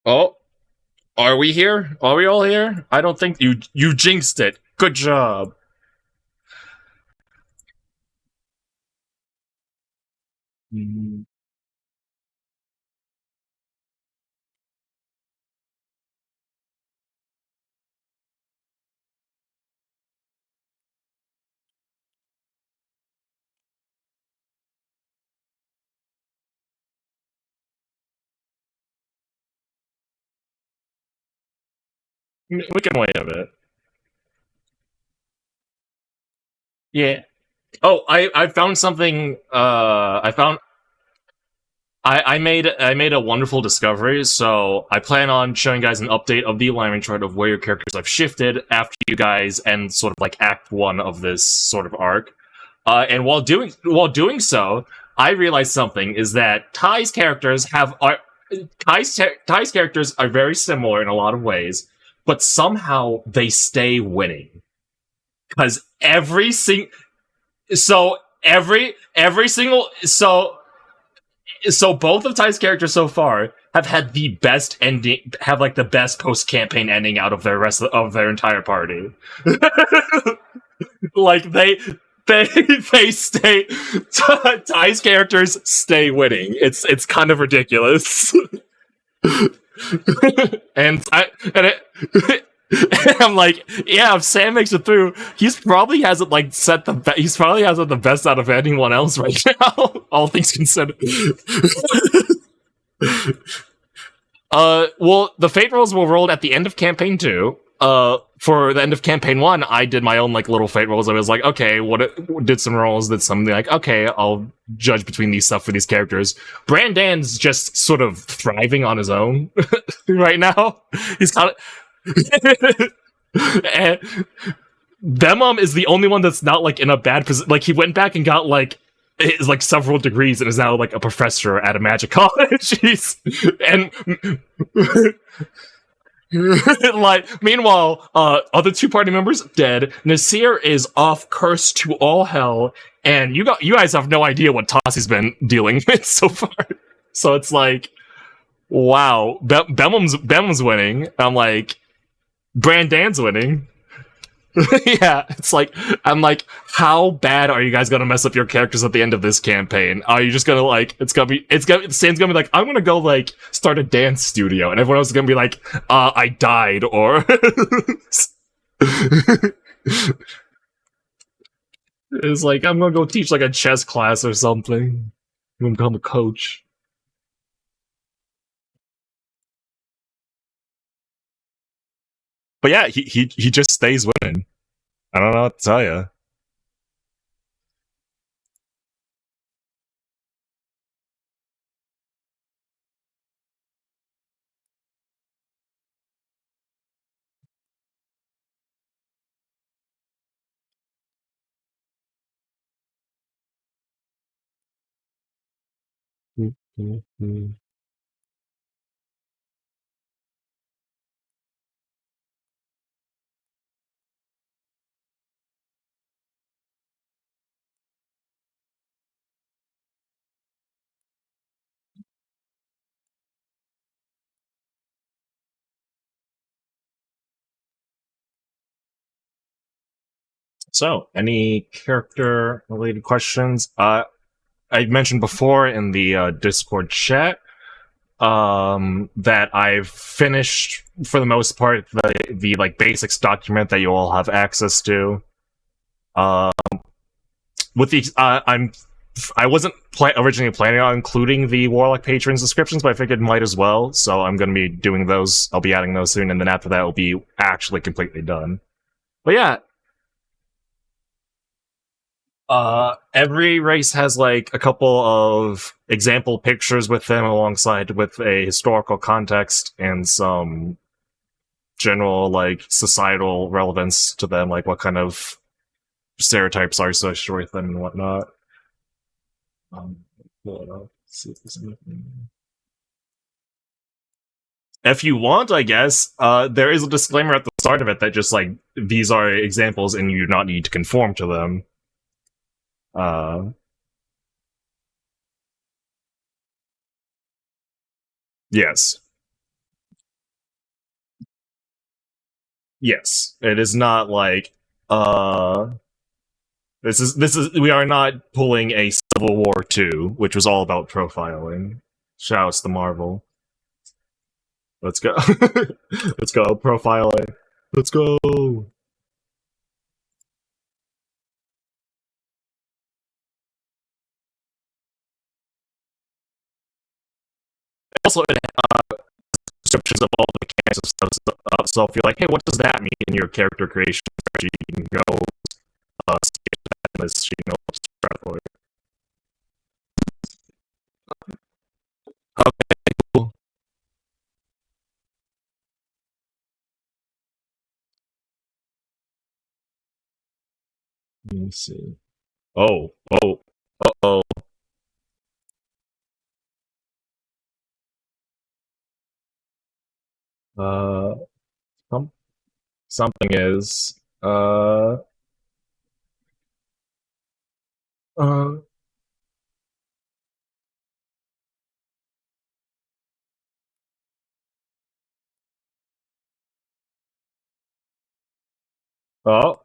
Oh, are we here? Are we all here? I don't think you jinxed it. Good job. Mm, we can wait a bit. Yeah. Oh, I found something. I made a wonderful discovery. So I plan on showing you guys an update of the alignment chart of where your characters have shifted after you guys end sort of like Act One of this sort of arc. And while doing so, I realized something is that Ty's characters are very similar in a lot of ways, but somehow they stay winning because every single so both of Ty's characters so far have had the best ending, have like the best post campaign ending out of their rest of their entire party. Like they they stay Ty's characters stay winning. It's kind of ridiculous. And I'm like, yeah, if Sam makes it through, he's probably hasn't the best out of anyone else right now. All things considered. Well, the fate rolls were rolled at the end of campaign 2. For the end of campaign 1, I did my own like little fate rolls. I was like, okay, did some rolls, did something like, okay, I'll judge between these stuff for these characters. Brandan's just sort of thriving on his own right now. He's kind of. And Bemum is the only one that's not like in a bad position. Like he went back and got like several degrees and is now like a professor at a magic college. And like meanwhile, other two party members dead. Nasir is off curse to all hell, and you guys have no idea what Tossi's been dealing with so far. So it's like, wow, Bemum's winning. I'm like, Brandan's winning. Yeah, it's like I'm like, how bad are you guys gonna mess up your characters at the end of this campaign? Are you just gonna like Stan's gonna be like, I'm gonna go like start a dance studio, and everyone else is gonna be like, I died, or it's like I'm gonna go teach like a chess class or something. I'm gonna become a coach. But yeah, he just stays winning. I don't know what to tell you. So, any character related questions? I mentioned before in the Discord chat that I've finished for the most part the like basics document that you all have access to. Uh, with the I wasn't originally planning on including the Warlock patrons descriptions, but I figured might as well. So I'm going to be doing those. I'll be adding those soon, and then after that, it'll be actually completely done. But yeah, every race has like a couple of example pictures with them alongside with a historical context and some general like societal relevance to them, like what kind of stereotypes are associated with them and whatnot. Pull it up, see if there's anything. If you want, I guess, there is a disclaimer at the start of it that just like these are examples and you do not need to conform to them. Uh, yes. Yes, it is not like uh this is we are not pulling a Civil War 2, which was all about profiling. Shouts to Marvel. Let's go. Let's go profiling. Let's go. Also, it has descriptions of all the mechanics of stuff. So if you're like, hey, what does that mean in your character creation strategy? You can go skip that list. You know what's for it. Okay, cool. Let me see. Oh, oh, oh. Uh, some, something is. Uh, oh. All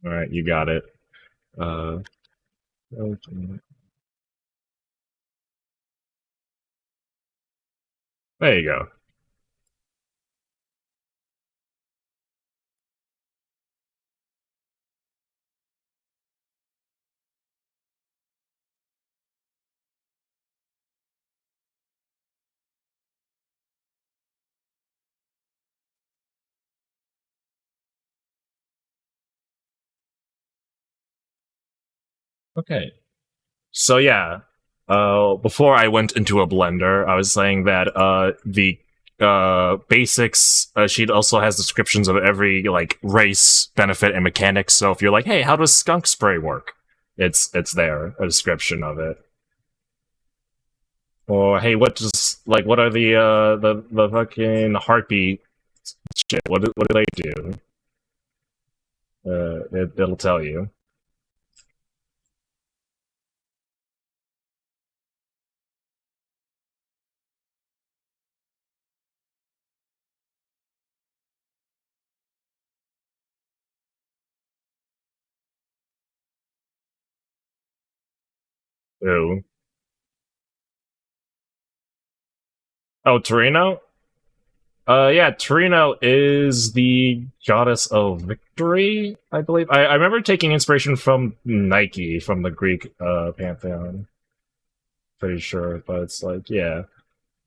right, you got it. Uh, okay. There you go. Okay. So yeah, before I went into a blender, I was saying that the basics sheet also has descriptions of every like race, benefit, and mechanics. So if you're like, hey, how does skunk spray work? It's there, a description of it. Or hey, what are the fucking heartbeat shit? What do they do? It'll tell you. Ooh. Oh, Torino? Yeah, Torino is the goddess of victory, I believe. I remember taking inspiration from Nike, from the Greek pantheon. Pretty sure, but it's like, yeah,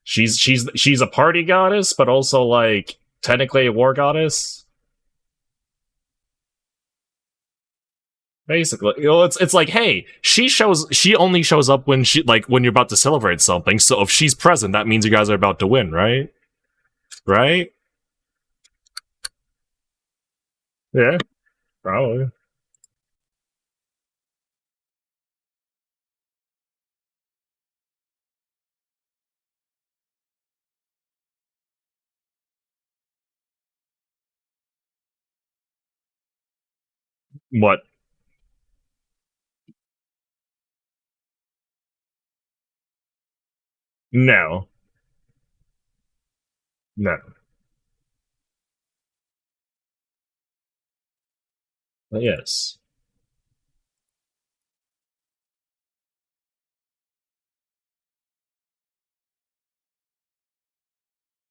she's a party goddess, but also like technically a war goddess. Basically, you know, it's like, hey, she only shows up when when you're about to celebrate something. So if she's present, that means you guys are about to win, right? Right? Yeah, probably. What? No, no. Yes.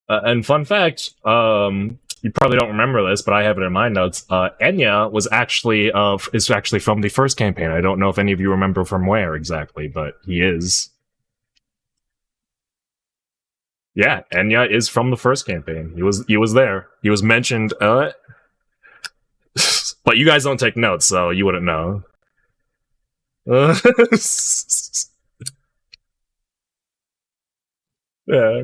And fun fact, you probably don't remember this, but I have it in my notes. Enya is actually from the first campaign. I don't know if any of you remember from where exactly, but he is. Yeah, Enya is from the first campaign. He was there. He was mentioned. But you guys don't take notes, so you wouldn't know. Yeah,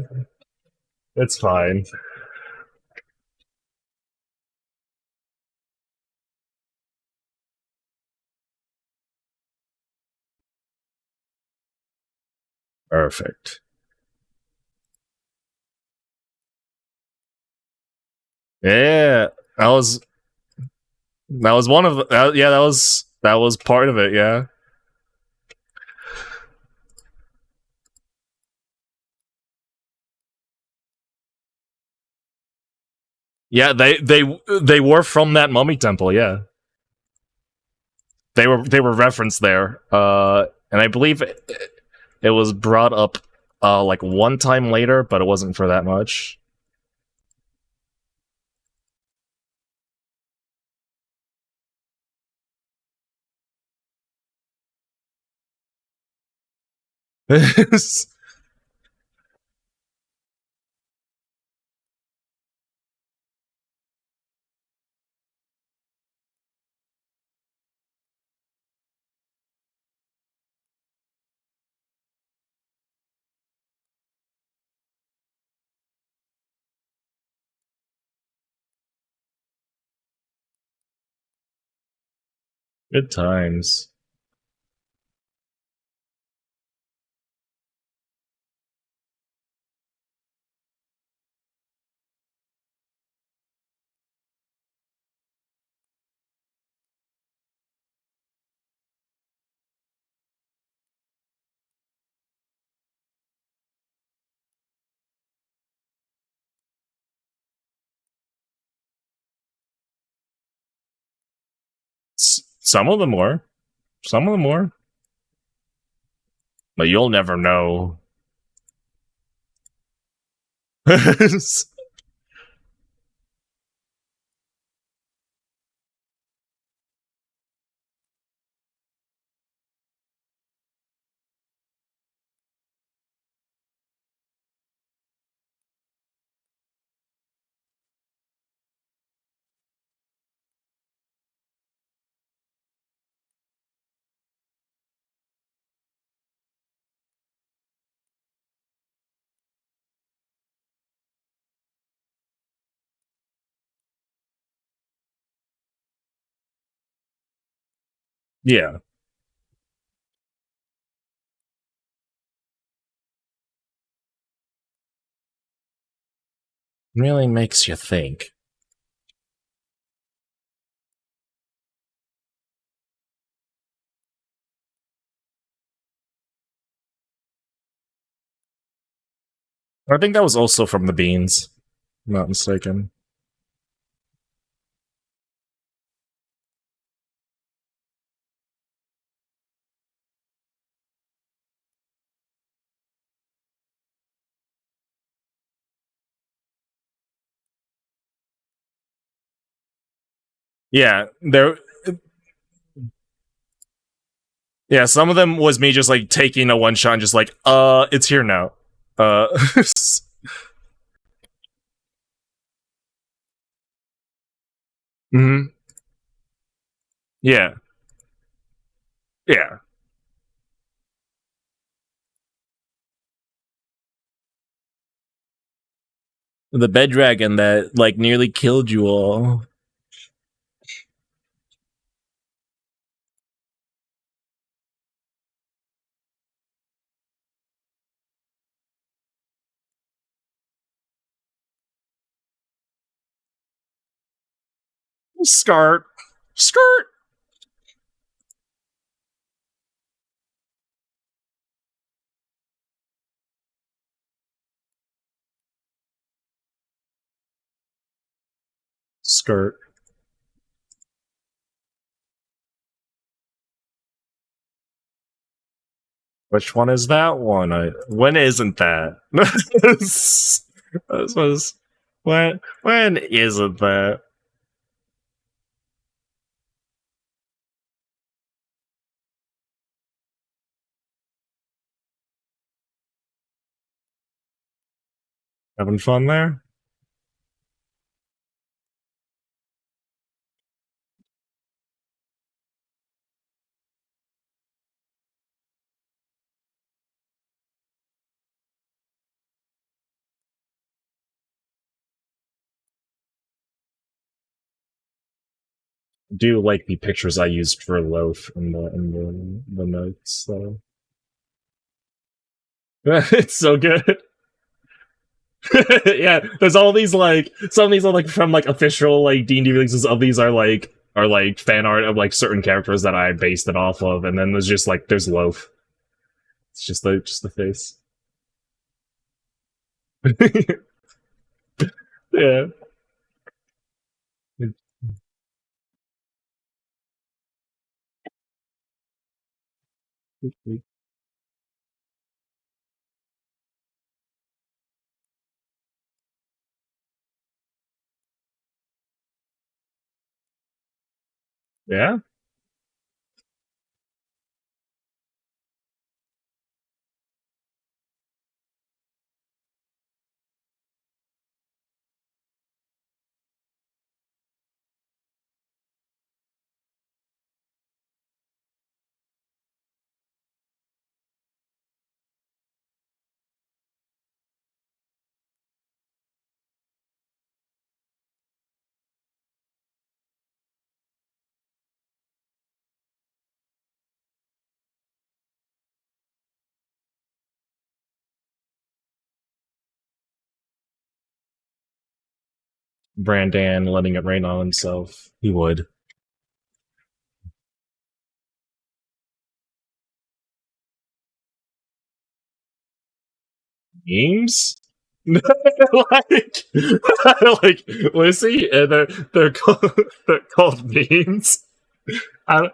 it's fine. Perfect. Yeah, that was one of the, yeah, that was part of it. Yeah. Yeah, they were from that mummy temple. Yeah, they were referenced there. And I believe it was brought up like one time later, but it wasn't for that much. Good times. Some of them were. Some of them were. But you'll never know. Yeah. Really makes you think. I think that was also from the beans. If I'm not mistaken. Yeah, there. Yeah, some of them was me just like taking a one shot and just like, it's here now. Uh, hmm. Yeah, yeah. The bed dragon that like nearly killed you all. Skirt, skirt. Skirt. Which one is that one? When isn't that? This was when isn't that? Having fun there? Do like the pictures I used for loaf in the notes. So It's so good. Yeah, there's all these like some of these are like from like official like D&D releases. Of these are like fan art of like certain characters that I based it off of, and then there's just like there's Loaf. It's just the face. Yeah. Yeah. Brandan letting it rain on himself. He would. Memes? like, like Lucy, and they're called, they're called memes. I,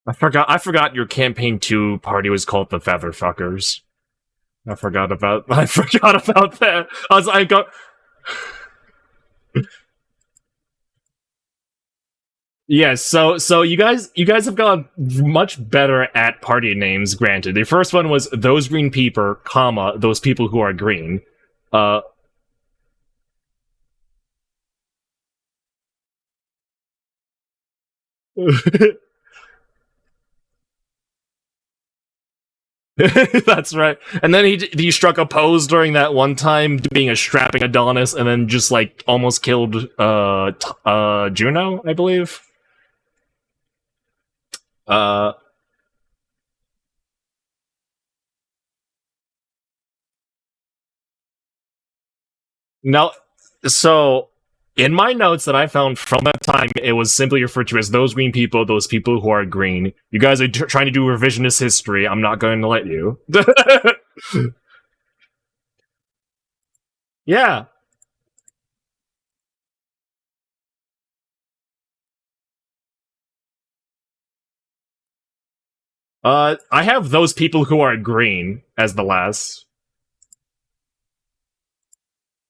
I forgot your campaign 2 party was called the Featherfuckers. I forgot about that. I got Yes, so you guys have gotten much better at party names, granted. The first one was those green people, comma, those people who are green. Uh That's right. And then he struck a pose during that one time, being a strapping Adonis, and then just like almost killed Juno, I believe. Uh Now, so in my notes that I found from that time, it was simply referred to as those green people, those people who are green. You guys are trying to do revisionist history. I'm not going to let you. Yeah. I have those people who are green as the last,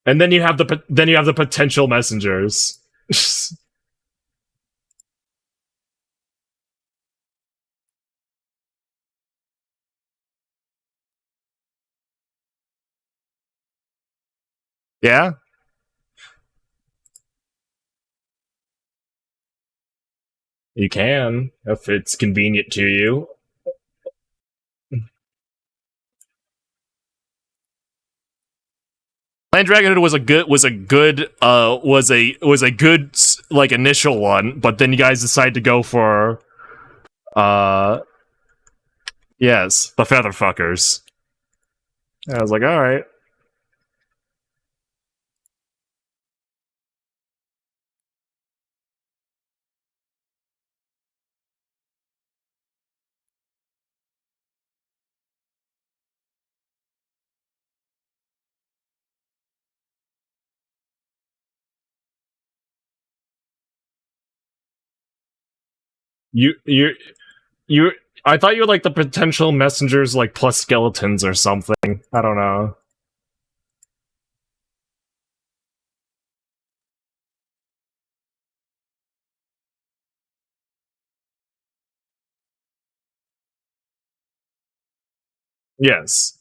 and then you have the potential messengers. Yeah. You can, if it's convenient to you. Land Dragonhood was a good like initial one, but then you guys decided to go for uh yes, the Featherfuckers. I was like, all right. You you you. I thought you were like the potential messengers, like plus skeletons or something. I don't know. Yes.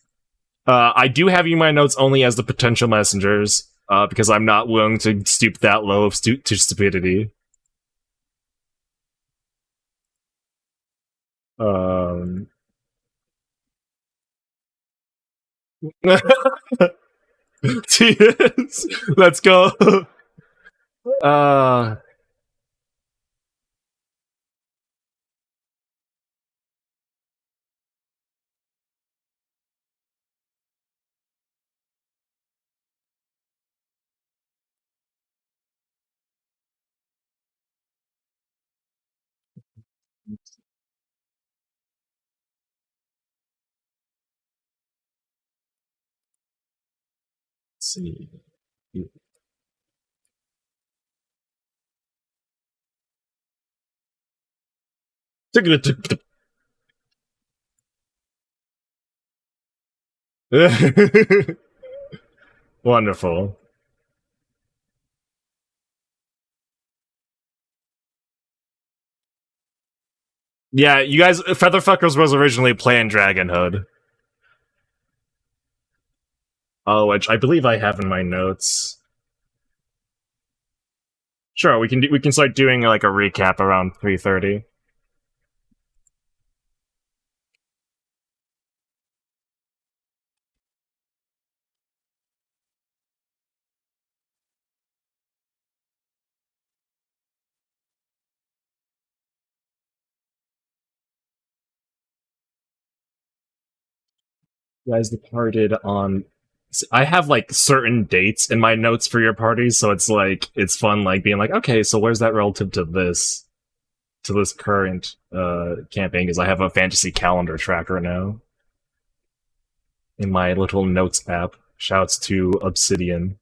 I do have you in my notes only as the potential messengers, because I'm not willing to stoop that low of to stupidity. Um, Tears. Let's go. Uh, let's see. Wonderful. Yeah, you guys, Featherfuckers was originally planned Dragonhood. Oh, which I believe I have in my notes. Sure, we can start doing like a recap around 3:30. You guys departed on. I have like certain dates in my notes for your parties, so it's like it's fun, like being like, okay, so where's that relative to this current campaign? Because I have a fantasy calendar tracker now in my little notes app. Shouts to Obsidian.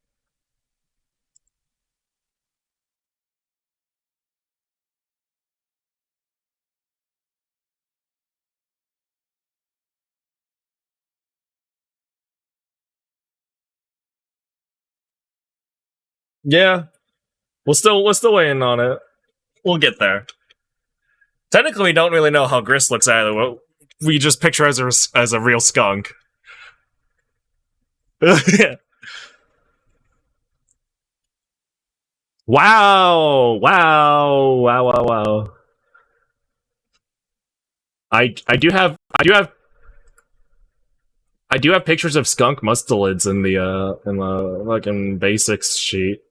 Yeah, we're still waiting on it. We'll get there. Technically, we don't really know how Gris looks either. We just picture her as a real skunk. Yeah. Wow! Wow! Wow! Wow! Wow! I do have pictures of skunk mustelids in the fucking basics sheet.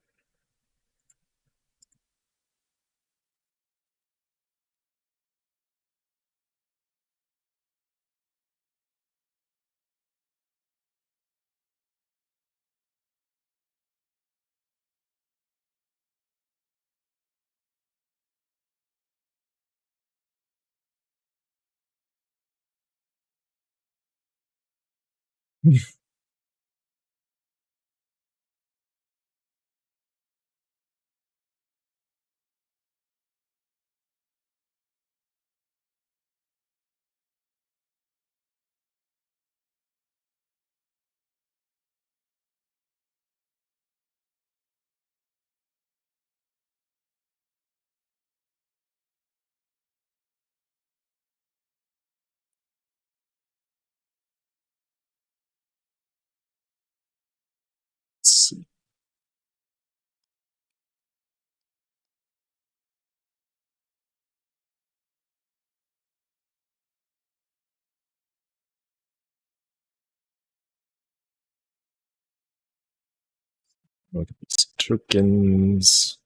Look at these tokens.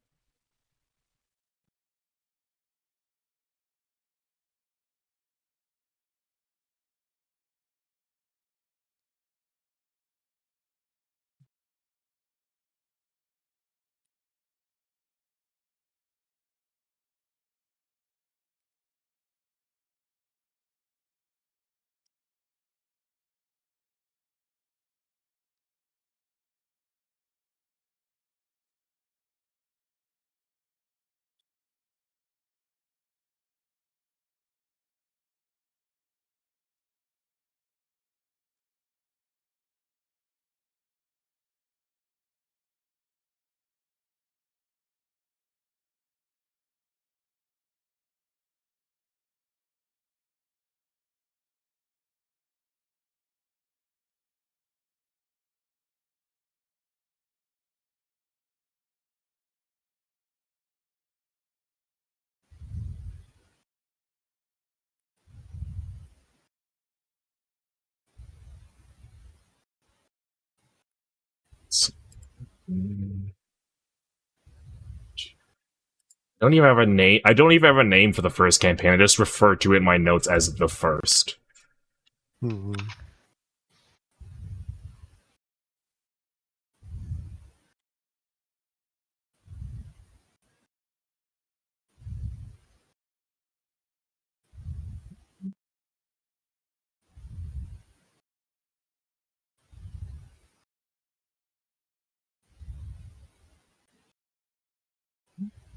I don't even have a name. I don't even have a name for the first campaign. I just refer to it in my notes as the first.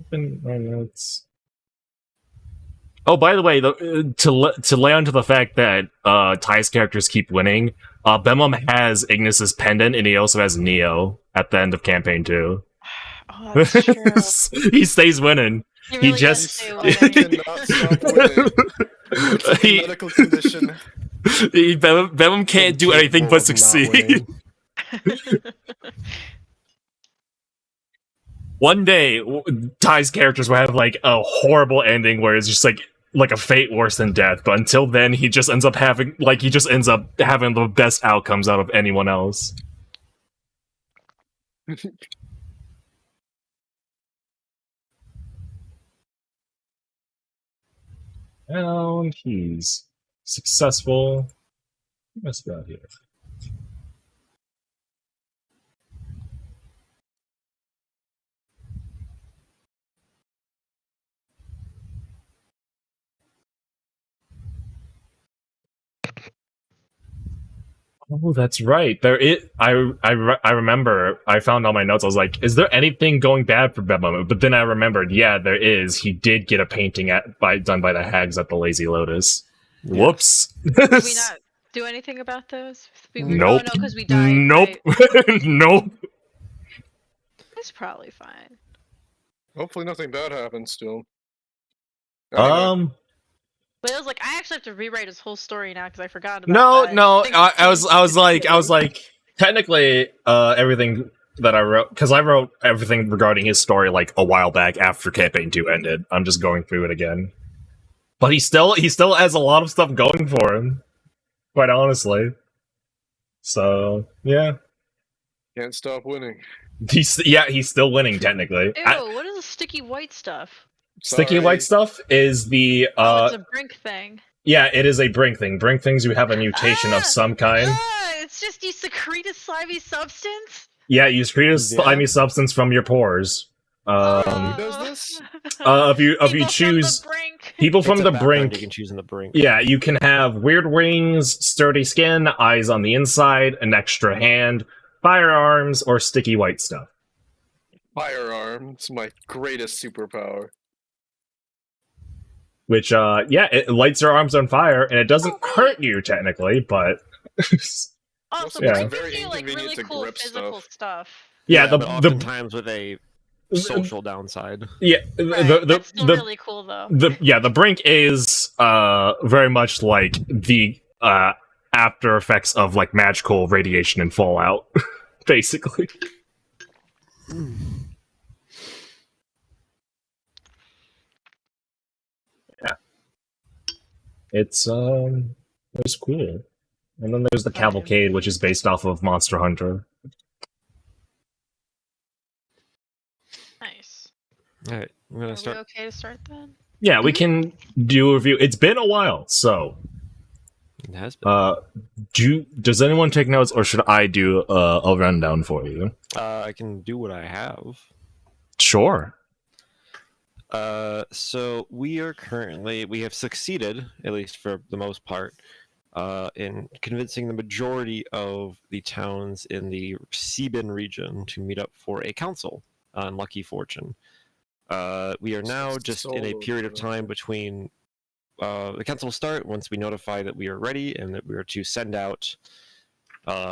Open my notes. Oh, by the way, to lay onto the fact that Ty's characters keep winning, Bemlum has Ignis's pendant, and he also has Neo at the end of campaign 2. Oh, that's true. He stays winning. He really just does stay winning. Cannot stop winning. It's like a medical condition. Bemlum can't do anything but succeed. One day, Ty's characters will have like a horrible ending where it's just like a fate worse than death. But until then, he just ends up having the best outcomes out of anyone else. And he's successful. What's that here? Oh, that's right. I remember. I found all my notes. I was like, "Is there anything going bad for Bedlam?" But then I remembered. Yeah, there is. He did get a painting done by the hags at the Lazy Lotus. Yeah. Whoops. Did we not do anything about those? Nope. Oh no, because we died. Nope. Right? Nope. It's probably fine. Hopefully, nothing bad happens still. Anyway. But it was like I actually have to rewrite his whole story now because I forgot about that. No. I was like, technically, everything that I wrote, because I wrote everything regarding his story like a while back after campaign 2 ended. I'm just going through it again. But he still has a lot of stuff going for him, quite honestly. So yeah, Can't stop winning. He's still winning technically. Ew, what is the sticky white stuff? Sticky white stuff is the it's a brink thing. Yeah, it is a brink thing. Brink things, you have a mutation of some kind. It's just you secrete a slimy substance? Yeah, you secrete a slimy substance from your pores. Who does this? If you choose people from the brink, you can choose in the brink. Yeah, you can have weird wings, sturdy skin, eyes on the inside, an extra hand, firearms, or sticky white stuff. Firearms, my greatest superpower. Which, it lights your arms on fire, and it doesn't hurt you, technically, but... Also, yeah. brink gives you, like, really cool physical stuff. Yeah, oftentimes with a social downside. Yeah, that's still really cool, though. The brink is, very much like the, after effects of, like, magical radiation and Fallout, basically. It's cool. And then there's the Cavalcade, which is based off of Monster Hunter. All right, I'm gonna Are start. we okay to start then? Yeah, we can do a review. It's been a while, so It has been. does anyone take notes, or should I do a rundown for you? I can do what I have. Sure. So we have succeeded, at least for the most part, in convincing the majority of the towns in the Sebin region to meet up for a council on Lucky Fortune. We are now just in a period of time between the council will start once we notify that we are ready and that we are to send out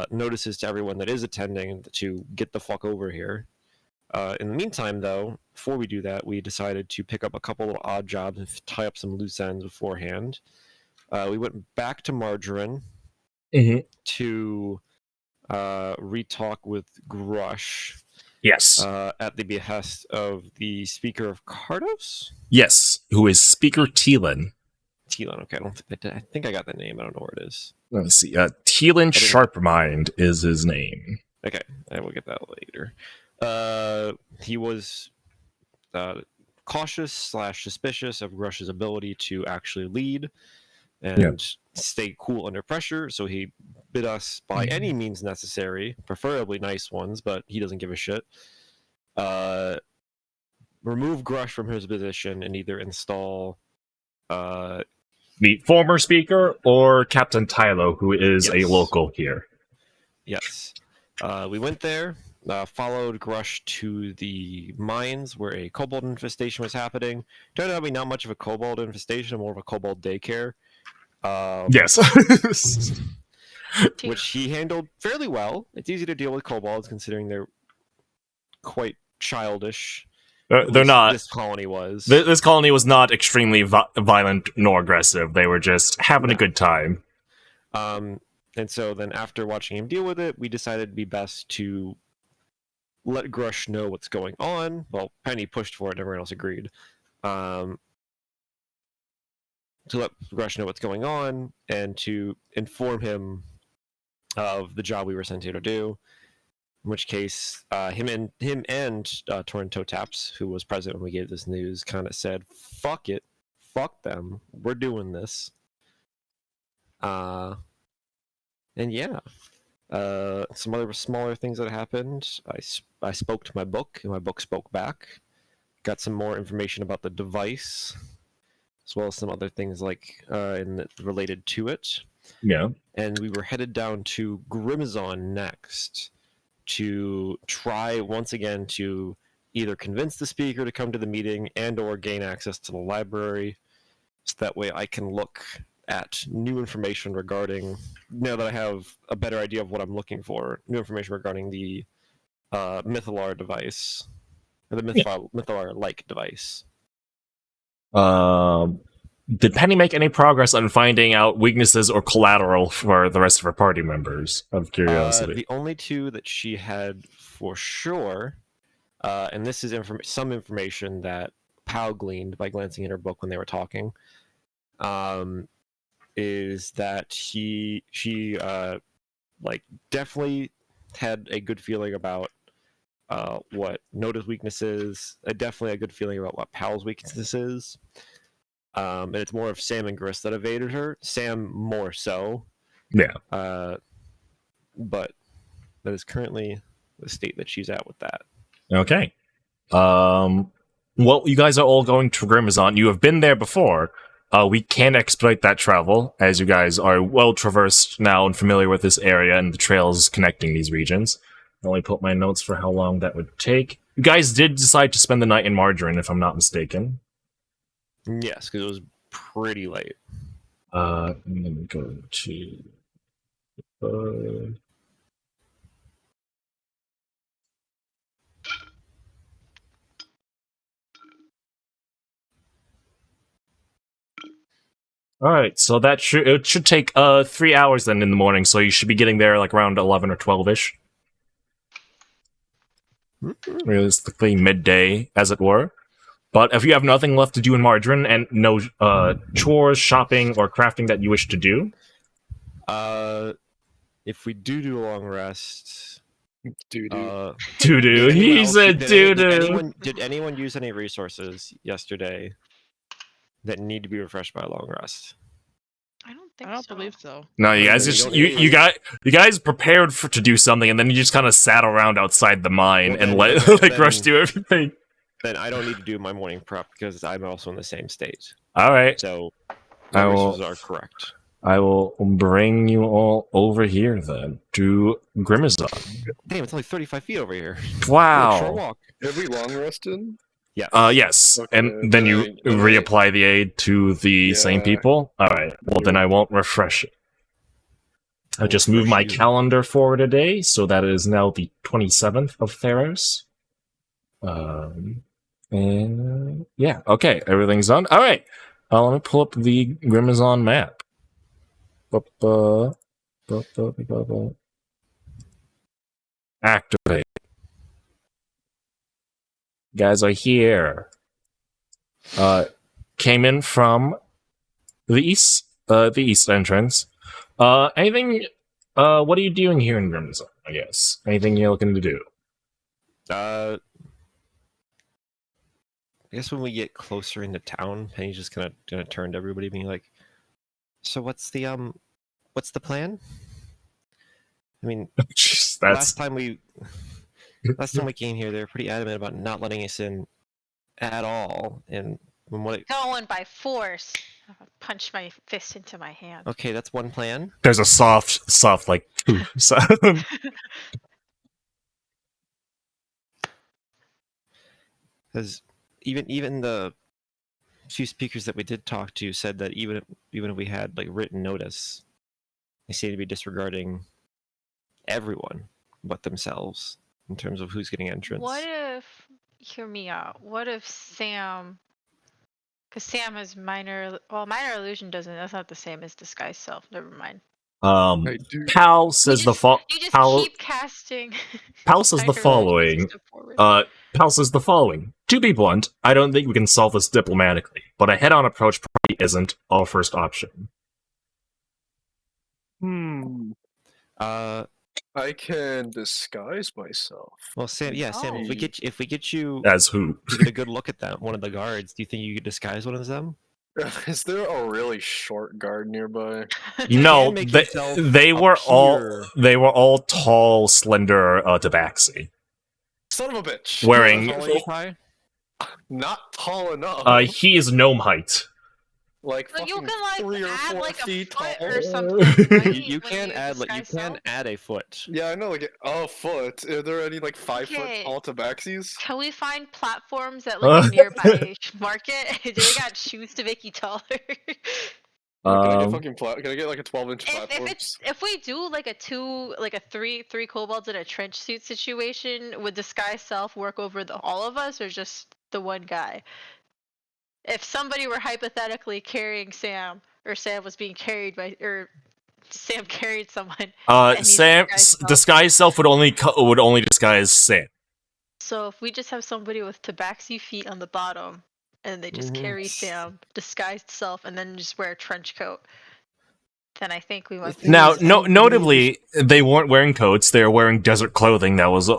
notices to everyone that is attending to get the fuck over here. In the meantime, though, before we do that, we decided to pick up a couple of odd jobs and tie up some loose ends beforehand. We went back to Margarine to re-talk with Grush. Yes. At the behest of the Speaker of Cardos? Yes. Who is Speaker Teelan? Teelan, okay. I think I got the name. I don't know where it is. Let me see. Teelan Sharpmind is his name. Okay, I will get that later. He was cautious / suspicious of Grush's ability to actually lead and stay cool under pressure, so he bid us by any means necessary, preferably nice ones, but he doesn't give a shit. Remove Grush from his position and either install the former speaker or Captain Tylo, who is a local here. Yes. We went there, followed Grush to the mines where a kobold infestation was happening. Turned out to be not much of a kobold infestation, more of a kobold daycare. Yes. Which he handled fairly well. It's easy to deal with kobolds considering they're quite childish. They're not. This colony was. This colony was not extremely violent nor aggressive. They were just having a good time. And so then after watching him deal with it, we decided it'd be best to let Grush know what's going on. Well, Penny pushed for it and everyone else agreed. To let Grush know what's going on and to inform him of the job we were sent here to do. In which case, him and Torrento Taps, who was present when we gave this news, kind of said, "Fuck it, fuck them, we're doing this." And yeah, some other smaller things that happened. I spoke to my book, and my book spoke back. Got some more information about the device, as well as some other things like related to it. Yeah. And we were headed down to Grimazon next to try once again to either convince the speaker to come to the meeting and or gain access to the library, so that way I can look at new information regarding, now that I have a better idea of what I'm looking for, new information regarding the Mythalar device, or the Mythalar-like device. Did Penny make any progress on finding out weaknesses or collateral for the rest of her party members? Of curiosity. The only two that she had for sure, and this is some information that Pau gleaned by glancing at her book when they were talking, is that she definitely had a good feeling about what Noda's weakness is, definitely a good feeling about what Pau's weakness is. And it's more of Sam and Gris that evaded her. Sam more so. Yeah. But that is currently the state that she's at with that. Okay. Well, you guys are all going to Grimazon. You have been there before. We can exploit that travel, as you guys are well traversed now and familiar with this area and the trails connecting these regions. I'll only put my notes for how long that would take. You guys did decide to spend the night in Margarine, if I'm not mistaken. Yes, because it was pretty late. I'm going to go to... Alright, so it should take 3 hours then in the morning, so you should be getting there like around 11 or 12-ish. Realistically, midday, as it were. But if you have nothing left to do in Margarine and no chores, shopping, or crafting that you wish to do... If we do a long rest, Dude. Doo-doo. Did anyone He else- said did any- doo-doo. Did anyone use any resources yesterday that need to be refreshed by a long rest? I don't think I don't so. believe so. No, you I guys mean, just you you guys prepared to do something, and then you just kind of sat around outside the mine Well, and then- like rushed then- through everything. Then I don't need to do my morning prep because I'm also in the same state. All right, So I my will- resources are correct. I will bring you all over here then to Grimazon. Damn, it's only 35 feet over here. Short Wow. walk. Have we long rested? Yes. Yes, Okay, and then you then I- reapply the aid to the same Yeah. people. All right. Well, then I won't refresh it. I'll just move my Refresh you. calendar forward a day, so that is now the 27th of Theros. And yeah, okay, everything's done. All right, let me pull up the Grimazon map. Activate. Guys are here. Came in from the east entrance. Anything? What are you doing here in Grimazon? I guess anything you're looking to do. I guess when we get closer into town, Penny's just gonna turn to everybody, being like, "So what's the plan?" I mean, That's last time we came here, they were pretty adamant about not letting us in at all. And when Going by force. Punch my fist into my hand. okay, that's one plan. there's a soft like sound. Because even the few speakers that we did talk to said that even if we had like written notice, they seem to be disregarding everyone but themselves in terms of who's getting entrance. What if, hear me out, what if Sam, because Sam has minor illusion doesn't, that's not the same as disguise self, never mind. I do. Pal says You the just- You just Pal keep casting. Pal says the minor illusions following. to step forward. Pal says the following. To be blunt, I don't think we can solve this diplomatically, but a head-on approach probably isn't our first option. I can disguise myself. Well, Sam, Sam, Oh. if we get you As who? to get a good look at that one of the guards, do you think you could disguise one of them? Is there a really short guard nearby? No, can make they, yourself they were appear- all tall, slender tabaxi. Son of a bitch! Wearing- How tall are you, Ty? Not tall enough. He is gnome height. like But you fucking can like 3 or add 4 like a feet foot tall. or something. Right? You when can add disguise self? add a foot. Yeah, I know, like a foot. Are there any like 5 foot Okay. tall tabaxis? Can we find platforms at like a nearby market? Do they got shoes to make you taller? Can I get fucking can I get like a 12-inch platform? if we do like a three kobolds in a trench suit situation, would disguise self work over all of us or just the one guy? If somebody were hypothetically carrying Sam, or Sam was being carried by, or Sam carried someone. and he's Sam disguise self would only disguise Sam. So if we just have somebody with tabaxi feet on the bottom, and they just carry Sam, disguised self, and then just wear a trench coat, then I think we must. Now, notably, they weren't wearing coats; they were wearing desert clothing that was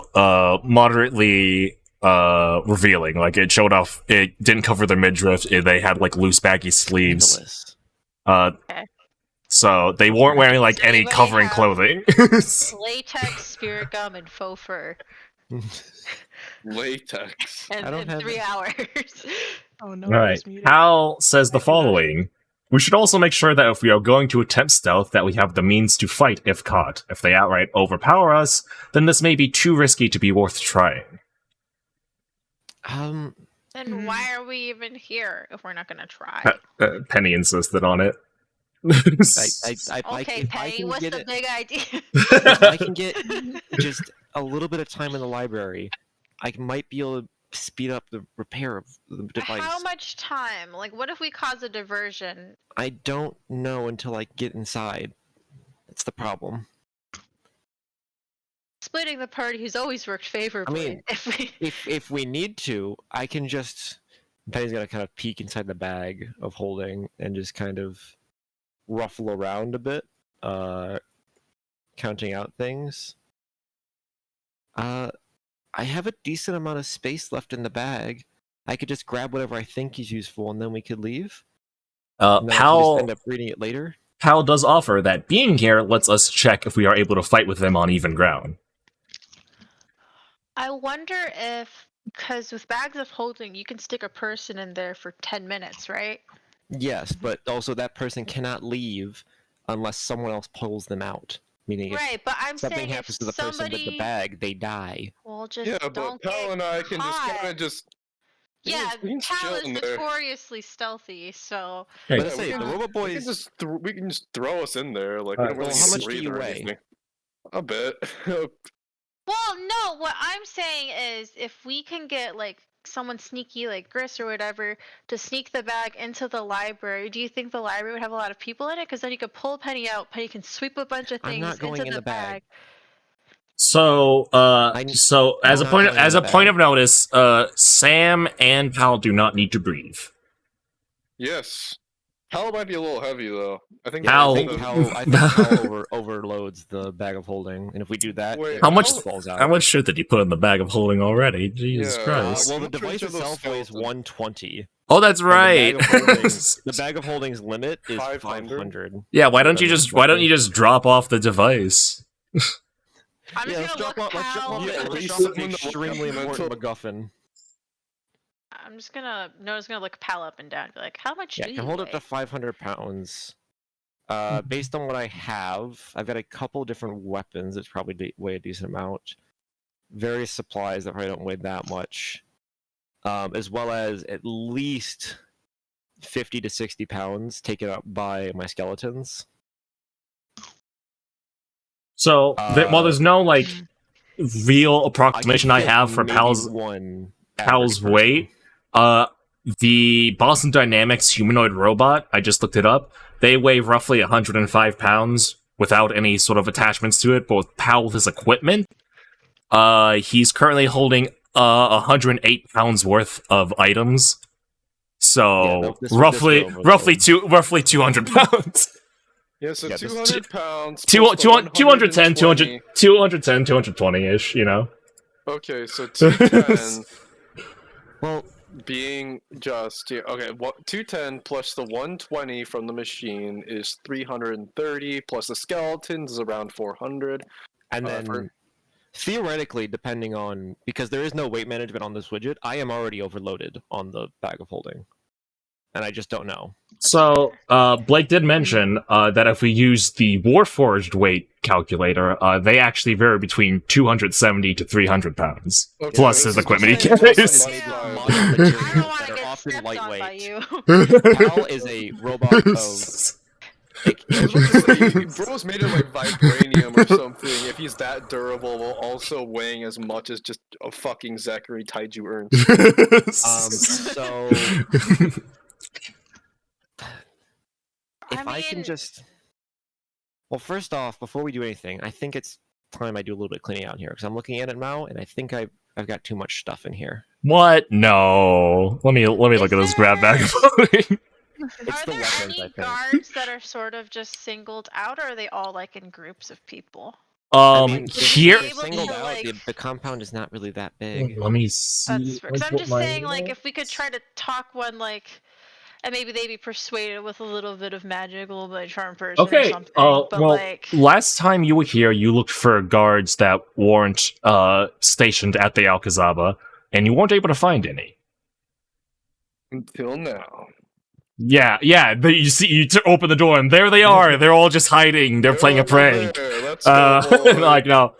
moderately revealing. Like it showed off; it didn't cover their midriff. They had like loose, baggy sleeves. Scandalous. Okay. So they weren't wearing like Does any anybody covering have- clothing. Latex, spirit gum, and faux fur, Latex. I and don't in have 3 hours. Oh no. All right. it's muted. Hal says the following. We should also make sure that if we are going to attempt stealth, that we have the means to fight if caught. If they outright overpower us, then this may be too risky to be worth trying. Then why are we even here if we're not gonna try? Penny insisted on it. Okay, Penny, what's the big idea? If I can get just a little bit of time in the library, I might be able to speed up the repair of the device. How much time? Like, what if we cause a diversion? I don't know until I get inside. That's the problem. Splitting the party has always worked favorably. I mean, if we... if we need to, I can just. Penny's gonna kind of peek inside the bag of holding and just kind of ruffle around a bit, counting out things. I have a decent amount of space left in the bag. I could just grab whatever I think is useful, and then we could leave. And then I can just end up reading it later. Pal does offer that being here lets us check if we are able to fight with them on even ground. I wonder if, because with bags of holding, you can stick a person in there for 10 minutes, right? Yes, but also that person cannot leave unless someone else pulls them out. Meaning, if Right, but I'm something saying happens if to the person with the somebody, bag, they die. well, just Yeah, don't but Pal get and I can just caught. kind of just. Yeah, we can just Pal chill is in there. notoriously stealthy, so Hey, But I say, we the can- robot We can boys. just we can just throw us in there. Like, Alright, we don't really well, how need to much do breathe you or weigh? anything. A bit. well, no, what I'm saying is if we can get like someone sneaky like Gris or whatever to sneak the bag into the library, do you think the library would have a lot of people in it? Because then you could pull Penny out, Penny can sweep a bunch of I'm things not going into in the the bag. So, so as a not point going in as the a point bag. of notice, Sam and Pal do not need to breathe. Yes. Pal might be a little heavy though. I think. Yeah, Pal- I think Pal overloads the bag of holding, and if we do that, Wait, it How much? just falls out. How much shit did you put in the bag of holding already? Jesus Yeah, Christ! Well, the How much device are those itself weighs skeletons? 120. Oh, that's right. The bag of holding's limit is 500? 500. Yeah, why don't Depending you on just weapon. drop off the device? I'm Yeah, just let's gonna look drop off. Pal. Yeah, Yeah, let's we drop off the summon the extremely important mental- MacGuffin. I'm just gonna look Pal up and down, be like, how much Yeah, do it you can hold weigh? up to 500 pounds. Based on what I have, I've got a couple different weapons that probably weigh a decent amount. Various supplies that probably don't weigh that much. As well as at least 50 to 60 pounds taken up by my skeletons. So, while there's no like real I approximation can I fit have for maybe Pal's one Pal's average person. weight, the Boston Dynamics humanoid robot, I just looked it up. They weigh roughly 105 pounds without any sort of attachments to it, but with Pal with his equipment, he's currently holding 108 pounds worth of items. So Yeah, this roughly would overload. roughly 200 pounds. Yeah, so Yeah, this- 200 pounds. Two- plus the 210, 120. 210, 220-ish, you know? Okay, so 210 Well, being just okay. 210 plus the 120 from the machine is 330. Plus the skeletons is around 400. and then for- theoretically, depending on, because there is no weight management on this widget, I am already overloaded on the bag of holding, and I just don't know. So, Blake did mention that if we use the Warforged weight calculator, they actually vary between 270 to 300 pounds. Okay, Plus this his is equipment he just carries. made by- I Modern don't materials want that to are get often stepped on by lightweight. you. Pal is a robot of like, I was about to say, bro's made of like vibranium or something. If he's that durable, while also weighing as much as just a fucking Zachary Taiju urn. so if I can mean- just, well, first off, before we do anything, I think it's time I do a little bit of cleaning out here because I'm looking at it now and I think I've got too much stuff in here. What? No. Let me look at this grab bag of holding. It's Are the there weapons, I any think. guards that are sort of just singled out, or are they all like in groups of people? I mean, Here. be able to, singled out, like- the compound is not really that big. Let me see. That's because I'm just saying, like, if we could try to talk one, like, and maybe they'd be persuaded with a little bit of magic, a little bit of charm person or Okay. something. But Well, like, last time you were here, you looked for guards that weren't stationed at the Alcazaba, and you weren't able to find any. Until now. Yeah. But you open the door, and there they are. They're all just hiding. They're playing a over prank. there, let's go, boy. Like no.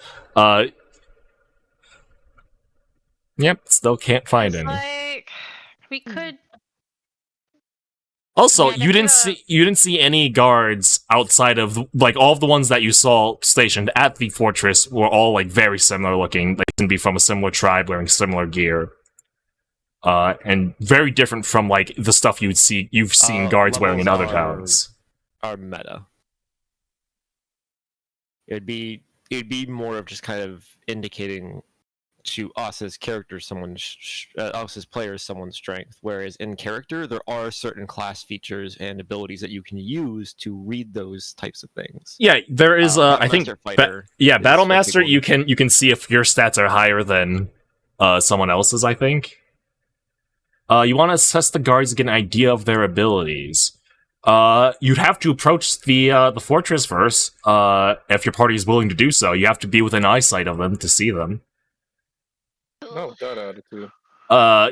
Yep. Still can't find any. like we could. Also, Yeah, you didn't yeah. you didn't see any guards outside of like all of the ones that you saw stationed at the fortress were all like very similar looking. They can be from a similar tribe wearing similar gear. And very different from like the stuff you've seen guards wearing in other levels towns. Are meta. It'd be more of just kind of indicating to us as characters, us as players, someone's strength. Whereas in character, there are certain class features and abilities that you can use to read those types of things. Yeah, there is. I think. Battlemaster Fighter Yeah, is a big Battlemaster. one. You can see if your stats are higher than someone else's. I think. You want to assess the guards to get an idea of their abilities. You'd have to approach the fortress first. If your party is willing to do so, you have to be within eyesight of them to see them. No, that attitude.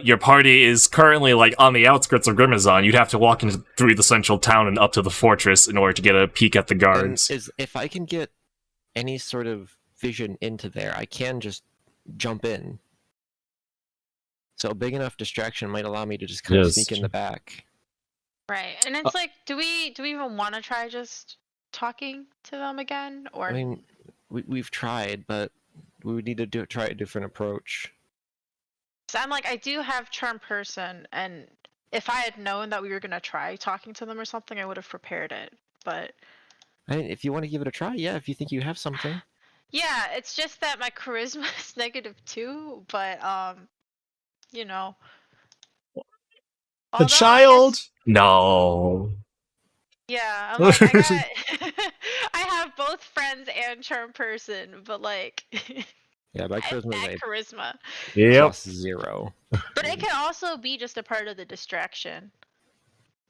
Your party is currently like on the outskirts of Grimazon. You'd have to walk through the central town and up to the fortress in order to get a peek at the guards. And if I can get any sort of vision into there, I can just jump in. So a big enough distraction might allow me to just kind of sneak in the back. Right, and it's like, do we even want to try just talking to them again, or? I mean, we've tried, but we would need to try a different approach. So I'm like, I do have charm person, and if I had known that we were gonna try talking to them or something, I would have prepared it. But I mean, if you want to give it a try, yeah. If you think you have something. yeah, it's just that my charisma is -2, but you know. The Although, child? No. Yeah, I'm like, I got, I have both friends and charm person, but like, Yeah, my I have charisma bad is charisma. Yep. +0. But it can also be just a part of the distraction.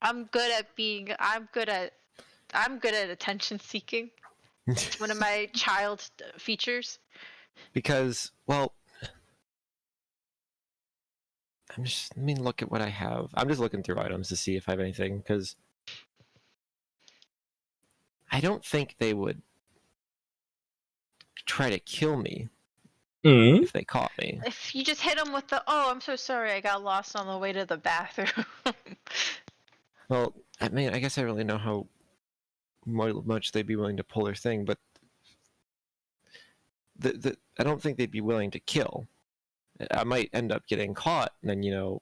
I'm good at attention seeking. It's one of my child features. Because, well, let me look at what I have. I'm just looking through items to see if I have anything, because I don't think they would try to kill me if they caught me. If you just hit them with the, oh, I'm so sorry, I got lost on the way to the bathroom. Well, I mean, I guess I really know how much they'd be willing to pull their thing, but I don't think they'd be willing to kill. I might end up getting caught and then,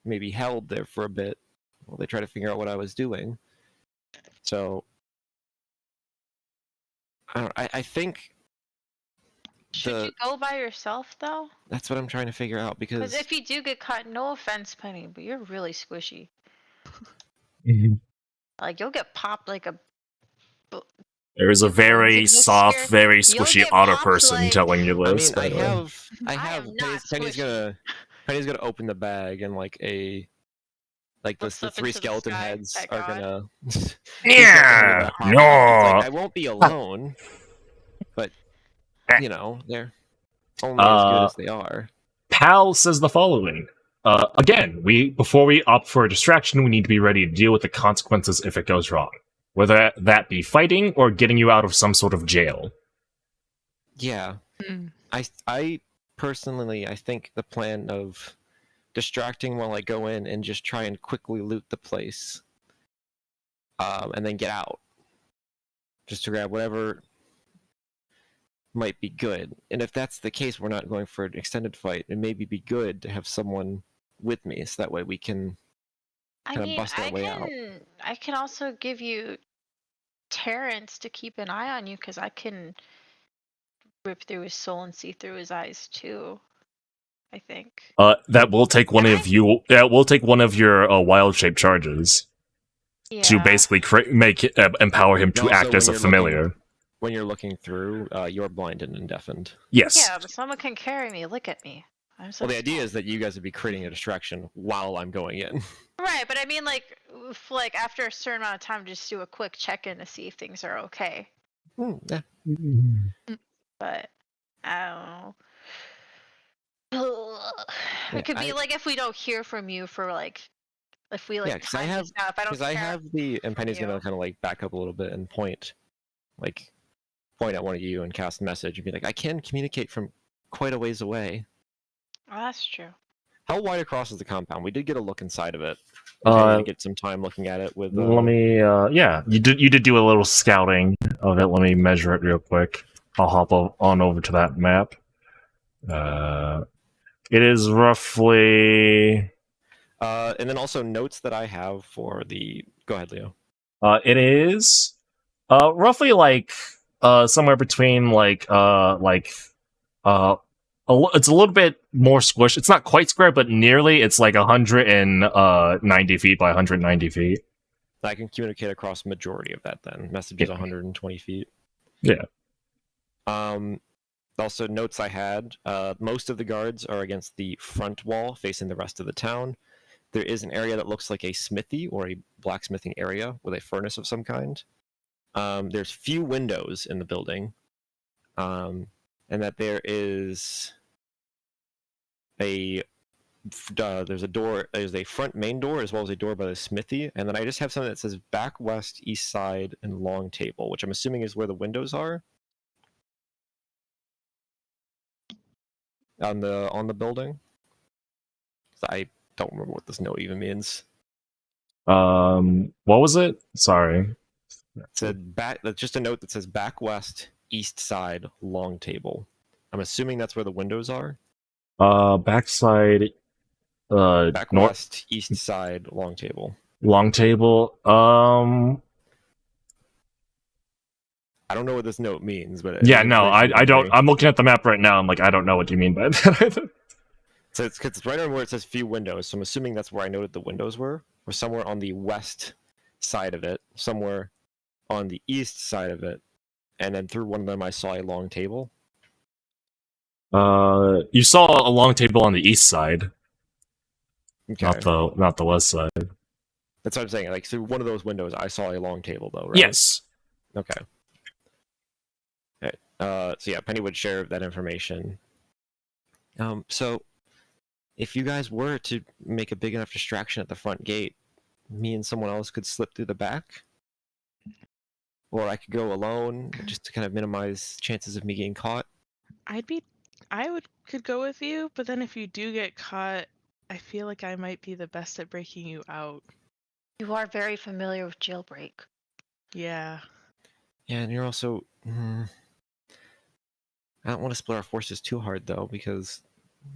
maybe held there for a bit while they try to figure out what I was doing. So, I think Should you go by yourself, though? that's what I'm trying to figure out, because if you do get caught, no offense, Penny, but you're really squishy. Like, you'll get popped like a... There is a very You'll soft, scare- very you'll swishy get otter popped person like- telling you I this. mean, by the way. I I have. am not Penny's squishy. gonna open the bag and like the Looks the up 3 into the skeleton sky heads at are God. gonna. Yeah, It's no. like, I won't be alone, but they're only as good as they are. Pal says the following. Again, before we opt for a distraction, we need to be ready to deal with the consequences if it goes wrong. Whether that be fighting or getting you out of some sort of jail. Yeah, Mm. I personally, I think the plan of distracting while I go in and just try and quickly loot the place, and then get out, just to grab whatever might be good. And if that's the case, we're not going for an extended fight. It maybe be good to have someone with me, so that way we can I mean, bust our way out. I can also give you Terrence to keep an eye on you, because I can rip through his soul and see through his eyes too. I think. That will take one Can of you. That will take one of your wild shape charges Yeah. to basically empower him to Also, act as a when you're familiar. When you're looking through, you're blinded and deafened. Yes. Yeah, but someone can carry me. Look at me. I'm so Well, the idea small. is that you guys would be creating a distraction while I'm going in. Right, but I mean, like, after a certain amount of time, just do a quick check-in to see if things are okay. Yeah. But I don't know. It could be like if we don't hear from you for if we Yeah, 'cause I time have- this out, if I don't Because I care have and Penny's you. gonna kind of back up a little bit and point at one of you and cast a message and be like, I can communicate from quite a ways away. Oh, that's true. How wide across is the compound? We did get a look inside of it. Uh, to get some time looking at it with. Let me. Yeah, you did do a little scouting of it. Let me measure it real quick. I'll hop on over to that map. It is roughly. And then also notes that I have for the. Go ahead, Leo. It is roughly somewhere between it's a little bit more squished. It's not quite square, but nearly. It's like 190 feet by 190 feet. I can communicate across majority of that then. Message is 120 feet. Yeah. Also, notes I had, most of the guards are against the front wall facing the rest of the town. There is an area that looks like a smithy or a blacksmithing area with a furnace of some kind. There's few windows in the building, and that there is there's a front main door as well as a door by the smithy, and then I just have something that says back, west, east side, and long table, which I'm assuming is where the windows are on the building. I don't remember what this note even means. What was it? Sorry. It said back. That's just a note that says back, west, east side, long table. I'm assuming that's where the windows are. Backside. Back, North. west, east side, long table. Long table. I don't know what this note means, but Yeah, it's no, very I don't. vague. I'm looking at the map right now. I'm like, I don't know what you mean by that. So it's right on where it says few windows. So I'm assuming that's where I noted the windows were, or somewhere on the west side of it, somewhere on the east side of it, and then through one of them I saw a long table. You saw a long table on the east side, Okay, not the west side. that's what I'm saying. Like through one of those windows, I saw a long table, though, right? Yes. Okay. Okay. So yeah, Penny would share that information. So if you guys were to make a big enough distraction at the front gate, me and someone else could slip through the back, or I could go alone just to kind of minimize chances of me getting caught. Could go with you, but then if you do get caught, I feel like I might be the best at breaking you out. You are very familiar with jailbreak. Yeah. Yeah, and you're also. I don't want to split our forces too hard though, because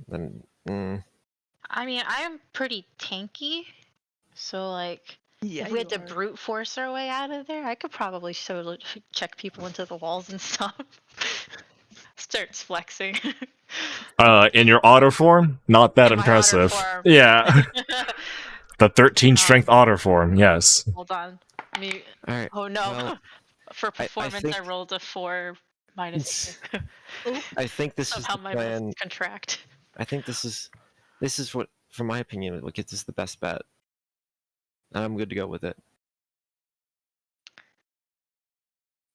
then. I mean, I am pretty tanky, so like, Yeah. if we you had to are. brute force our way out of there, I could probably check people into the walls and stuff. Starts flexing. In your otter form, not that In my otter impressive. form. Yeah, the 13 Um, strength otter form. Yes. Hold on. Me. All right. Oh no. well, For performance, I, think- rolled a 4 minus 2. I think this is Somehow the my plan. muscles contract. I think this is what, from my opinion, what gets us the best bet, and I'm good to go with it.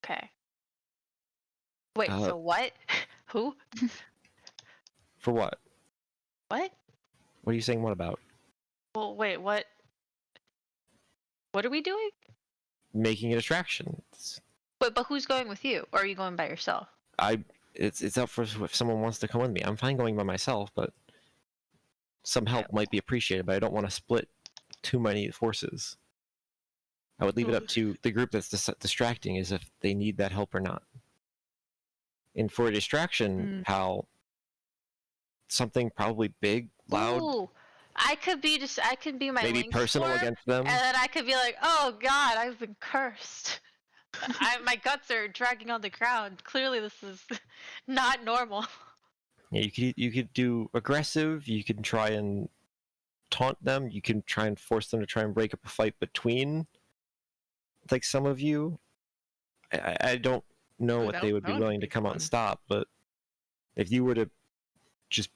Okay. Wait, so what? Who? For what? What? What are you saying? What about? Well, wait, what? What are we doing? Making a distraction. Wait, but who's going with you? Or are you going by yourself? It's up for if someone wants to come with me. I'm fine going by myself, but some help might be appreciated. But I don't want to split too many forces. I would leave it up to the group that's distracting, is if they need that help or not. And for a distraction, pal, something probably big, loud. Ooh, I could be my maybe link personal form, against them. and then I could be like, oh god, I've been cursed. My guts are dragging on the ground. Clearly this is not normal. Yeah, you could do aggressive. You can try and taunt them. You can try and force them to try and break up a fight between, like, some of you. I don't know what they would be willing to come out and stop, but if you were to just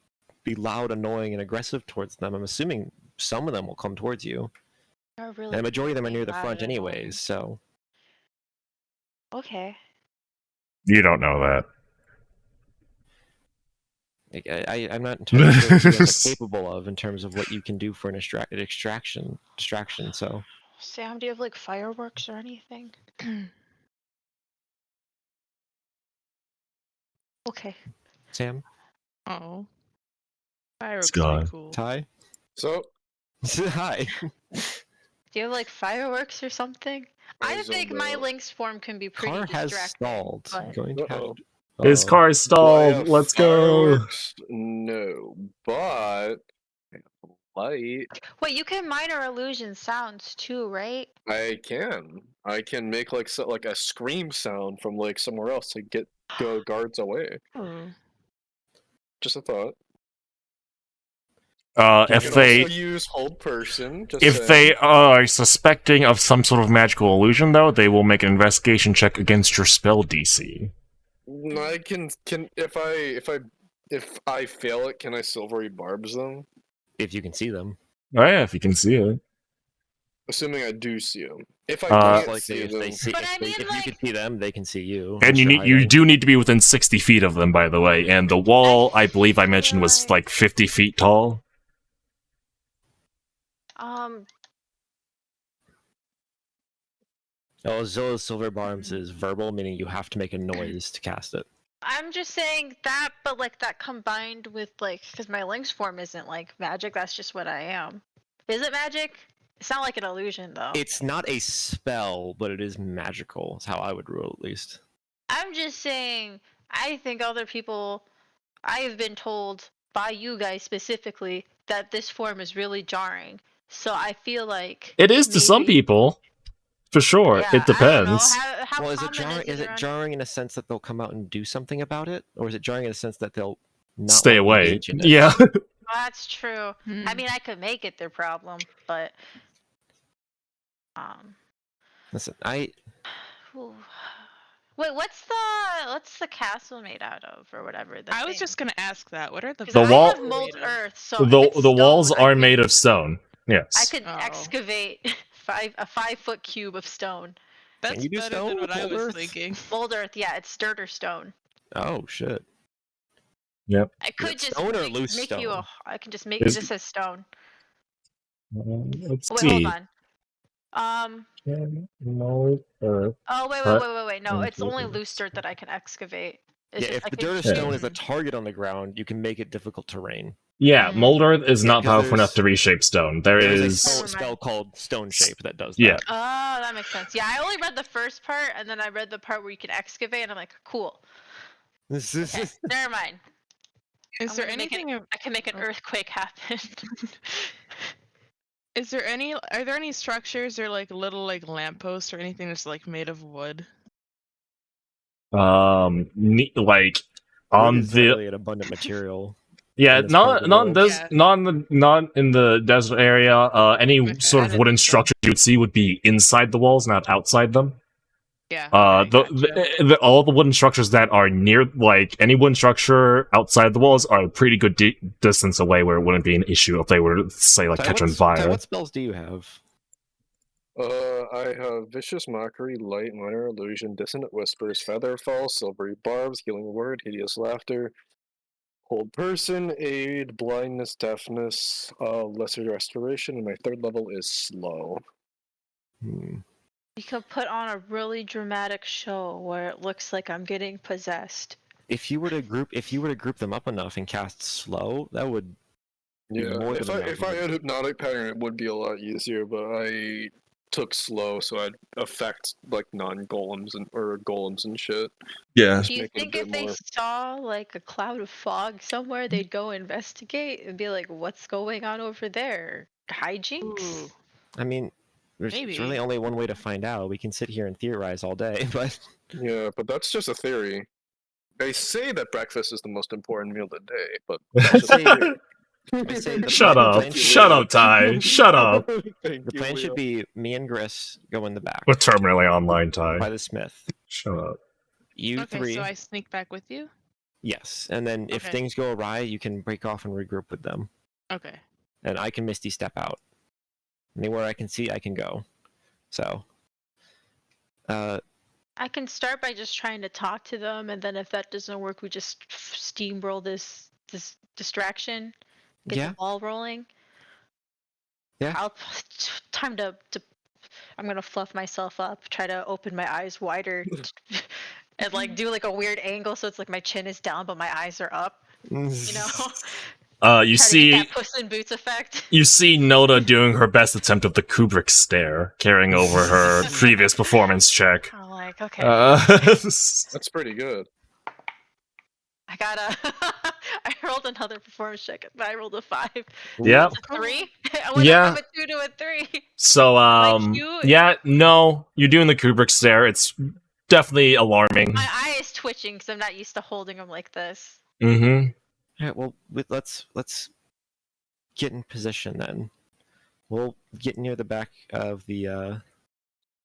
be loud, annoying, and aggressive towards them, I'm assuming some of them will come towards you. Really And the majority of them are near the loud front and anyways, annoying. so. Okay. You don't know that. I'm not entirely sure what you guys are capable of in terms of what you can do for an distraction. So Sam, do you have like fireworks or anything? Okay. Sam, Oh. Fireworks Sky. would be cool. Ty, So, hi. Do you have like fireworks or something? I As think of my now. Link's form can be pretty Car has distracting. stalled. but- Going to have. Uh-oh. His car is Do I stalled. have Let's go. fireworks? No, but light. Wait, you can minor illusion sounds too, right? I can make like like a scream sound from like somewhere else to get guards away. Oh. Just a thought. Uh, You if can they also use hold person. Just if saying. they are suspecting of some sort of magical illusion, though, they will make an investigation check against your spell DC. I can if I fail it, can I silvery barbs them? If you can see them. Oh yeah, if you can see it. Assuming I do see them. If I Uh, Most can't see likely, if them, they see, But I mean, if you like- can see them, they can see you. And unless you you're need you hiding. do need to be within 60 feet of them, by the way. And the wall, I believe I feel mentioned, was like- like 50 feet tall. Oh, Zilla's silver barbs is verbal, meaning you have to make a noise to cast it. I'm just saying that, but like that combined with like, because my Lynx form isn't like magic. That's just what I am. Is it magic? It's not like an illusion though. It's not a spell, but it is magical. Is how I would rule, at least. I'm just saying. I think other people. I have been told by you guys specifically that this form is really jarring. So I feel like It is to some maybe- people, for sure. Yeah, It depends. I don't know. How Well, is it common jarring? Is it around- jarring in a sense that they'll come out and do something about it, or is it jarring in a sense that they'll not Stay want to away. engage in it? Yeah. Oh, that's true. Hmm. I mean, I could make it their problem, but Listen, Ooh. Wait, what's the castle made out of, or whatever? I was just gonna ask that. What are the 'Cause The I wall- have mold earth, so the if it's the walls stone, I are could- made of stone. I Yes. could Oh. excavate a 5-foot cube of stone. That's you do better stone than what with I mold was earth? thinking. Mold earth, yeah, it's dirt or stone. oh shit. I could it just stone or make, loose make you a. stone? I can just make Is- this as stone. Let's Wait, see. hold on. Mold earth. Oh wait. No, Thank it's you, only it's- loose dirt that I can excavate. It's Yeah, just, if I the can dirt or just- stone is a target on the ground, you can make it difficult terrain. Yeah, Mhm. mold earth is Yeah, not 'cause powerful enough there's- to reshape stone. There There's a is. spell, Never mind. spell called Stone Shape that does Yeah. that. Oh, that makes sense. Yeah, I only read the first part, and then I read the part where you can excavate, and I'm like, cool. Okay, never mind. Is I'm there gonna make it- anything? I can make an Oh. earthquake happen. Is there any? Are there any structures or like little like lampposts or anything that's like made of wood? Like Wood on is the really an abundant material. yeah, in this part of the world. Yeah. not in the desert area. Any Okay, sort I of didn't wooden think so. structure you would see would be inside the walls, not outside them. Yeah. Okay, gotcha. All the wooden structures that are near, like any wooden structure outside the walls, are a pretty good distance away, where it wouldn't be an issue if they were, say, like Ty, catch on Ty, fire. what spells do you have? I have Vicious Mockery, Light, Minor Illusion, Dissonant Whispers, Featherfall, Silvery Barbs, Healing Word, Hideous Laughter, Hold Person, Aid, Blindness, Deafness, Lesser Restoration, and my third level is Slow. You could put on a really dramatic show where it looks like I'm getting possessed. If you were to group them up enough and cast slow, that would Yeah, more if than I enough. had Hypnotic Pattern, it would be a lot easier, but I took Slow, so I'd affect like non-golems or golems and shit. Yeah. Just Do you make it a think bit if they more. saw like a cloud of fog somewhere, they'd go investigate and be like, "What's going on over there? Hijinks?" Ooh. I mean, there's Maybe. really only one way to find out. We can sit here and theorize all day, but Yeah, but that's just a theory. They say that breakfast is the most important meal of the day, but that's just a theory. I say the Shut plan- up. plan should Shut be- up, Ty. Shut up. Thank The you, plan should Leo. be me and Gris go in the back We're terminally online, by Ty. the smith. Shut up. You Okay, three, so I sneak back with you. yes, and then if Okay. things go awry, you can break off and regroup with them, Okay. and I can Misty step out. Anywhere I can see, I can go. So, I can start by just trying to talk to them, and then if that doesn't work, we just steamroll this distraction, get yeah, the ball rolling. Yeah. Time to. I'm gonna fluff myself up, try to open my eyes wider, and like do like a weird angle so it's like my chin is down but my eyes are up. You know, You try to see, get that Puss in Boots effect. you see Noda doing her best attempt of the Kubrick stare, carrying over her previous performance check. I'm like, okay, That's pretty good. I gotta. I rolled another performance check, but I rolled a 5. yeah. It's a 3. I went Yeah. from a 2 to a 3. So, you- yeah, no, you're doing the Kubrick stare. It's definitely alarming. My eye is twitching because I'm not used to holding them like this. Mm-hmm. Alright, well, let's get in position then. We'll get near the back of the All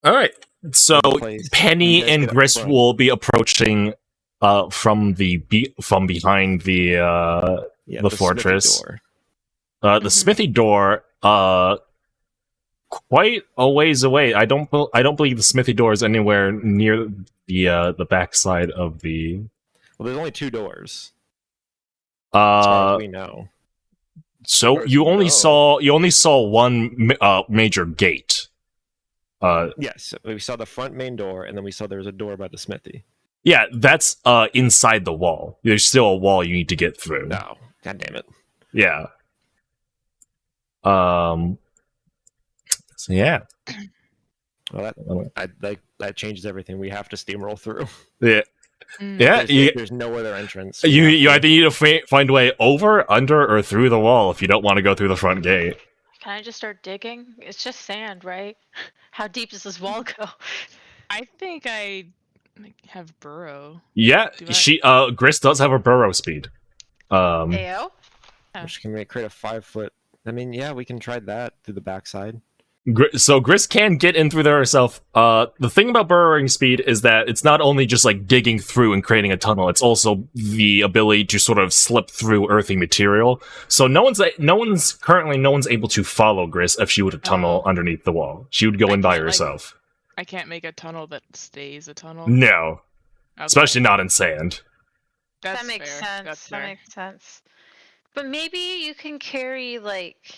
right. So place. Penny You guys and get up Gris front. will be approaching from behind the Yeah, the smithy fortress. door. The Mhm. smithy door quite a ways away. I don't believe the smithy door is anywhere near the backside of the Well, there's only 2 doors, as far as we know. So As you we only know. saw one major gate. Yes, we saw the front main door, and then we saw there was a door by the smithy. Yeah, that's inside the wall. There's still a wall you need to get through. No, god damn it. Yeah. So yeah. Well, that changes everything. We have to steamroll through. Yeah. Mm. Yeah. There's no other entrance. You either need to find a way over, under, or through the wall if you don't want to go through the front gate. Can I just start digging? It's just sand, right? How deep does this wall go? I think I have burrow. Yeah, Do I- Gris does have a burrow speed. Ayo? Which can create a 5-foot. I mean, yeah, we can try that through the backside. So Gris can get in through there herself. The thing about burrowing speed is that it's not only just like digging through and creating a tunnel, it's also the ability to sort of slip through earthy material. So no one's able to follow Gris if she were to tunnel underneath the wall. She would go in by can't, like- herself. I can't make a tunnel that stays a tunnel. No, Okay. especially not in sand. That's that makes fair. sense. That's That fair. makes sense. But maybe you can carry like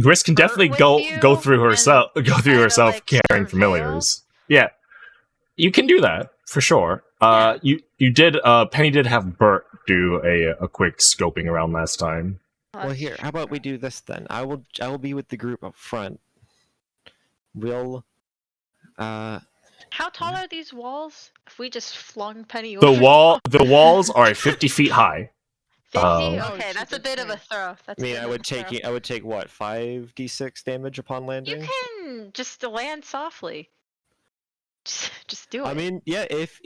Gris can Bert definitely with go you through herself, kinda, like, carrying surveil? familiars. Yeah, you can do that for sure. Yeah. You did. Penny did have Bert do a quick scoping around last time. Oh, Well, that's here, how about we true. do this then? I will be with the group up front. We'll How tall are these walls? If we just flung Penny The over the walls are 50 feet high. 50? Oh, Okay, shit, that's a that's bit of a nice. throw. That's I mean, a bit of a throw. I would take what, 5d6 damage upon You landing? can just land softly. Just do it. I mean, yeah, if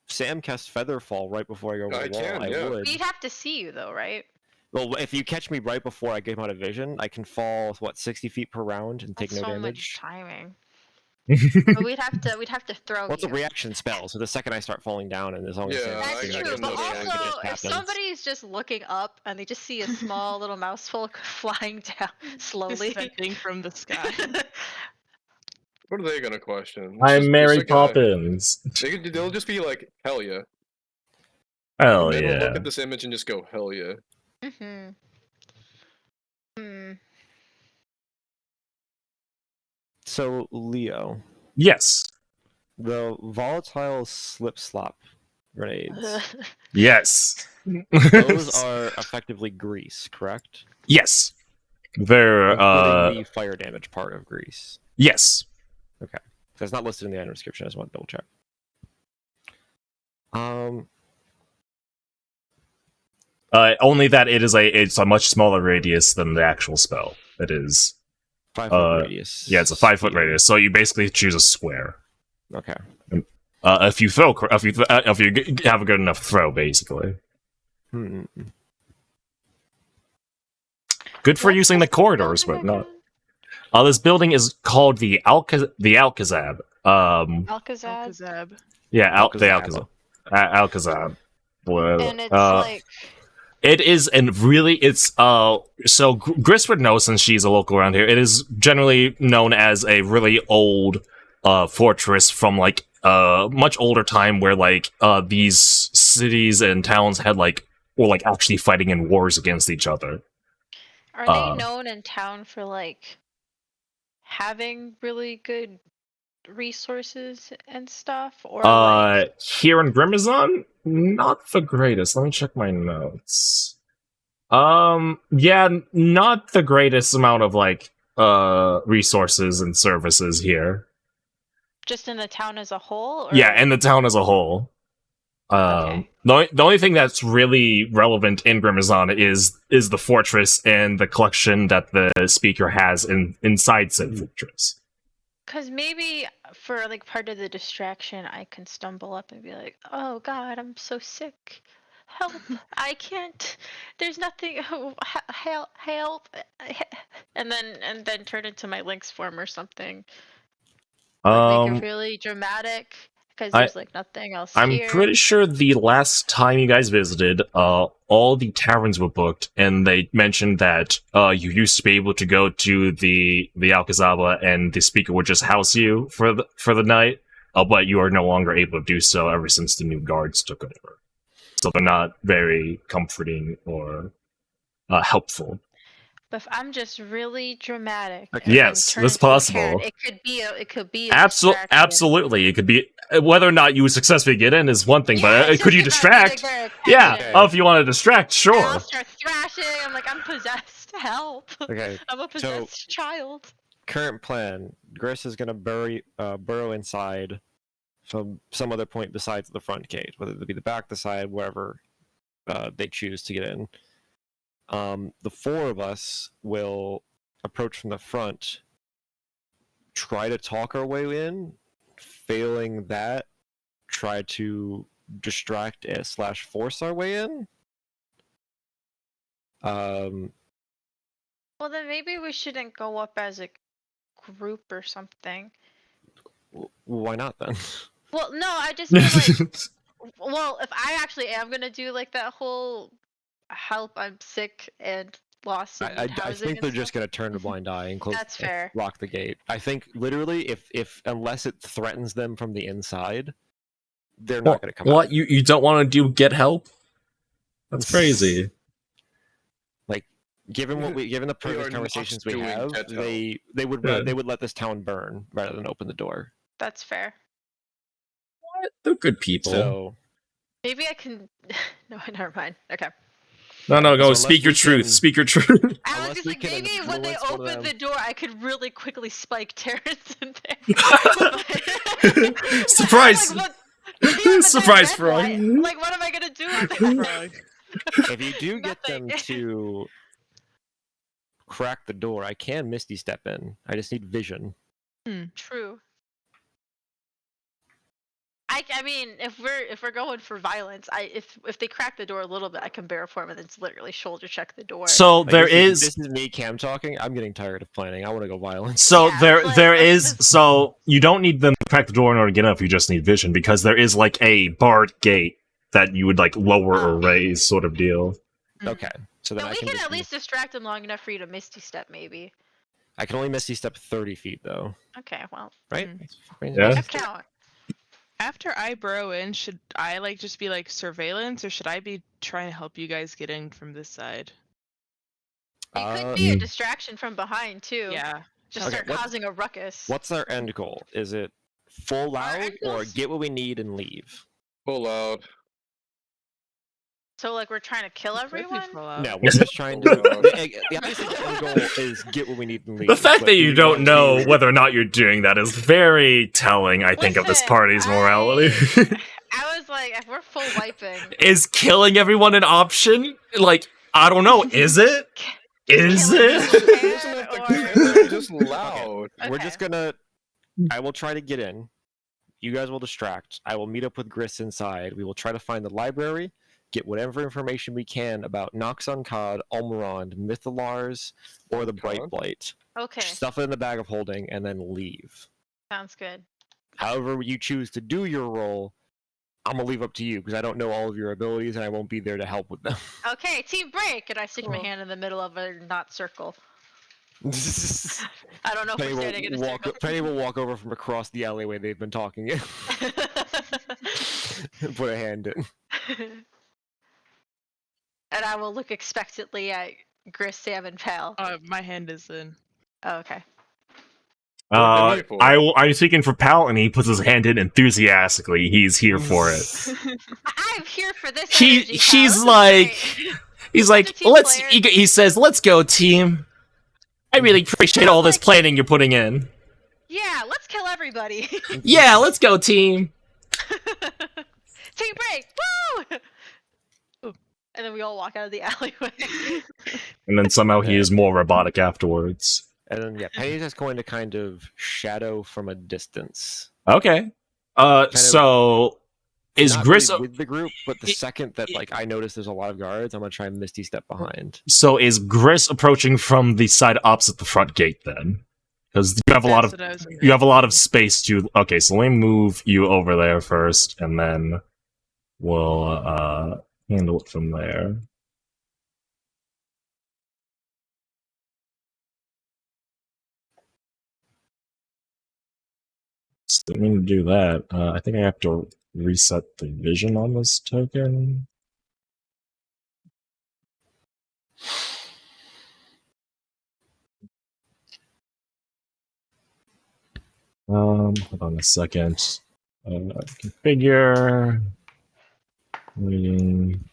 Sam casts Featherfall right before I go over I the wall, can, I yeah. would. We'd have to see you though, right? Well, if you catch me right before I get him out of vision, I can fall 60 feet per round and take That's no so damage. much timing. But we'd have to throw Well, it's a you. reaction spell, so the second I start falling down, and as long as Yeah, Sam's That's I doing true, can but notice it that. also just if happens. somebody's just looking up and they just see a small little mouseful flying down slowly. Descending from the sky. What are they gonna question? It's I'm just Mary a guy. Poppins. They'll just be like, hell yeah. Hell And they'll look yeah. at this image and just go, hell yeah. Mm-hmm. Hmm. So, Leo, Yes. the volatile slip slop grenades, Yes. those are effectively grease, correct? Yes. They're Including the fire damage part of grease. yes. That's not listed in the item description. I just want to double check. Only that it's a much smaller radius than the actual spell. It is. 5-foot radius. Yeah, it's a 5-foot sphere. radius. So you basically choose a square. Okay. If you have a good enough throw, basically. Hmm. Good for What's using the this corridors, building but not. again? This building is called the Alcazab. Alcazab. Alcazab. Yeah, the Alcazab. Alcazab. And it's like It is, and really, it's so Gris would know since she's a local around here. It is generally known as a really old fortress from like much older time, where like these cities and towns had were actually fighting in wars against each other. are they known in town for like having really good resources and stuff, or like Here in Grimazon, not the greatest. Let me check my notes. Yeah, not the greatest amount of resources and services here. just in the town as a whole? Or Yeah, like... and the town as a whole. Okay. The only thing that's really relevant in Grimazon is the fortress and the collection that the speaker has inside said fortress. Because maybe for like part of the distraction, I can stumble up and be like, "Oh God, I'm so sick. Help! I can't. There's nothing. Oh, help! Help! And then turn into my Lynx form or something. Like make it really dramatic because I- there's like nothing else I'm here. pretty sure the last time you guys visited, all the taverns were booked, and they mentioned that you used to be able to go to the Alcazaba, and the speaker would just house you for the night. But you are no longer able to do so ever since the new guards took over. So they're not very comforting or helpful. But if I'm just really dramatic, Okay. and then Yes, turn that's into a possible. cat, it could be a distraction. Absolutely, it could be whether or not you would successfully get in is one thing, Yeah, but it's could just you about distract? getting their Yeah, attention. Okay. if you want to distract, And I'll sure. start thrashing. I'm like, I'm possessed. Help! Okay. I'm a possessed child. Current plan: Gris is gonna burrow inside from some other point besides the front gate, whether it be the back, the side, wherever they choose to get in. The four of us will approach from the front, try to talk our way in. Failing that, try to distract / force our way in. Well, then maybe we shouldn't go up as a group or something. Why not then? Well, no, I just mean like, well, if I actually am gonna do like that whole help, I'm sick and lost and I need housing think and they're stuff. just gonna turn a blind eye and close. That's fair. Lock the gate. I think literally, if unless it threatens them from the inside, they're not gonna come out. What you don't want to do? Get help? That's crazy. Like, given the We previous are not conversations we doing have, that, they would Yeah. they would let this town burn rather than open the door. That's fair. They're good people. So Maybe I can. No, never mind. Okay. No, So go. unless Speak your we truth. can- Speak your truth. I Unless was just we like, can maybe when they influence one of open the them- door, I could really quickly spike Terrence in there. Surprise! Like, what? Yeah, but Surprise, then frog. what? Like, what am I gonna do with that? Frog. if you do get them Nothing. to crack the door, I can Misty step in. I just need vision. True. I mean, if we're going for violence, if they crack the door a little bit, I can bear form and then just literally shoulder check the door. So Like, there this is. is me cam talking. I'm getting tired of planning. I want to go violence. So Yeah, there like, there let's is. just- So you don't need them to crack the door in order to get up. You just need vision because there is like a barred gate that you would like lower or Oh. raise, sort of deal. Okay, so then So I we can can just at least distract them long enough for you to Misty Step, maybe. I can only Misty step 30 feet though, Okay, well, right? Yeah. that count. After I burrow in, should I like just be like surveillance, or should I be trying to help you guys get in from this side? You could be a Mm. distraction from behind too. Yeah. Just Okay, start what- causing a ruckus. What's our end goal? Is it full Our loud end or goal's- get what we need and leave? Full out. So like we're trying to kill Could be everyone? full out. No, we're just trying to. Full out. The obvious end goal is get what we need and leave. The fact but that do you we don't want know to- whether or not you're doing that is very telling, I think, of this Listen, party's morality. I was like, if we're full wiping, Is killing everyone an option? Like, I don't know. Is it? Is killing it? people It doesn't have to or- kill, it's just loud. We're Okay. just gonna. I will try to get in. You guys will distract. I will meet up with Gris inside. We will try to find the library, get whatever information we can about Nox on Cod, Almirand, Mythalars, or the Bright Cod? Blight. Okay, Stuff it in the bag of holding and then leave. sounds good. However you choose to do your role, I'm gonna leave up to you because I don't know all of your abilities and I won't be there to help with them. Okay, team break, and I stick my Cool. hand in the middle of a not circle. I don't know if Penny we're standing in a will, walk, circle. Penny will walk over from across the alleyway they've been talking in. Put a hand in. And I will look expectantly at Gris, Sam, and Pal. My hand is in. Oh, okay. I'm speaking for Pal, and he puts his hand in enthusiastically. He's here for it. I'm here for this. He- energy, Pal. he's This is like- great. He's Other like, team let's. players- He says, "Let's go, team." I really appreciate all this planning you're putting in. Yeah, let's kill everybody. Yeah, let's go, team. Team break! Woo! And then we all walk out of the alleyway. And then somehow he is more robotic afterwards. And then Penny's just going to kind of shadow from a distance. Okay. of- So is not Gris really with the group, but the it- second that like I notice there's a lot of guards, I'm gonna try and Misty step behind. so is Gris approaching from the side opposite the front gate then? Because you have a lot That's of what I was you have a lot of thinking. space to. Okay, so let me move you over there first, and then we'll handle it from there. So let me do that. I think I have to reset the vision on this token. Hold on a second. Configure. Reading.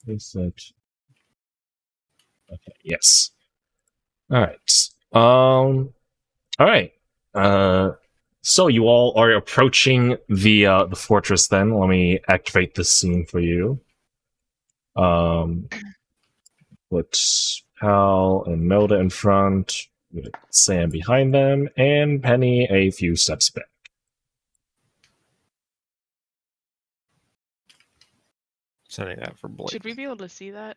Reset. Okay. Yes. All right. All right. So you all are approaching the fortress. Then let me activate this scene for you. Put Pal and Melda in front, with Sam behind them, and Penny a few steps back. Sending that for Blight. Should we be able to see that?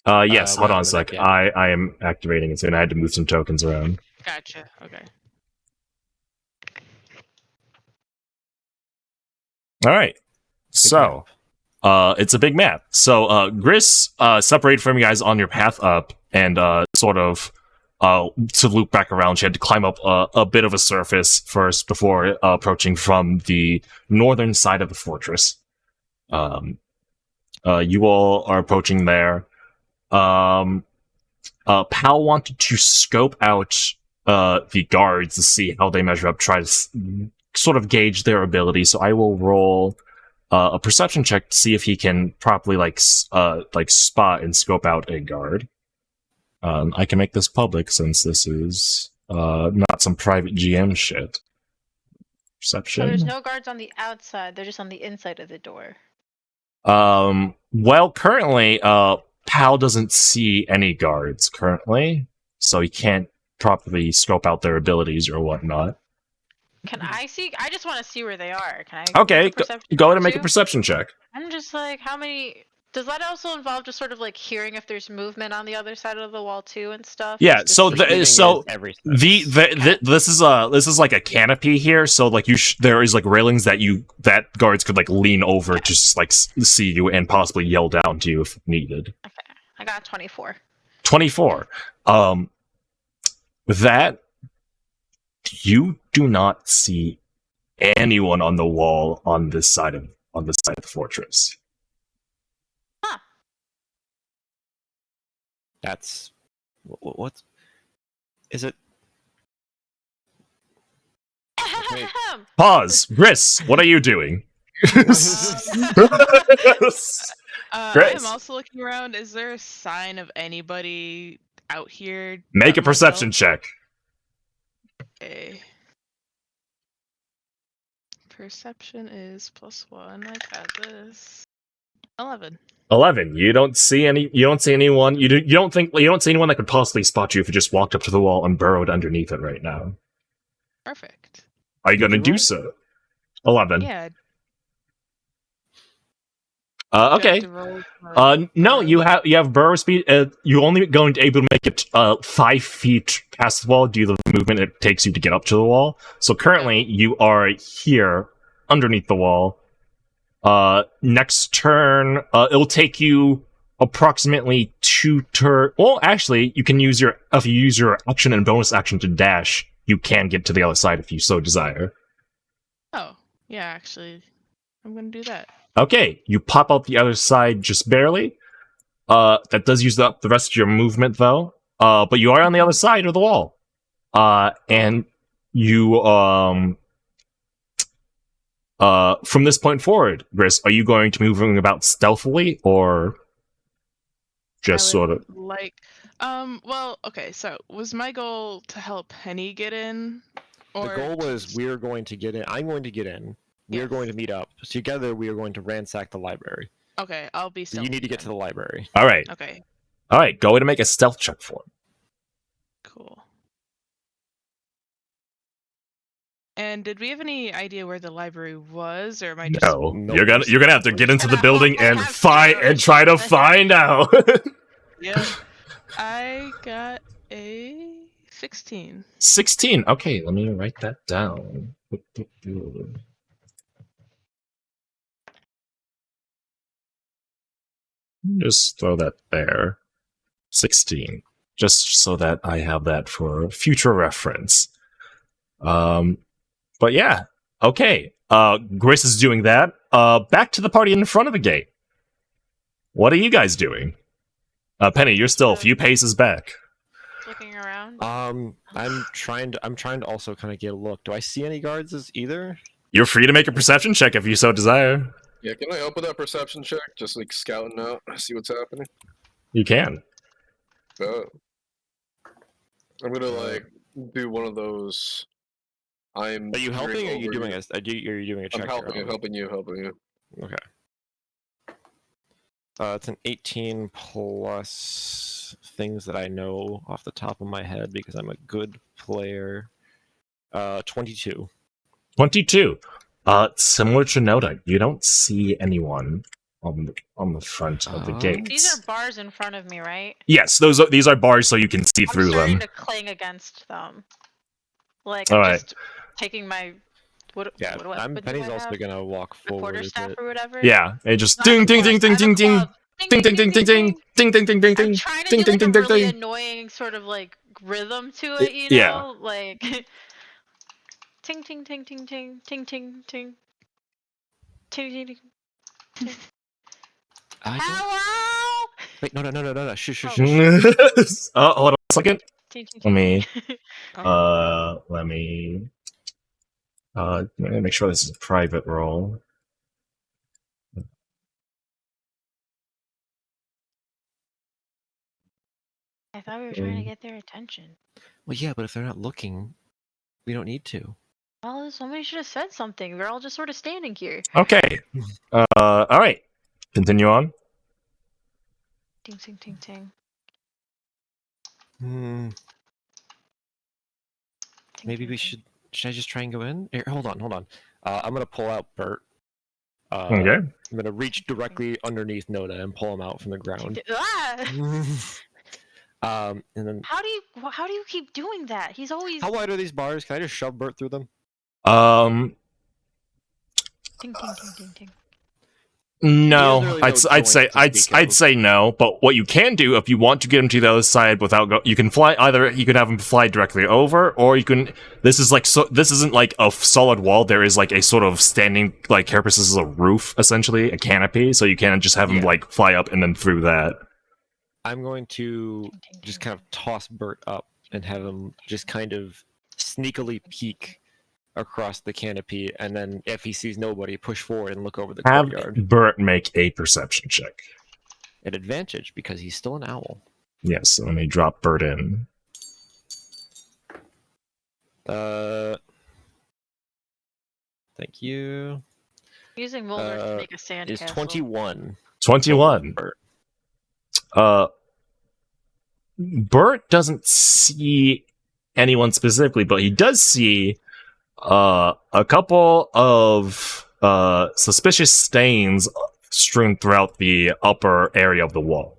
Yes. We'll Hold on a have it sec. in the I am activating it soon. I had to move some tokens around. Gotcha. Okay. All right. So, it's a big map. So, Gris, separated from you guys on your path up, and sort of to loop back around. She had to climb up a bit of a surface first before approaching from the northern side of the fortress. You all are approaching there. Pal wanted to scope out the guards to see how they measure up, try to sort of gauge their ability. So I will roll a perception check to see if he can properly like spot and scope out a guard. I can make this public since this is not some private GM shit. Perception. So there's no guards on the outside. They're just on the inside of the door. Well, currently, Pal doesn't see any guards currently, so he can't properly scope out their abilities or whatnot. Can I see? I just want to see where they are. Can I? Okay, make a perception go ahead check and make a too? perception check. I'm just like, how many? Does that also involve just sort of like hearing if there's movement on the other side of the wall too and stuff? Yeah, just to so see? this is like a canopy here, so like there is like railings that guards could like lean over to just like see you and possibly yell down to you if needed. Okay, I got 24. 24. With that, you do not see anyone on the wall on this side of the fortress. That's what is it? Wait. Pause. Gris, what are you doing? I Great. am also looking around. Is there a sign of anybody out here? Make a but perception myself? check. Okay. Perception is +1. I got this. 11. 11. You don't see anyone. You don't see anyone that could possibly spot you if you just walked up to the wall and burrowed underneath it right now. Perfect. Are you Did going to you do roll? so? 11. Yeah. Okay. Do I have to roll No, for- you have burrow speed. You're only going to able to make it 5 feet past the wall due to the movement it takes you to get up to the wall. So currently, you are here underneath the wall. Next turn, it'll take you approximately 2 turn. Well, actually, you can use your action and bonus action to dash. You can get to the other side if you so desire. Oh, yeah, actually. I'm going to do that. Okay, you pop out the other side just barely. That does use up the rest of your movement, though. But you are on the other side of the wall. And you, from this point forward, Gris, are you going to be moving about stealthily, or just I sort would of? like well, okay, so was my goal to help Penny get in? The Or goal was I'm going to get in. We are Yes. going to meet up. Together, we are going to ransack the library. Okay, I'll be So stealthy. you need to get then. to the library. All right. Okay, All right. Go ahead and make a stealth check for him. cool. And did we have any idea where the library was, or am I just? No, Nope, you're gonna have to get into the building and have find zero and try to find out. Yep. I got a 16. 16. Okay, let me write that down. Just throw that there. 16. Just so that I have that for future reference. But yeah. Okay. Grace is doing that. Back to the party in front of the gate. What are you guys doing? Penny, you're still a few paces back. Looking around. I'm trying to also kind of get a look. Do I see any guards as either? You're free to make a perception check if you so desire. Yeah, can I help with that perception check? Just like scouting out, see what's happening. You can. I'm gonna like do one of those. I'm. Are you helping, or peering are you over doing a? Are you doing a check? I'm helping your you, own? helping you. Okay. It's an 18 plus things that I know off the top of my head because I'm a good player. 22. 22. Similar to Noda, you don't see anyone on the front of the gate. These are bars in front of me, right? Yes, these are bars, so you can see I'm through starting them. to cling against them. Like All I'm right. just taking my what? Yeah, what weapon do Penny's I also have? gonna walk The forward a quarterstaff bit. or whatever. Yeah, it just I have ding a ding ding club, ding I have a ding ding club. ding ding ding ding ding ding ding ding ding I'm ding trying to ding do ding like ding a ding really ding. annoying sort of like rhythm to it, you Yeah. know? Like ting ting ting ting ting ting ting ting ting ting ting. I don't... Hello! Wait, no. Shush. Hold on a second. Ting ting Let ting. me Oh. let me make sure this is a private role. I thought we were trying to get their attention. Well, yeah, but if they're not looking, we don't need to. Well, somebody should have said something. We're all just sort of standing here. Okay. All right. Continue on. Ting ting ting ting. Maybe ting, we ting. should. Should I just try and go in? Here, hold on. I'm gonna pull out Bert. Okay. I'm gonna reach directly underneath Noda and pull him out from the ground. Ah! And then How do you keep doing that? He's always how wide are these bars? Can I just shove Bert through them? ting ting ting ting ting. No, really I'd no I'd say joints to I'd speak I'd of. say no. But what you can do if you want to get him to the other side without you can fly either. You can have him fly directly over, or you can. This is like this isn't like a solid wall. There is like a sort of standing like carapace. This is a roof essentially, a canopy. So you can just have him like fly up and then through that. I'm going to just kind of toss Bert up and have him just kind of sneakily peek across the canopy, and then if he sees nobody, push forward and look over the Have courtyard. Bert make a perception check. At advantage because he's still an owl. Yes, let me drop Bert in. Thank you. Using Mulder to make a sand Is castle. 21. 21. Bert. Bert doesn't see anyone specifically, but he does see a couple of suspicious stains strewn throughout the upper area of the wall.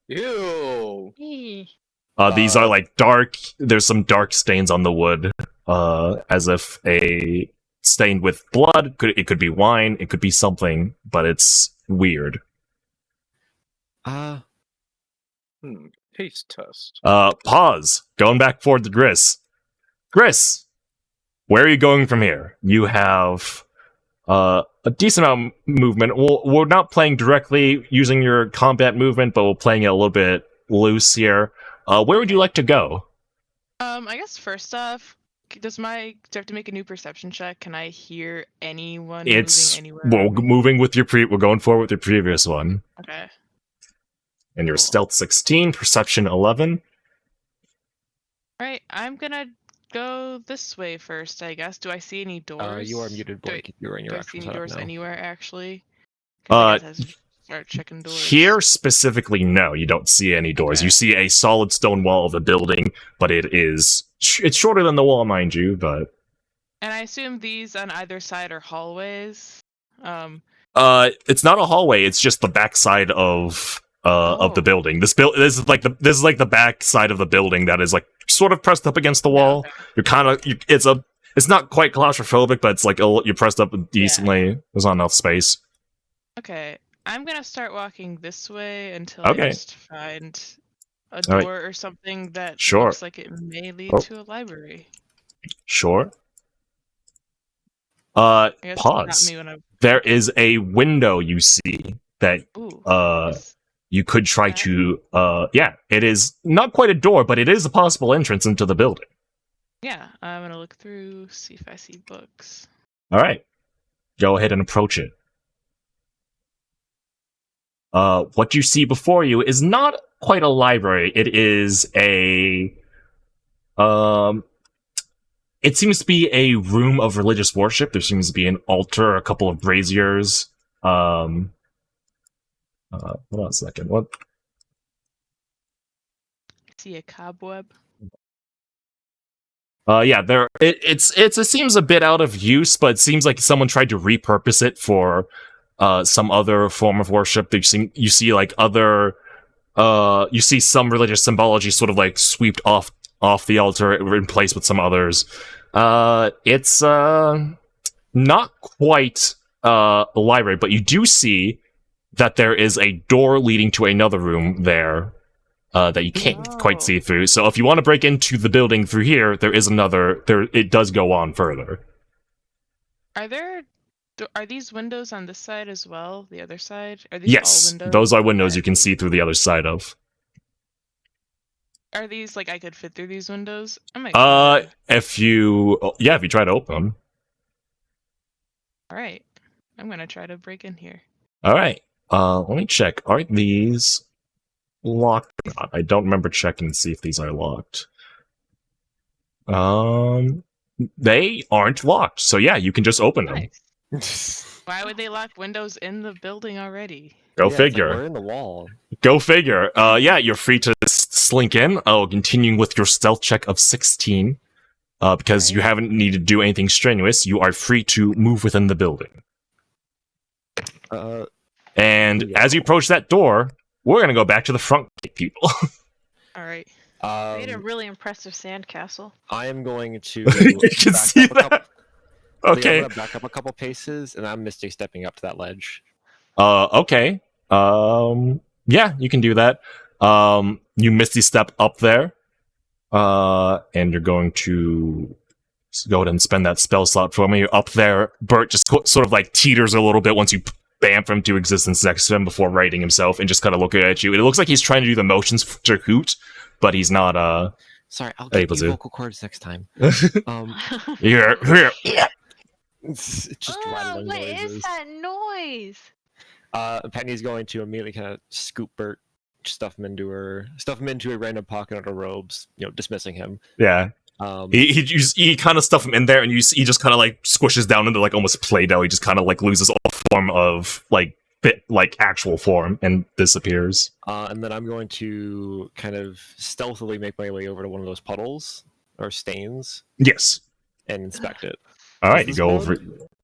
Ew. Eee. These are like dark. There's some dark stains on the wood, as if a stained with blood. It could be wine. It could be something, but it's weird. Taste test. Pause. Going back forward to Gris. Gris, where are you going from here? You have a decent amount of movement. We're not playing directly using your combat movement, but we're playing it a little bit loose here. Where would you like to go? I guess first off, do I have to make a new perception check? Can I hear anyone moving anywhere? We're moving with your we're going forward with your previous one. Okay. And your Cool. stealth 16, perception 11. Alright, I'm gonna go this way first, I guess. Do I see any doors? You are muted, Do I, Blake. You're in do your I see actual any setup doors now. anywhere, actually? 'Cause I Uh, guess I should start checking doors. Here specifically, no, you don't see any doors. Okay. You see a solid stone wall of a building, but it's shorter than the wall, mind you. But And I assume these on either side are hallways. it's not a hallway. It's just the backside of the Oh. building. This is like the back side of the building that is like sort of pressed up against the Yeah, wall. okay. You're kind of it's not quite claustrophobic, but it's like you're pressed up decently. There's not enough space. Okay, I'm gonna start walking this way until Okay. I just find a All right. door or something that Sure. looks like it may lead Oh. to a library. Sure. I guess stop Pause. me when I'm. There is a window you see that Ooh. Is you could try that- to yeah, it is not quite a door, but it is a possible entrance into the building. Yeah, I'm gonna look through, see if I see books. All right. Go ahead and approach it. What you see before you is not quite a library. It is it seems to be a room of religious worship. There seems to be an altar, a couple of braziers. Hold on a second. What? See a cobweb. Yeah, it seems a bit out of use, but it seems like someone tried to repurpose it for some other form of worship. You see like other you see some religious symbology sort of like swept off the altar in place with some others. It's not quite a library, but you do see that there is a door leading to another room there that you can't quite see through. So if you want to break into the building through here, there is another. It does go on further. Are these windows on this side as well? The other side? Are these all Yes, windows? those are windows you Okay. can see through the other side of. Are these like I could fit through these windows? I might try. If you try to open them. All right, I'm gonna try to break in here. All right. Let me check. Are these locked or not? I don't remember checking to see if these are locked. They aren't locked. So yeah, you can just open them. Nice. Why would they lock windows in the building already? Go Yeah, it's figure. Like we're in the wall. Go figure. Yeah, you're free to slink in. Continuing with your stealth check of 16. Because you Right. haven't needed to do anything strenuous, you are free to move within the building. And Yeah. as you approach that door, we're gonna go back to the front gate, people. All right. Made a really impressive sandcastle. I am going to. You can back see up a couple- that. Okay. I'm gonna back up a couple paces, and I'm Misty stepping up to that ledge. Okay. Yeah, you can do that. You misty step up there. And you're going to go ahead and spend that spell slot for me. Up there, Bert just sort of like teeters a little bit once you bamf him to existence next to him before righting himself and just kind of looking at you. It looks like he's trying to do the motions to hoot, but he's not, Sorry, I'll get able you to. vocal cords next time. Here. It's just Oh, rattling what noises. is that noise? Penny's going to immediately kind of scoop Bert, stuff him into a random pocket under robes, dismissing him. Yeah. Um, He kind of stuff him in there, and he just kind of like squishes down into like almost Play-Doh. He just kind of like loses all form of like actual form and disappears. and then I'm going to kind of stealthily make my way over to one of those puddles or stains Yes. and inspect it. All right, Is you this go over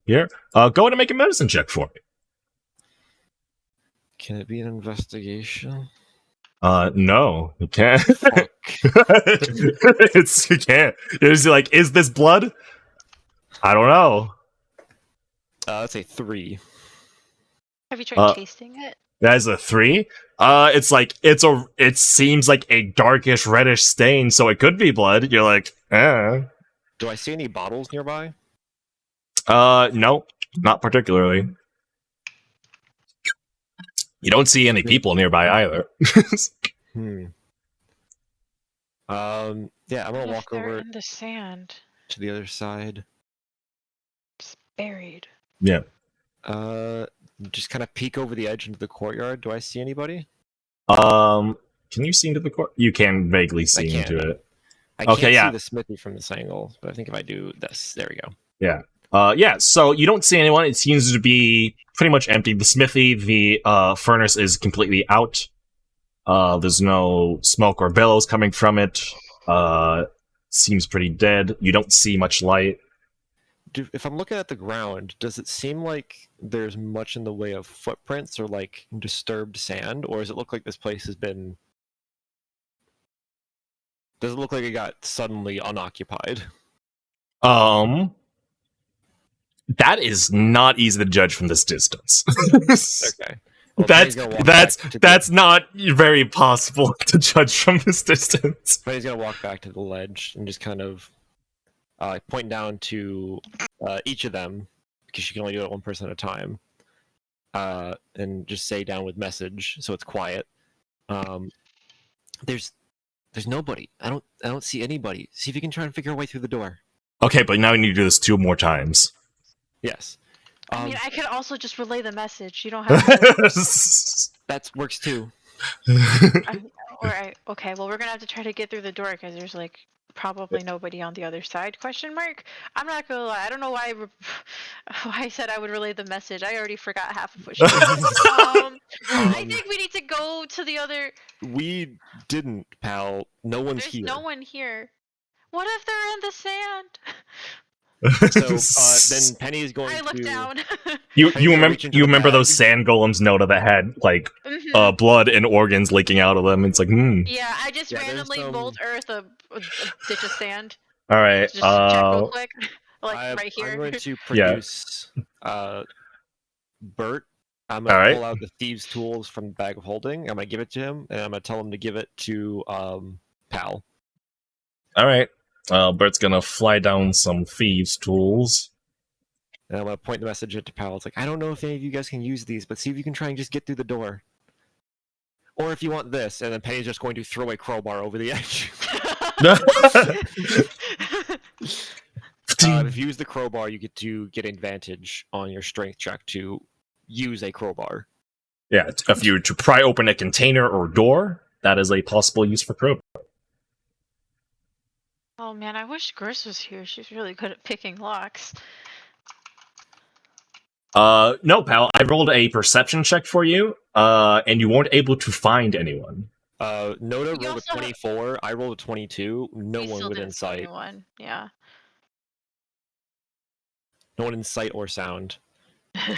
here. Go ahead and make a medicine check for me. Can it be an investigation? No, you can't. Fuck. You can't. It's like, is this blood? I don't know. That's a 3. Have you tried tasting it? That is a 3. It's like it seems like a darkish reddish stain, so it could be blood. You're like, Do I see any bottles nearby? no, not particularly. You don't see any people nearby either. Yeah, I'm gonna What if walk they're over in the sand. to the other side. It's buried. Yeah. Just kind of peek over the edge into the courtyard. Do I see anybody? Can you see into the court? You can vaguely see can. into it. I Okay, can't yeah. see the smithy from this angle, but I think if I do this, there we go. Yeah, so you don't see anyone. It seems to be pretty much empty. The smithy, the furnace is completely out. There's no smoke or bellows coming from it. Seems pretty dead. You don't see much light. If I'm looking at the ground, does it seem like there's much in the way of footprints or like disturbed sand, or does it look like this place has been? Does it look like it got suddenly unoccupied? That is not easy to judge from this distance. Okay. Well, Penny's gonna walk back to That's not very possible to judge from this distance. Penny's gonna walk back to the ledge and just kind of point down to each of them, because she can only do it one person at a time, and just say down with message so it's quiet. There's nobody. I don't see anybody. See if you can try and figure a way through the door. Okay, but now we need to do this 2 more times. Yes. I mean, I could also just relay the message. You don't have to. That works too. Alright, okay, well, we're gonna have to try to get through the door because there's like probably nobody on the other side, question mark. I'm not gonna lie, I don't know why I said I would relay the message. I already forgot half of what she said. I think we need to go to the other. We didn't, pal. No one's There's here. no one here. What if they're in the sand? So then Penny is going I look to. down. You Penny's gonna reach into the remember those bag. sand golems, Noda, that had like Mhm. blood and organs leaking out of them. It's like, Yeah, I just Yeah, there's randomly some- mold earth a ditch of sand. All right. Just check real quick. Like right I'm here. going to Yeah. produce Bert. I'm going All to right. pull out the thieves' tools from the bag of holding. I'm going to give it to him, and I'm going to tell him to give it to Pal. All right. Bert's gonna fly down some thieves' tools. And I'm going to point the message at to Pal. It's like, I don't know if any of you guys can use these, but see if you can try and just get through the door. Or if you want this, and then Penny's just going to throw a crowbar over the edge. If you use the crowbar, you get to get advantage on your strength check to use a crowbar. Yeah, if you were to pry open a container or door, that is a possible use for crowbar. Oh man, I wish Gris was here. She's really good at picking locks. No, pal. I rolled a perception check for you, and you weren't able to find anyone. Noda You rolled a also have- 24. I rolled a 22. No We one still within didn't see sight. anyone. Yeah. No one in sight or sound.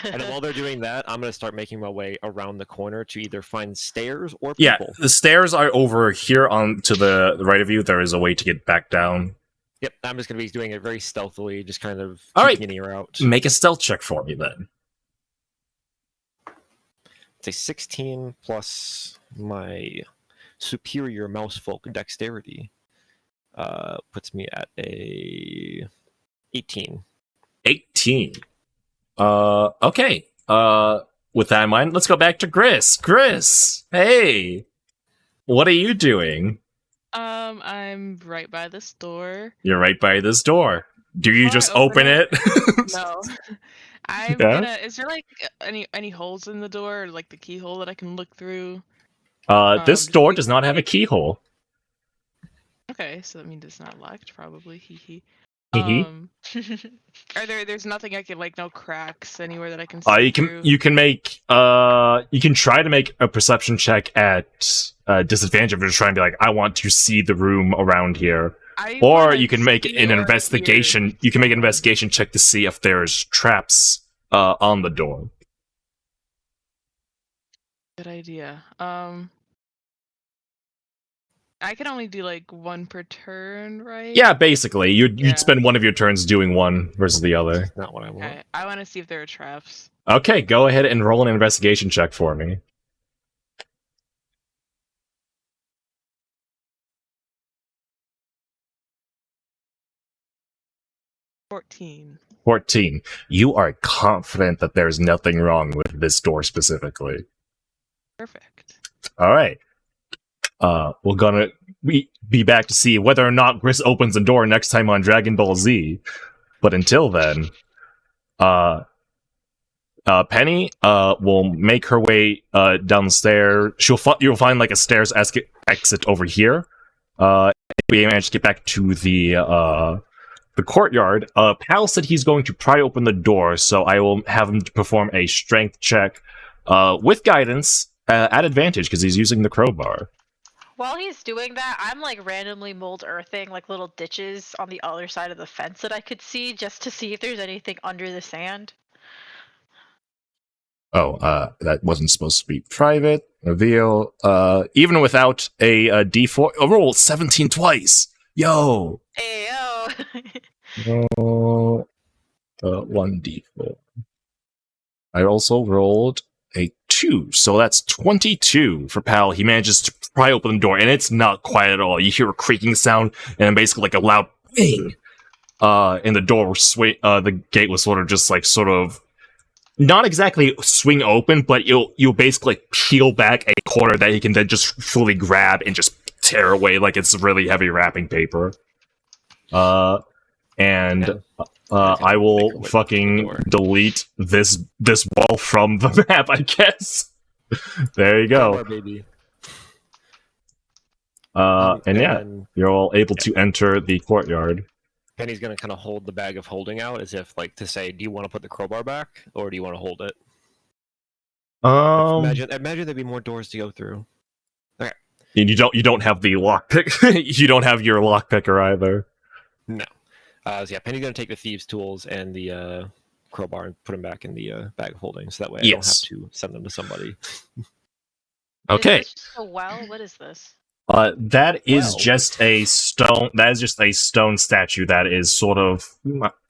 And while they're doing that, I'm going to start making my way around the corner to either find stairs or Yeah, people. the stairs are over here on to the right of you. There is a way to get back down. Yep, I'm just going to be doing it very stealthily, just kind of All keeping an ear out. Make a stealth check for me then. It's a 16 plus my superior mousefolk dexterity. Puts me at a 18. 18. Okay. With that in mind, let's go back to Gris. Gris, hey, what are you doing? I'm right by this door. You're right by this door. Do you Before I just open open it? No. I'm Yeah? gonna. Is there like any holes in the door, or like the keyhole that I can look through? This just door leave does it not have a be. keyhole. Okay, so that means it's not locked, probably. Hee hee. Hee There's nothing I can like, no cracks anywhere that I can see through. you can try to make a perception check at disadvantage if you're just trying to be like, I want to see the room around here. Or wanna you can make see an or investigation. hear You can make an someone. investigation check to see if there's traps on the door. Good idea. I can only do like one per turn, right? Yeah, basically, you'd Yeah. spend one of your turns doing one versus the other. That's not what I want. Okay. I want to see if there are traps. Okay, go ahead and roll an investigation check for me. 14. 14. You are confident that there's nothing wrong with this door specifically. Perfect. All right. We're gonna be back to see whether or not Gris opens the door next time on Dragon Ball Z. But until then, Penny will make her way down the stairs. You'll find like a stairs exit over here. we managed to get back to the courtyard. Pal said he's going to pry open the door, so I will have him perform a strength check with guidance at advantage because he's using the crowbar. While he's doing that, I'm like randomly mold earthing like little ditches on the other side of the fence that I could see just to see if there's anything under the sand. Oh, that wasn't supposed to be private. Reveal. Even without a D4, roll 17 twice. Yo. Ayo. Oh, 1d4. I also rolled a 2, so that's 22 for Pal. He manages to pry open the door, and it's not quiet at all. You hear a creaking sound, and then basically like a loud bang. And the door the gate was sort of not exactly swing open, but you'll basically peel back a corner that he can then just fully grab and just tear away like it's really heavy wrapping paper. I will fucking delete this wall from the map, I guess. There you go. Baby. And yeah, you're all able to enter the courtyard. Penny's gonna kind of hold the bag of holding out as if, like, to say, do you want to put the crowbar back, or do you want to hold it? Imagine there'd be more doors to go through. Okay. And you don't have the lockpick. You don't have your lockpicker either. No. So yeah, Penny's gonna take the thieves' tools and the crowbar and put them back in the bag of holding, so that way I don't have to send them to somebody. Okay. Is this just a well? What is this? That is just a stone. That is just a stone statue that is sort of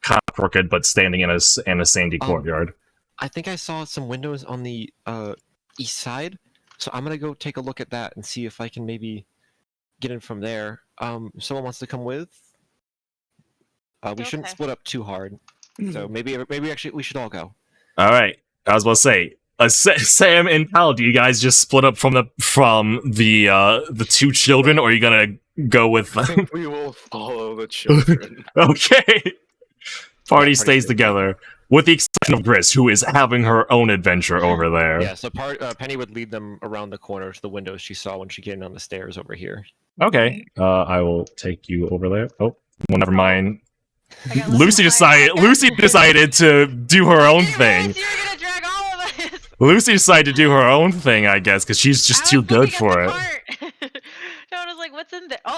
kind of crooked, but standing in a sandy courtyard. I think I saw some windows on the east side, so I'm gonna go take a look at that and see if I can maybe get in from there. If someone wants to come with, we shouldn't split up too hard. So maybe actually we should all go. All right. I was about to say. Sam and Pal, do you guys just split up from the two children, or are you gonna go with I think we will follow the children. Okay. Party stays together, with the exception of Gris, who is having her own adventure over there. Yeah, so Penny would lead them around the corner to the windows she saw when she came down the stairs over here. Okay. I will take you over there. Oh, well, never mind. Lucy decided to do her own thing. Lucy decided to do her own thing, I guess, because she's just too good for it. No, I was like, what's in there? Oh.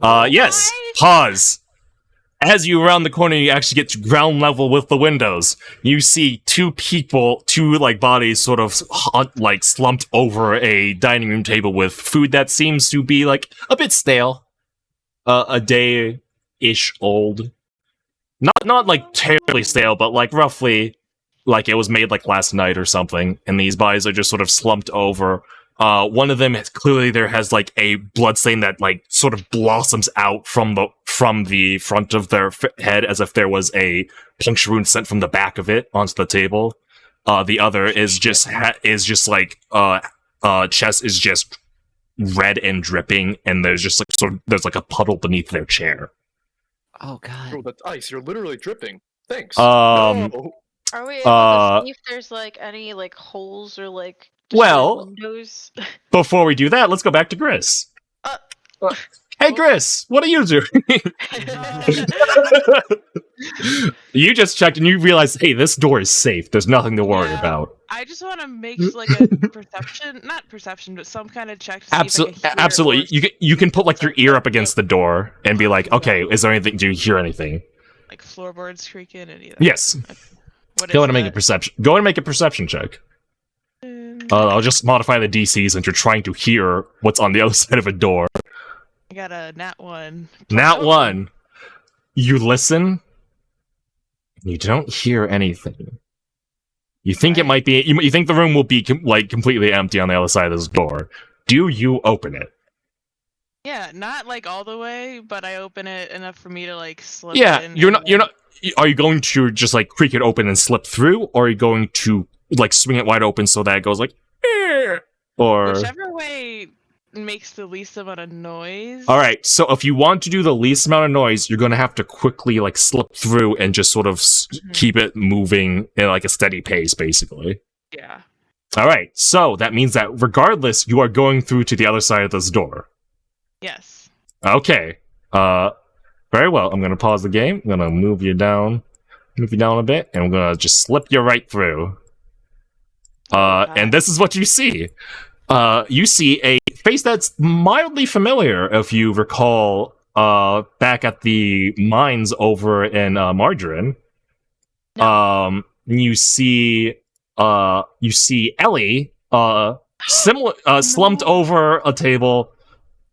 Alright. Yes. Pause. As you round the corner, you actually get to ground level with the windows. You see two bodies sort of slumped over a dining room table with food that seems to be, like, a bit stale. A day-ish old. Not like, terribly stale, but, like, roughly... like it was made like last night or something, and these bodies are just sort of slumped over. One of them has like a blood stain that like sort of blossoms out from the front of their head as if there was a puncture wound sent from the back of it onto the table. The other is just chest is just red and dripping, and there's just like there's like a puddle beneath their chair. Oh god! Oh, that's ice. You're literally dripping. Thanks. Are we able to see if there's like any like holes or like windows? Before we do that, let's go back to Gris. Hey Gris, what are you doing? You just checked and you realized, hey, this door is safe. There's nothing to worry about. I just want to make like a not perception, but some kind of check. To see if I can hear absolutely. You can put like your ear up against the door and be like, okay, is there anything? Do you hear anything? Like floorboards creaking, any of that? Yes. Go ahead and make a perception. Go ahead and make a perception check. I'll just modify the DC since you're trying to hear what's on the other side of a door. I got a nat 1. Nat 1. You listen. You don't hear anything. You think it might be. You think the room will be like completely empty on the other side of this door. Do you open it? Yeah, not like all the way, but I open it enough for me to like slip. Yeah, in you're not. Are you going to just like creak it open and slip through, or are you going to like swing it wide open so that it goes like, or whichever way makes the least amount of noise. All right, so if you want to do the least amount of noise, you're going to have to quickly like slip through and just sort of keep it moving in like a steady pace, basically. Yeah. All right, so that means that regardless, you are going through to the other side of this door. Yes. Okay. Very well. I'm gonna pause the game. I'm gonna move you down a bit, and I'm gonna just slip you right through. And this is what you see. You see a face that's mildly familiar, if you recall, back at the mines over in Margarine. No. You see Ellie, similar, slumped No. over a table,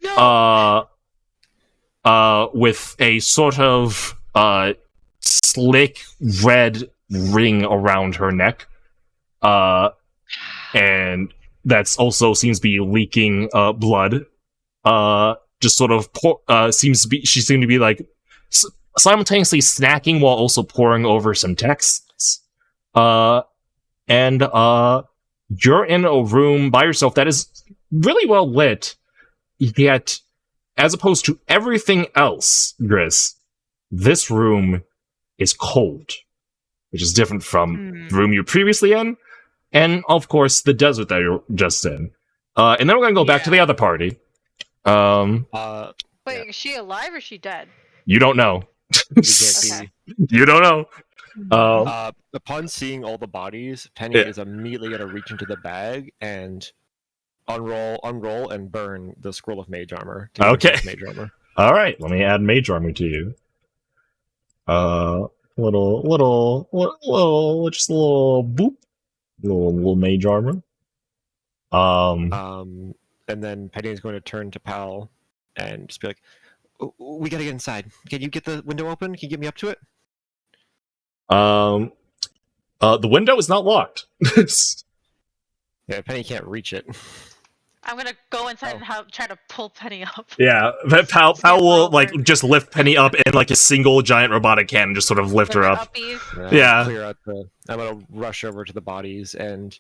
No. with a sort of slick red ring around her neck, and that's also seems to be leaking blood. Just sort of she seemed to be like simultaneously snacking while also poring over some texts. And you're in a room by yourself that is really well lit, yet as opposed to everything else, Gris, this room is cold, which is different from the room you were previously in, and of course the desert that you're just in. And then we're gonna go back to the other party. Wait, Yeah. is she alive or is she dead? You don't know. We can't Okay. You don't know. Upon seeing all the bodies, Penny Yeah. is immediately gonna reach into the bag and unroll, and burn the scroll of mage armor. To Okay. give herself mage armor. All right, let me add mage armor to you. Just a little boop, little mage armor. And then Penny is going to turn to Pal and just be like, "We gotta get inside. Can you get the window open? Can you get me up to it?" The window is not locked. Yeah, Penny can't reach it. I'm gonna go inside Oh. and try to pull Penny up. Yeah, but Pal Stand will over. like just lift Penny up in like a single giant robotic hand and just sort of lift her up. Uppies. Yeah. Clear out I'm gonna rush over to the bodies, and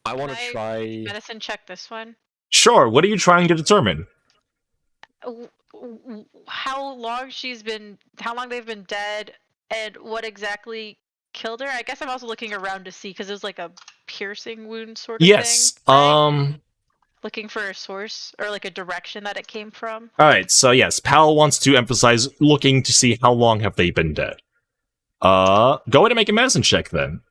I want to Can I try. Medicine check this one. Sure. What are you trying to determine? How long they've been dead, and what exactly killed her. I guess I'm also looking around to see because it was like a piercing wound sort of Yes. thing. Right? Looking for a source or like a direction that it came from. All right. So yes, Pal wants to emphasize looking to see how long have they been dead. Go ahead and make a medicine check then.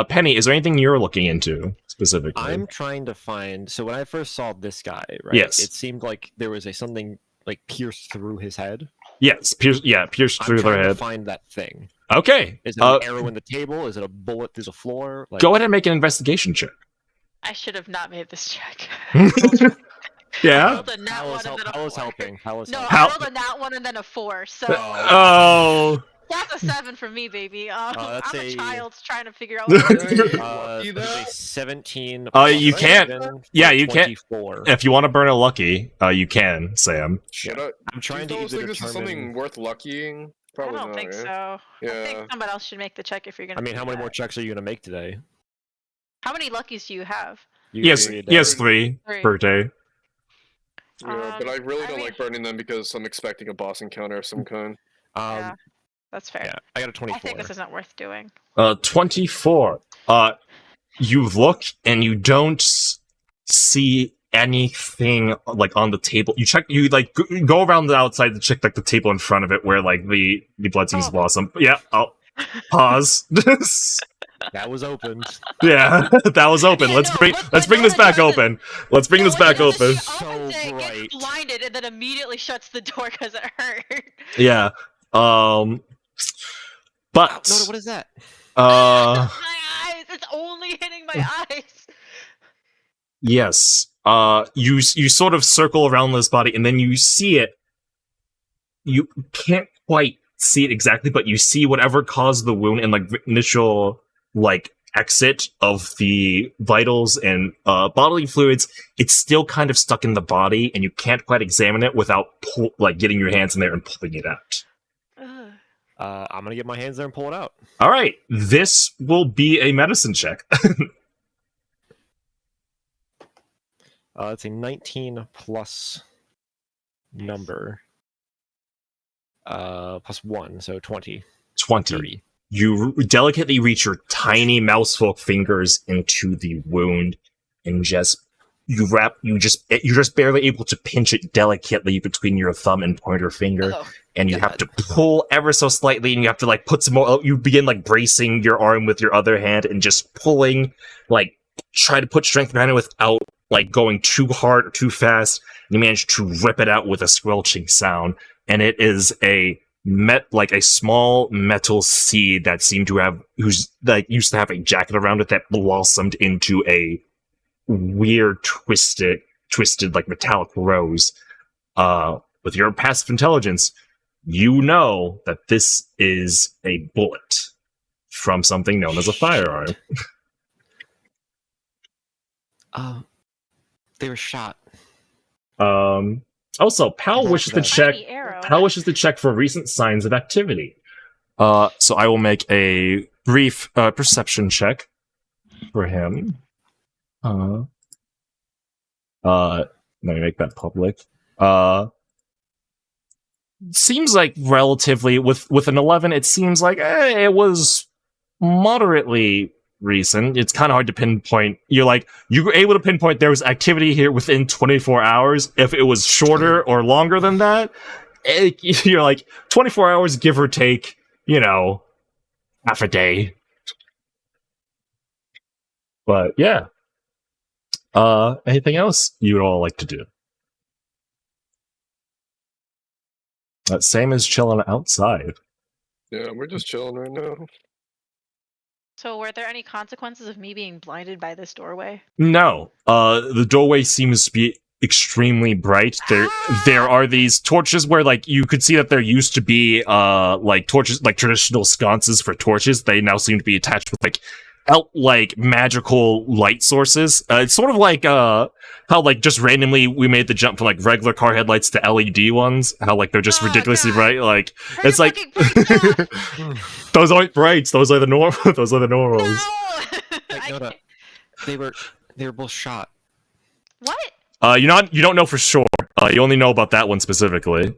Penny, is there anything you're looking into specifically? I'm trying to find. So when I first saw this guy, right? Yes. It seemed like there was something like pierced through his head. Yes, pierced I'm through their trying to head. find that thing. Okay. Is it an arrow in the table? Is it a bullet through the floor? Like, Go ahead and make an investigation check. I should have not made this check. Yeah. I rolled a nat one and then a Pal is 4. helping. Pal is No, helping. I rolled a nat 1 and then a 4. So Oh. that's a 7 for me, baby. that's I'm a a- child trying to figure out what I'm doing. There's a 17. You plus can't- 7 yeah, for you can't- 24. If you want to burn a lucky, you can, Sam. Should Yeah. I? I'm trying Do to you either think this is something determine. worth luckying? I Probably don't not, think right? so. I Yeah. think somebody else should make the check if you're gonna. I mean, do how many that. more checks are you gonna make today? How many luckies do you have? Yes, Usually a he has day. 3 3. per day. Yeah, but I really I don't mean- like burning them because I'm expecting a boss encounter of some kind. Yeah, that's fair. Yeah, I got a 24. I think this isn't worth doing. 24. You look and you don't see anything like on the table. You check, you like go around the outside to check like the table in front of it where like the blood seems to Oh. blossom. Yeah, I'll pause. That was opened. Yeah, that was open. Yeah, let's no, bring but let's bring what this it back does is- open. Let's bring No, this what back she does is open. She opens So it, bright. gets blinded, and then immediately shuts the door because it hurt. Yeah. But No, what is that? uh My eyes! It's only hitting my eyes. yes. You sort of circle around this body and then you see it. You can't quite see it exactly, but you see whatever caused the wound and like initial like exit of the vitals and bodily fluids. It's still kind of stuck in the body, and you can't quite examine it without getting your hands in there and pulling it out. Ugh. I'm gonna get my hands there and pull it out. All right, this will be a medicine check. It's a 19 plus number. Plus 1, so 20. 20. 30. You delicately reach your tiny mousehole fingers into the wound and just you're just barely able to pinch it delicately between your thumb and pointer finger, Oh, and you have God. to pull ever so slightly, and you have to like put some more. You begin like bracing your arm with your other hand and just pulling, like try to put strength behind it without like going too hard or too fast. You manage to rip it out with a squelching sound, and it is a small metal seed that seemed to have used to have a jacket around it that blossomed into a weird twisted like metallic rose. With your passive intelligence, you know that this is a bullet from something known as a firearm. They were shot. Also, Pal wishes to check. Tiny arrow. Pal wishes to check for recent signs of activity. So I will make a brief perception check for him. Let me make that public. Seems like relatively with an 11, it seems like it was moderately recent. It's kind of hard to pinpoint. You were able to pinpoint there was activity here within 24 hours. If it was shorter or longer than that, you're like 24 hours, give or take, half a day. But yeah. Anything else you would all like to do? Same as chilling outside. Yeah, we're just chilling right now. So, were there any consequences of me being blinded by this doorway? No. The doorway seems to be extremely bright. There are these torches where you could see that there used to be torches, like traditional sconces for torches. They now seem to be attached with magical light sources. It's sort of like how just randomly we made the jump from regular car headlights to LED ones. How they're just ridiculously bright. It's like those aren't brights. Those are the those are the normals. No! They were both shot. What? You don't know for sure. You only know about that one specifically.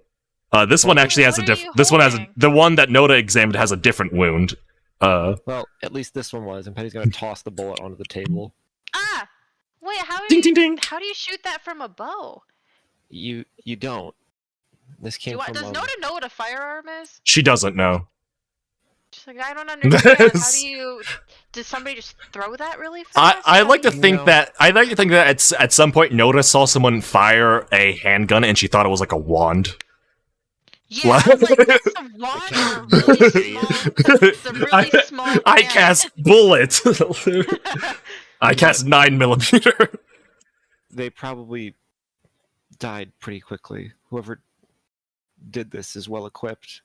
This one actually has the one that Noda examined has a different wound. Well, at least this one was, and Penny's gonna toss the bullet onto the table. Ah! Wait, Ding, ding, ding. how do you shoot that from a bow? You don't. This came from. Does Noda know what a firearm is? She doesn't know. She's like, I don't understand. Did somebody just throw that really fast? I like to you think know? that at some point Noda saw someone fire a handgun and she thought it was like a wand. Yeah, I was like, that's a wand or a really small. It's a really small. I can. cast bullet. I cast 9mm. They probably died pretty quickly. Whoever did this is well equipped.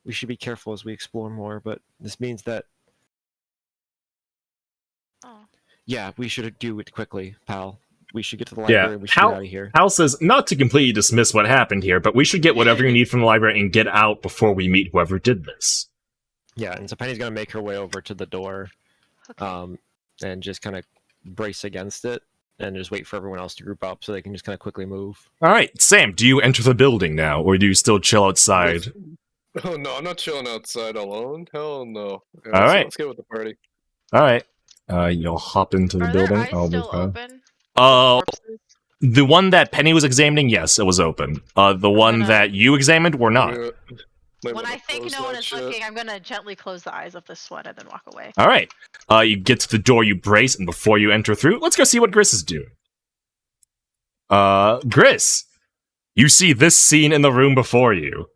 We should be careful as we explore more, but this means that yeah, we should do it quickly, pal. We should get to the library and we should get out of here. Hal says, not to completely dismiss what happened here, but we should get whatever you need from the library and get out before we meet whoever did this. Yeah, and so Penny's gonna make her way over to the door, Okay. and just kind of brace against it, and just wait for everyone else to group up so they can just kind of quickly move. Alright, Sam, do you enter the building now, or do you still chill outside? Oh no, I'm not chilling outside alone. Hell no. Yeah, All right. Let's get with the party. Alright. You'll hop into the Are building. their eyes still open? Corpses? The one that Penny was examining, yes, it was open. The one gonna- that you examined were not. Yeah. Might When wanna I think close no one that is shit. looking, I'm gonna gently close the eyes of this one and then walk away. All right. You get to the door, you brace, and before you enter through, let's go see what Gris is doing. Gris, you see this scene in the room before you.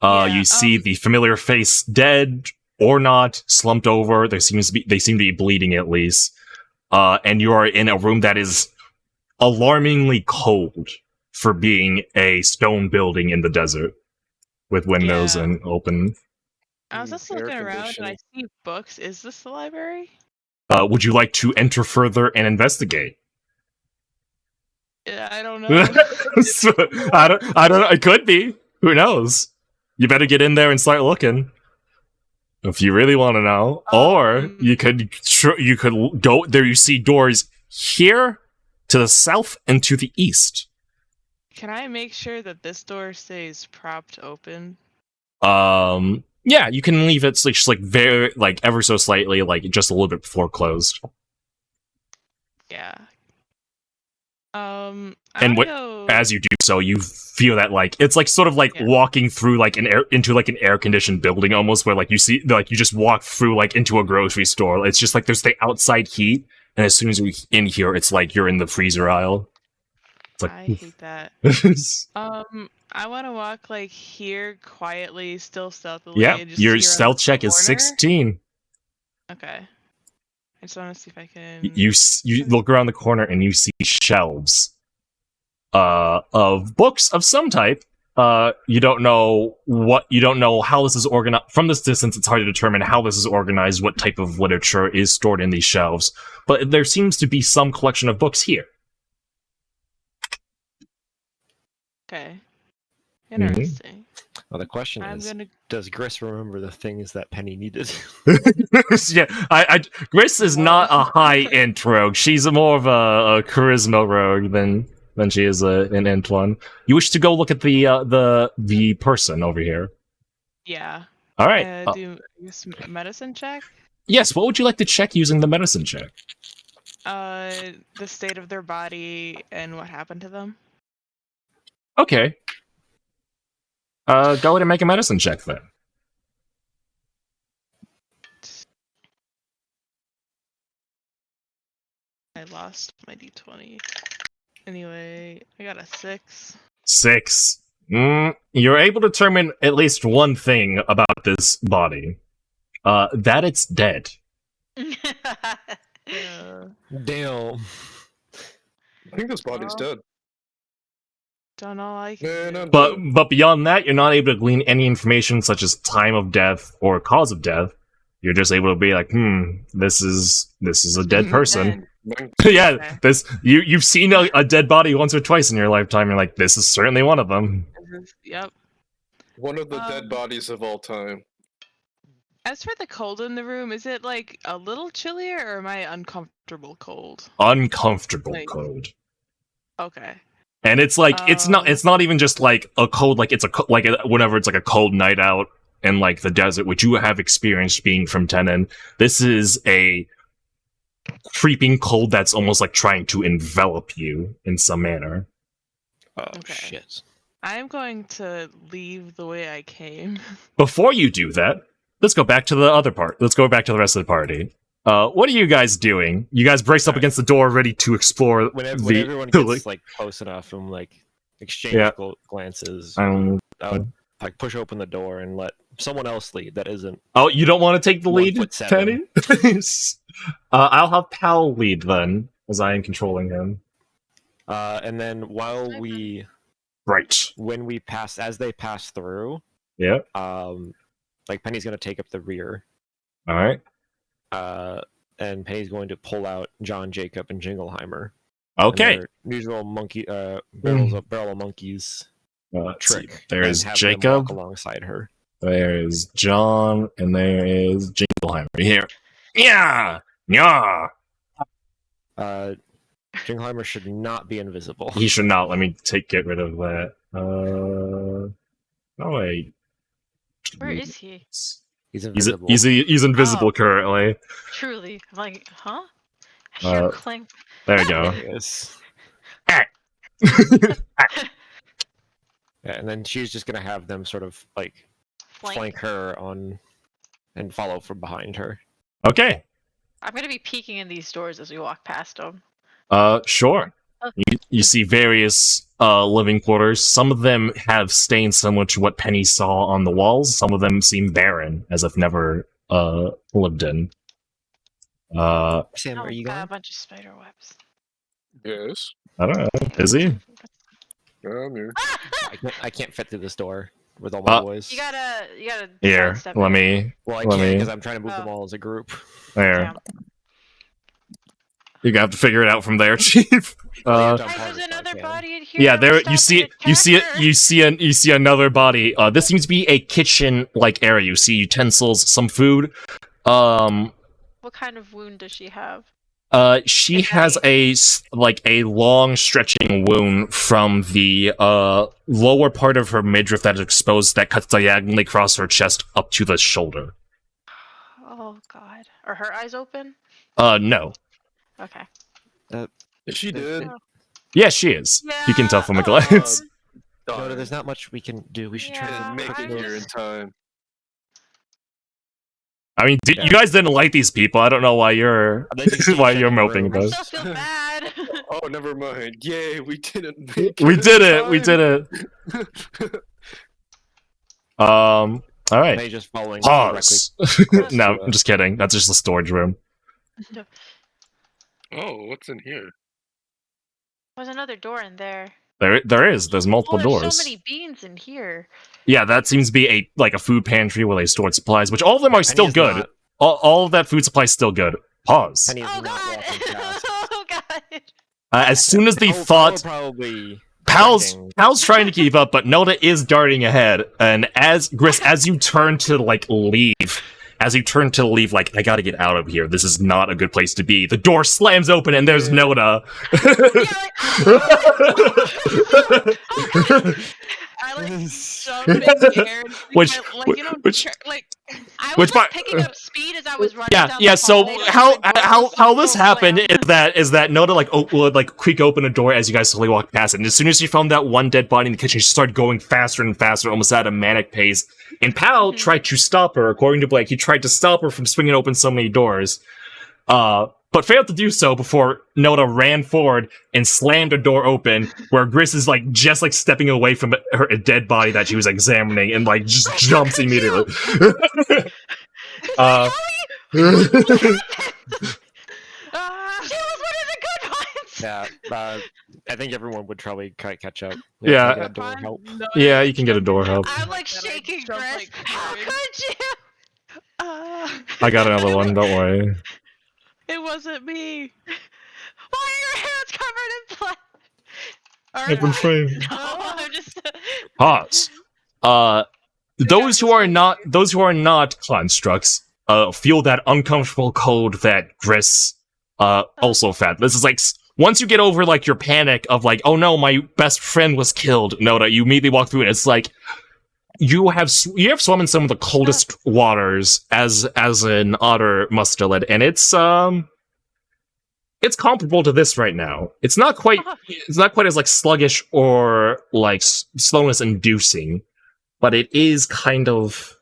Yeah, You see the familiar face dead or not, slumped over. They seem to be bleeding at least. And you are in a room that is alarmingly cold for being a stone building in the desert with windows Yeah. and open. I was just Air looking around and I conditioning. see books. Is this the library? Would you like to enter further and investigate? Yeah, I don't know. I don't know. It could be. Who knows? You better get in there and start looking. If you really want to know. Or you could go there. You see doors here, to the south, and to the east. Can I make sure that this door stays propped open? Yeah, you can leave it just very ever so slightly, just a little bit before closed. Yeah. I And wanna go. as you do so, you feel that like it's like sort of like Yeah. walking through like into like an air conditioned building almost, where like you see like you just walk through like into a grocery store. It's just like there's the outside heat, and as soon as you're in here, it's like you're in the freezer aisle. It's like I hate that. I want to walk like here quietly, still stealthily, yeah, and just your see around stealth the check is corner. 16. Okay. I just want to see if I can. You look around the corner and you see shelves of books of some type. You don't know how this is organized. From this distance, it's hard to determine how this is organized, what type of literature is stored in these shelves. But there seems to be some collection of books here. Okay. Interesting. Well, the question I'm is, gonna. does Gris remember the things that Penny needed? Yeah, Gris is not a high int rogue. She's more of a charisma rogue than she is an int one. You wish to go look at the person over here. Yeah. All right. Do I guess medicine check. Yes. What would you like to check using the medicine check? The state of their body and what happened to them. Okay. Go ahead and make a medicine check then. I lost my d20. Anyway, I got a 6. 6. You're able to determine at least one thing about this body. That it's dead. Damn. I think this body's dead. Don't know. I Man, can I'm do. But beyond that, you're not able to glean any information such as time of death or cause of death. You're just able to be like, this is a dead person. Yeah, Okay. you've seen a dead body once or twice in your lifetime. You're like, this is certainly one of them. Yep. one of the dead bodies of all time. As for the cold in the room, is it like a little chillier or am I uncomfortable cold? Uncomfortable Like- cold. Okay. And it's like it's not even just like a cold, like it's whenever it's like a cold night out in like the desert, which you have experienced being from Tenon. This is a creeping cold that's almost like trying to envelop you in some manner. Oh Okay. shit. I'm going to leave the way I came. Before you do that, let's go back to the other part. Let's go back to the rest of the party. What are you guys doing? You guys brace up against the door, ready to explore When the everyone gets like close enough and like exchange Yeah. glances, Um, I would like push open the door and let someone else lead. That isn't. oh, you don't want to take the lead, 1'7". Penny? I'll have Pal lead then, as I am controlling him. And then while Right. as they pass through, Yeah. like Penny's gonna take up the rear. All right. And Penny's going to pull out John Jacob and Jingleheimer. Okay. And their usual monkey barrel of monkeys Let's see. trick. There's and have them Jacob. walk alongside her. There is John, and there is Jingleheimer. Here. Yeah. Yeah. Jingleheimer should not be invisible. He should not. Let me get rid of that. Oh wait. Where is he? He's invisible. He's invisible Oh. currently. Truly. I'm like, huh? I hear him clang. There we go. Yes. Ah. Yeah, and then she's just gonna have them sort of like flank her on and follow from behind her. Okay. I'm gonna be peeking in these doors as we walk past them. Sure. You see various living quarters. Some of them have stains similar to what Penny saw on the walls. Some of them seem barren, as if never lived in. Sam, Oh, are you got going? a bunch of spider webs. Yes. I don't know. Is he? Yeah, I'm here. I can't fit through this door with all my boys. You gotta Here, sidestep let it. me. Well, I let can't me- because I'm trying to move them Oh. all as a group. There. Damn. You're gonna have to figure it out from there, Chief. Well, Hey, Part there's of another podcast. body in here. Yeah, that there was you see stopping attacker. you see another body. This seems to be a kitchen like area. You see utensils, some food. What kind of wound does she have? She If has a long stretching wound from the lower part of her midriff that is exposed that cuts diagonally across her chest up to the shoulder. Oh God. Are her eyes open? No. Okay. Is she dead? Yeah, she is. You can tell from a glance. No, there's not much we can do. We should try Yeah, to Make I it here in just- time. I mean, you guys didn't like these people. I don't know why you're They just keep why you're checking moping rooms. I about. still feel bad. Oh, never mind. Yay, we didn't make We it. did it. We did it. All right. They just following Pause. directly. No, I'm just kidding. That's just a storage room. Oh, what's in here? There's another door in there. There is. There's multiple Oh, there's doors. so many beans in here. Yeah, that seems to be a food pantry where they stored supplies, which all of them are still Penny's good. not- All of that food supply is still good. Pause. Penny is Oh not god! walking past. Oh god! As soon as they Paul thought probably Pal's trying to keep up, but Noda is darting ahead. And as Gris, as you turn to leave, like, I gotta get out of here. This is not a good place to be. The door slams open and there's Noda. I like jump in the air and Which- which- I Which was like, part- picking up speed as I was running Yeah, down yeah. the So hallway. how this happened is that Noda would creak open a door as you guys slowly walk past it. And as soon as she found that one dead body in the kitchen, she started going faster and faster, almost at a manic pace. And Pal tried to stop her. According to Blake, he tried to stop her from swinging open so many doors, but failed to do so before Noda ran forward and slammed a door open, where Gris is just stepping away from a dead body that she was examining, and just jumps immediately. She was one of the good ones. Yeah, I think everyone would probably catch up. Yeah. get a door help. Yeah, you can get a door help. I'm like That I shaking, jump Gris. like How crazy. could you? I got another one. Don't worry. It wasn't me. Why are your hands covered in blood? Open frame. No, I'm just. Pause. Those who are not constructs feel that uncomfortable cold that Gris also felt. This is once you get over your panic of oh no, my best friend was killed. Noda, you immediately walk through it. It's you have swum in some of the coldest waters as an otter must have led, and it's comparable to this right now. It's not quite as sluggish or slowness inducing, but it is kind of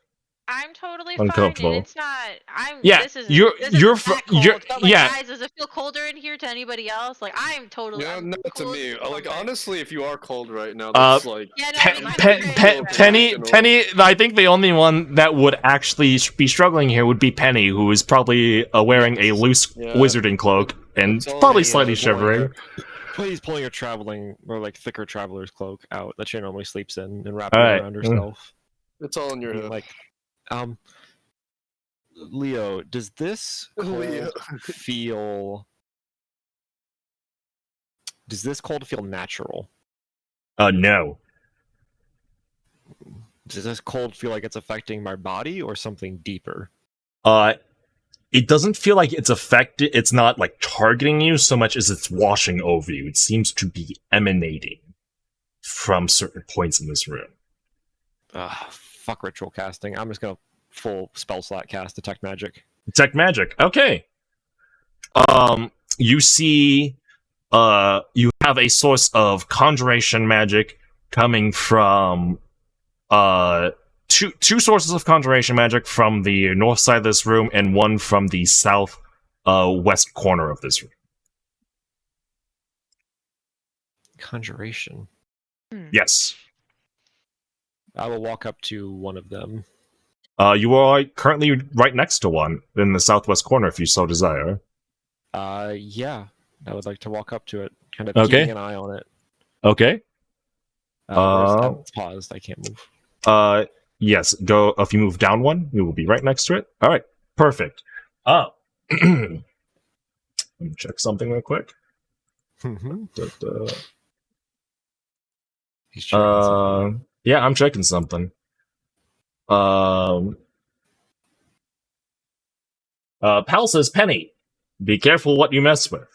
I'm totally fine, uncomfortable. and it's not. Yeah, this isn't, you're- this isn't you're that fr- cold, you're- but, yeah. Guys, does it feel colder in here to anybody else? I'm totally. Yeah, I'm not to cool me. as a cucumber. Honestly, if you are cold right now, Uh, that's Yeah, no, Pe- it's Pe- fine. Pe- It's Penny, fine. Penny. I think the only one that would actually be struggling here would be Penny, who is probably wearing a loose Yeah. wizarding cloak and It's all probably the, slightly boy shivering. Please pull your traveling or thicker traveler's cloak out that she normally sleeps in and wrap it Alright. around herself. It's all in your I mean, head. Leo, does this Leo. cold feel? Does this cold feel natural? No. Does this cold feel like it's affecting my body or something deeper? It doesn't feel like it's affected. It's not targeting you so much as it's washing over you. It seems to be emanating from certain points in this room. Fuck ritual casting. I'm just gonna full spell slot cast detect magic. Detect magic. Okay. You see, you have a source of conjuration magic coming from, two sources of conjuration magic from the north side of this room and one from the south, west corner of this room. Conjuration. Yes. I will walk up to one of them. You are currently right next to one in the southwest corner if you so desire. Yeah. I would like to walk up to it, kind of Okay. keeping an eye on it. Okay. It's paused. I can't move. Yes, go. If you move down one, you will be right next to it. All right, perfect. Let me check something real quick. Mhm. Da-da. He's checking something. Yeah, I'm checking something. Pal says, Penny, be careful what you mess with.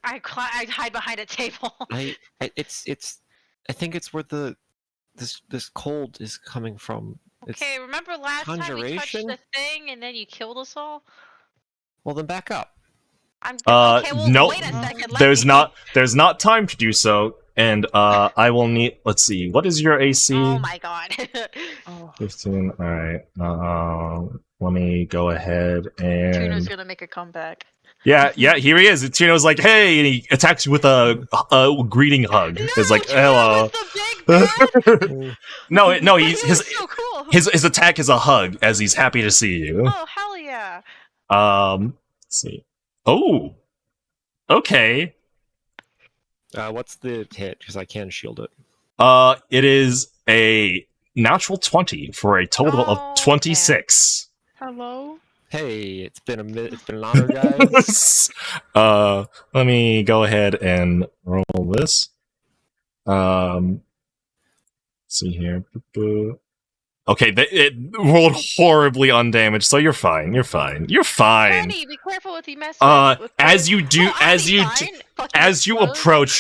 I hide behind a table. I think it's where this cold is coming from. It's, Okay, remember last time we touched conjuration? the thing and then you killed us all? well, then back up. I'm okay. Well, nope. wait a second. Let There's me- there's not time to do so, and I will need. Let's see. What is your AC? Oh my god. Oh. 15. All right. Let me go ahead and. Tuno's gonna make a comeback. Yeah, here he is. Tuno's like, hey, and he attacks you with a greeting hug. No, It's like, Tuno hello. was the big bad. No, But he's he was his so cool. his attack is a hug, as he's happy to see you. Oh hell yeah. Let's see. Oh, okay. What's the hit? Because I can shield it. It is a natural 20 for a total Oh, of 26. Hello. Hey, it's been an honor, guys. Let me go ahead and roll this. Let's see here. Okay, it rolled horribly undamaged, so you're fine. You're fine. Penny, be careful with the mess. with As you do, Oh, I'll as be you fine. Fucking as you explode.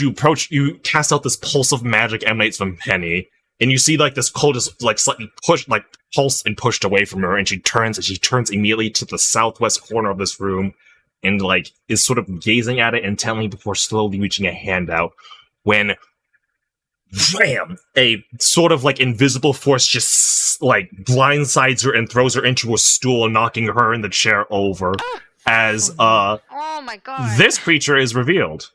you cast out this pulse of magic emanates from Penny, and you see like this cold is like slightly pushed, like pulsed and pushed away from her, and she turns immediately to the southwest corner of this room, and like is sort of gazing at it intently before slowly reaching a hand out. When bam! A sort of like invisible force just like blindsides her and throws her into a stool, knocking her and the chair over. As Oh my god. this creature is revealed.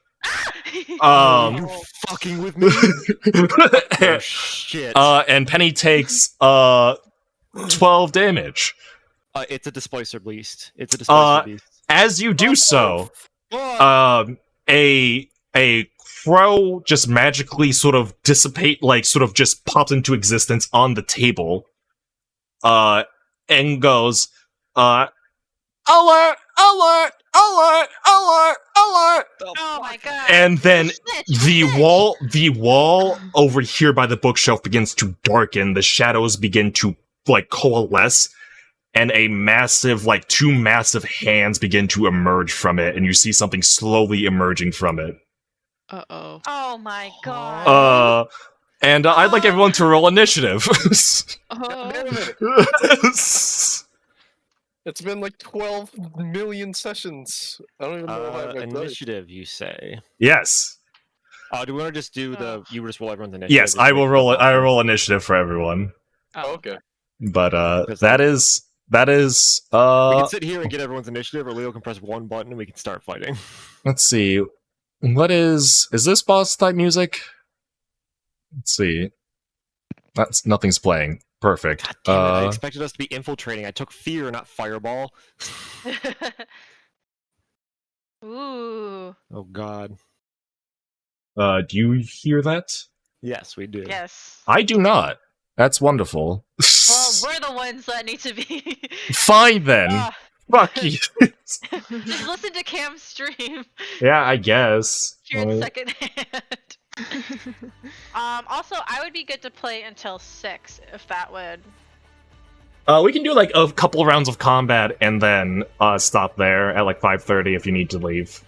Ah! You fucking with me? Oh, shit. And Penny takes 12 damage. It's a displacer beast. It's a displacer beast. As you do so, Fuck. a crow just magically sort of just pops into existence on the table. And goes, alert, alert, alert, alert, alert. Oh my god. And then Snitch, the snitch. wall over here by the bookshelf begins to darken. The shadows begin to like coalesce, and two massive hands begin to emerge from it, and you see something slowly emerging from it. Uh-oh. Oh my god. And I'd like everyone to roll initiative. Oh. Damn it. It's been like 12 million sessions. I don't even know how I've done it. Initiative, you say? Yes. Do we want to just do the? You just roll everyone's initiative. Yes, I will roll it. I will roll initiative for everyone. Oh. Okay. But that is We can sit here and get everyone's initiative, or Leo can press one button and we can start fighting. let's see. What is this boss type music? Let's see. Nothing's playing. Perfect. God damn it! I expected us to be infiltrating. I took fear, not fireball. Ooh. Oh god. Do you hear that? Yes, we do. Yes. I do not. That's wonderful. Well, we're the ones that need to be. Fine then. Ah, Fuck you. just listen to Cam's stream. Yeah, I guess. Hear Let it me- secondhand. Also, I would be good to play until 6 if that would. We can do like a couple rounds of combat and then stop there at like 5:30 if you need to leave.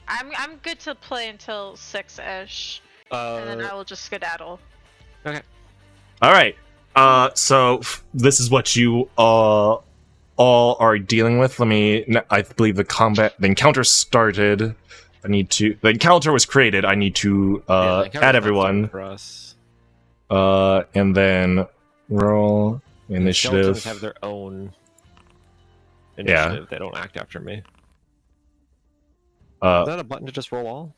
I'm good to play until 6-ish, and then I will just skedaddle. All right. So this is what you all are dealing with. I believe the encounter started. The encounter was created. I need to Yeah, the add encounter's not everyone. fun for us. And then roll The initiative. skeletons have their own Yeah. initiative. They don't act after me. Is Uh, that a button to just roll all?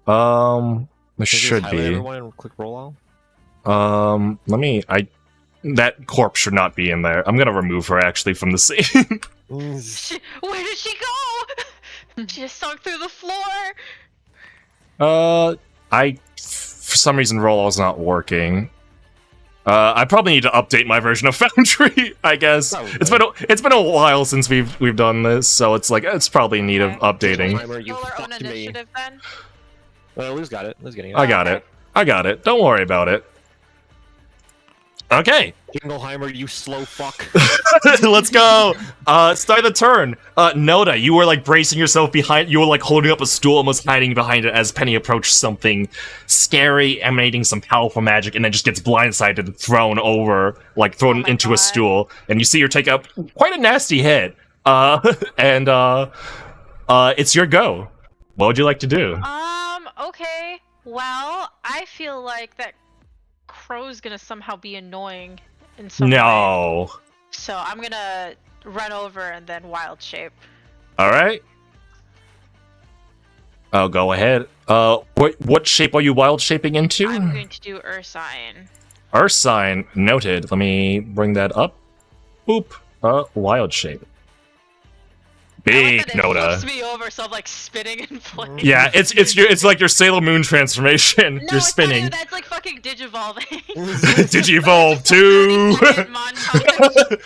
there Can you just should highlight be. everyone and click roll all. That corpse should not be in there. I'm gonna remove her actually from the scene. Where did she go? She just sunk through the floor. For some reason, roll is not working. I probably need to update my version of Foundry. I guess Probably. it's been a while since we've done this, so it's like it's probably in need of Okay. updating. Timer, you Roll our own fucked me. initiative then. Well, Lou's got it. Lou's getting it. I got okay. it. I got it. Don't worry about it. Okay, Jingleheimer, you slow fuck. let's go. Start the turn. Noda, you were like bracing yourself behind. You were like holding up a stool, almost hiding behind it as Penny approached something scary, emanating some powerful magic, and then just gets blindsided and thrown Oh my into a God. stool. And you see her take up quite a nasty hit. And it's your go. What would you like to do? Okay. Well, I feel like that crow's gonna somehow be annoying in some way. No. So I'm gonna run over and then wild shape. All right. Oh, go ahead. What shape are you wild shaping into? I'm going to do Ursine. Ursine, noted. Let me bring that up. Boop. Wild shape. Big It Noda. flips me over, so I'm like spinning in place. Yeah, it's like your Sailor Moon transformation. No, You're it's spinning. Not, that's like fucking Digivolving. Digivolve 2! Digimon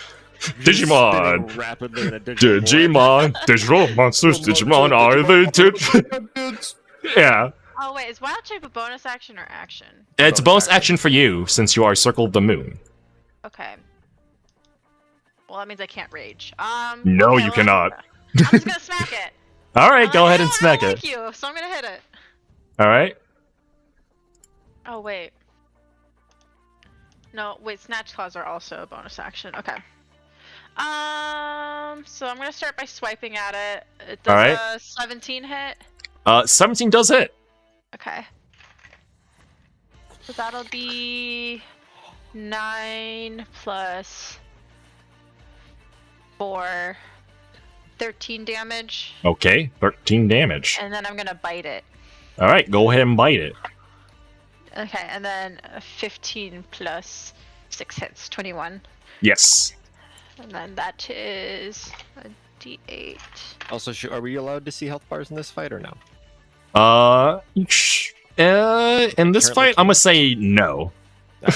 Digimon. Spinning rapidly in a digital Digimon. Digital monsters. Digimon are the... Yeah. Oh wait, is wild shape a bonus action or action? It's a bonus action for you, since you are circled the moon. Okay. Well, that means I can't rage. No, okay, you well, cannot. I'm just gonna smack it. Alright, go ahead and I smack like it. you, so I'm gonna hit it. Alright. Oh wait. No, wait, snatch claws are also a bonus action. Okay. So I'm gonna start by swiping at it. It does Alright. a 17 hit. 17 does hit. Okay. So that'll be 9 plus 4, 13 damage. Okay, 13 damage. And then I'm gonna bite it. Alright, go ahead and bite it. Okay, and then 15 plus 6 hits, 21. Yes. And then that is a d8. Also, are we allowed to see health bars in this fight or no? In this fight, I'm gonna say no.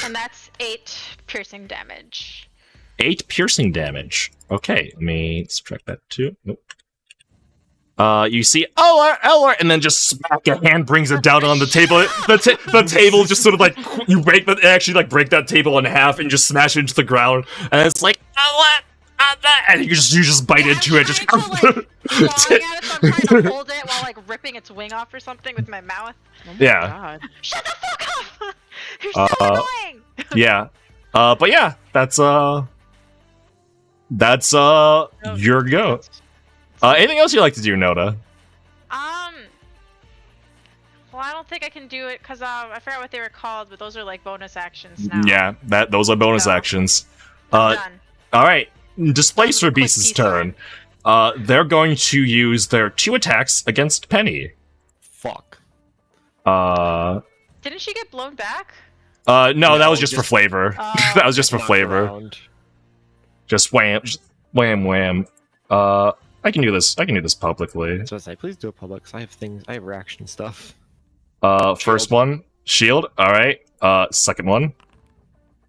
And that's 8 piercing damage. 8 piercing damage. Okay, let me subtract that too. Nope. You see Eller, and then just smack, a hand brings it down on the table. The table just sort of like, you break that, actually like break that table in half and just smash it into the ground. And it's like, and you just bite into it. Just Clawing at it, so I'm trying to hold it while like ripping its wing off or something with my mouth. Oh my Yeah. God. Shut the fuck up! You're so annoying! Yeah. But yeah, that's your go. Anything else you'd like to do, Noda? Well, I don't think I can do it because I forgot what they were called, but those are like bonus actions now. Yeah, those are bonus No. actions. I'm done. All right. Displacer Quick Beast's piece turn. They're going to use their 2 attacks against Penny. Fuck. Didn't she get blown back? No, that No, was just for just- flavor. Oh. That was just for Knocked flavor. around. Just wham, wham. I can do this. I can do this publicly. So I say, please do it public, 'cause I have reaction stuff. First one, shield. All right. Second one,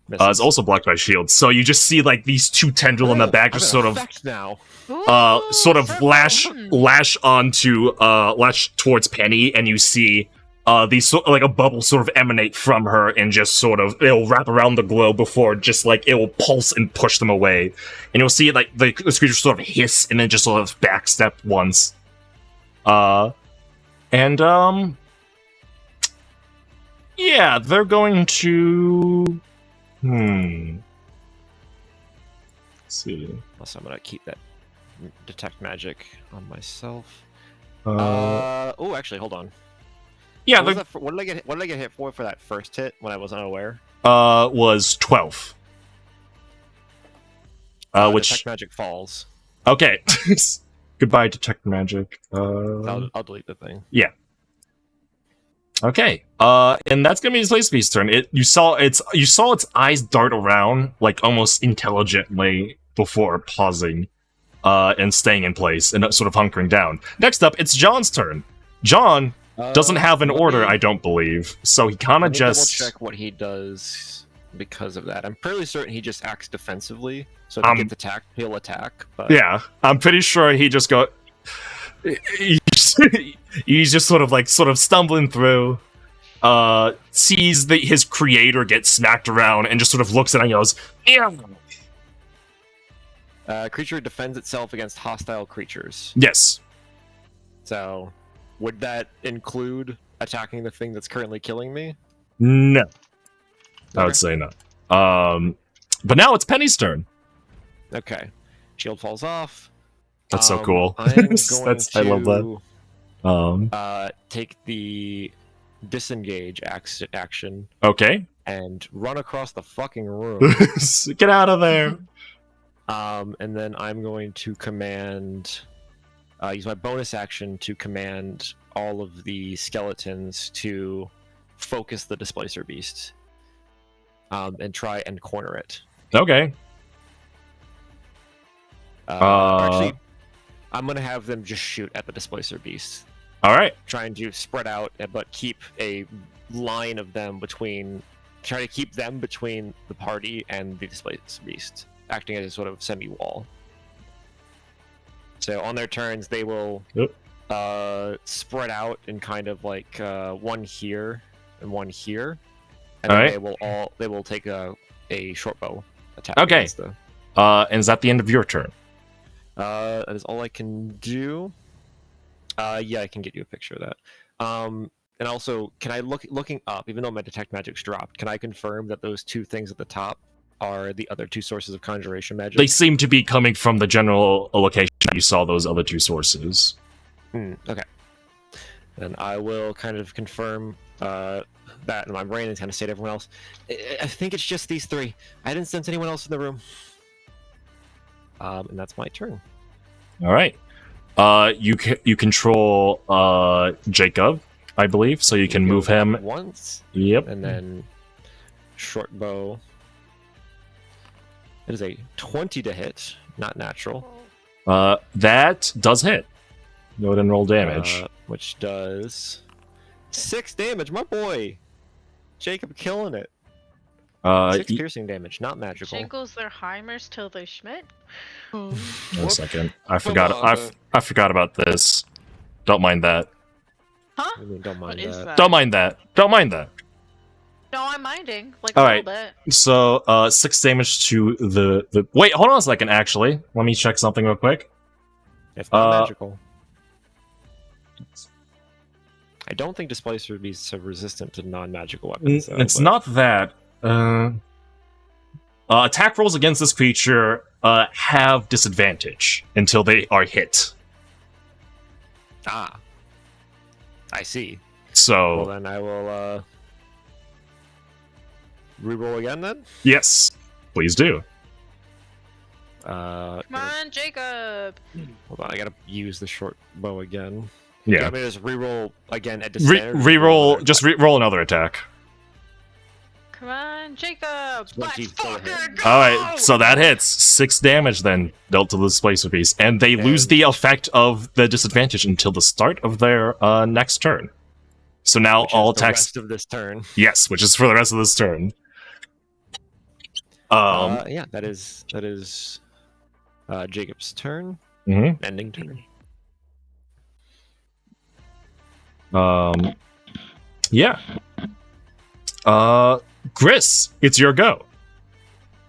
Misses. is also blocked by shield. So you just see like these 2 tendril in the back, I'm just in sort of, effect now. sort of Purple. lash towards Penny, and you see these like a bubble sort of emanate from her, and just sort of it'll wrap around the globe before just like it will pulse and push them away, and you'll see like the creature sort of hiss and then just sort of backstep once. Yeah, they're going to. Let's see. Also, I'm gonna keep that detect magic on myself. Oh, actually, hold on. Yeah, What, was the that for, what did I get? What did I get hit for that first hit when I was unaware? was 12. Which detect magic falls. okay. Goodbye, detect magic. I'll delete the thing. Okay. And that's gonna be Displacer Beast's turn. You saw its eyes dart around like almost intelligently before pausing, and staying in place and sort of hunkering down. Next up, it's John's turn. John doesn't have an let order, me- I don't believe. So he kind of Let me just. double check what he does because of that. I'm fairly certain he just acts defensively. So if he gets attacked, he'll attack. But Yeah, I'm pretty sure he just go. He's just sort of stumbling through. Sees his creator get smacked around and just sort of looks at it and goes, "Yeah." Creature defends itself against hostile creatures. Yes. So, would that include attacking the thing that's currently killing me? No. I would Okay. say no. But now it's Penny's turn. Okay. Shield falls off. That's so cool. I'm going I love that. take the disengage action Okay. and run across the fucking room. Get out of there. And then I'm going to command, use my bonus action to command all of the skeletons to focus the displacer beast, and try and corner it. Okay. Actually, I'm gonna have them just shoot at the displacer beast, All right. trying to spread out, but keep a line of them between. Try to keep them between the party and the displacer beast, acting as a sort of semi-wall. So on their turns, they will spread out in kind of like one here and one here, and then they will take a short bow attack. Okay. And is that the end of your turn? That is all I can do. Yeah, I can get you a picture of that. And also, can I looking up, even though my detect magic's dropped, can I confirm that those two things at the top are the other two sources of conjuration magic? They seem to be coming from the general location that you saw those other two sources. Okay. Then I will kind of confirm that in my brain and kind of say to everyone else, I think it's just these three. I didn't sense anyone else in the room. And that's my turn. All right. You control Jacob, I believe, so you can move him once. Yep. And then short bow. It is a 20 to hit, not natural. That does hit. Go ahead and roll damage. Which does 6 damage, my boy. Jacob killing it. 6 piercing damage, not magical. Jingles their Heimers till they Schmidt. Wait a second. I forgot about this. Don't mind that. Huh? I mean, don't mind What is that. that? Don't mind that. Don't mind that. No, I'm minding. Like All a right. little bit. So, 6 damage to the. Wait, hold on a second. Actually, let me check something real quick. It's not magical. I don't think displacer beasts are resistant to non-magical weapons. It's not that. Attack rolls against this creature have disadvantage until they are hit. Ah. I see. So. Well, then I will reroll again then? Yes. Please do. Come on, Jacob. Hold on, I gotta use the short bow again. Yeah. I'm gonna just reroll again at disadvantage. Reroll. Just roll another attack. Come on, Jacob. Let's 20 fucking go! Alright, so that hits. 6 damage then, dealt to the displacer piece. And they lose the effect of the disadvantage until the start of their next turn. So now Which all is the attacks. rest of this turn. Yes, which is for the rest of this turn. Yeah, that is Jacob's turn. Mhm. Ending turn. Yeah. Chris, it's your go.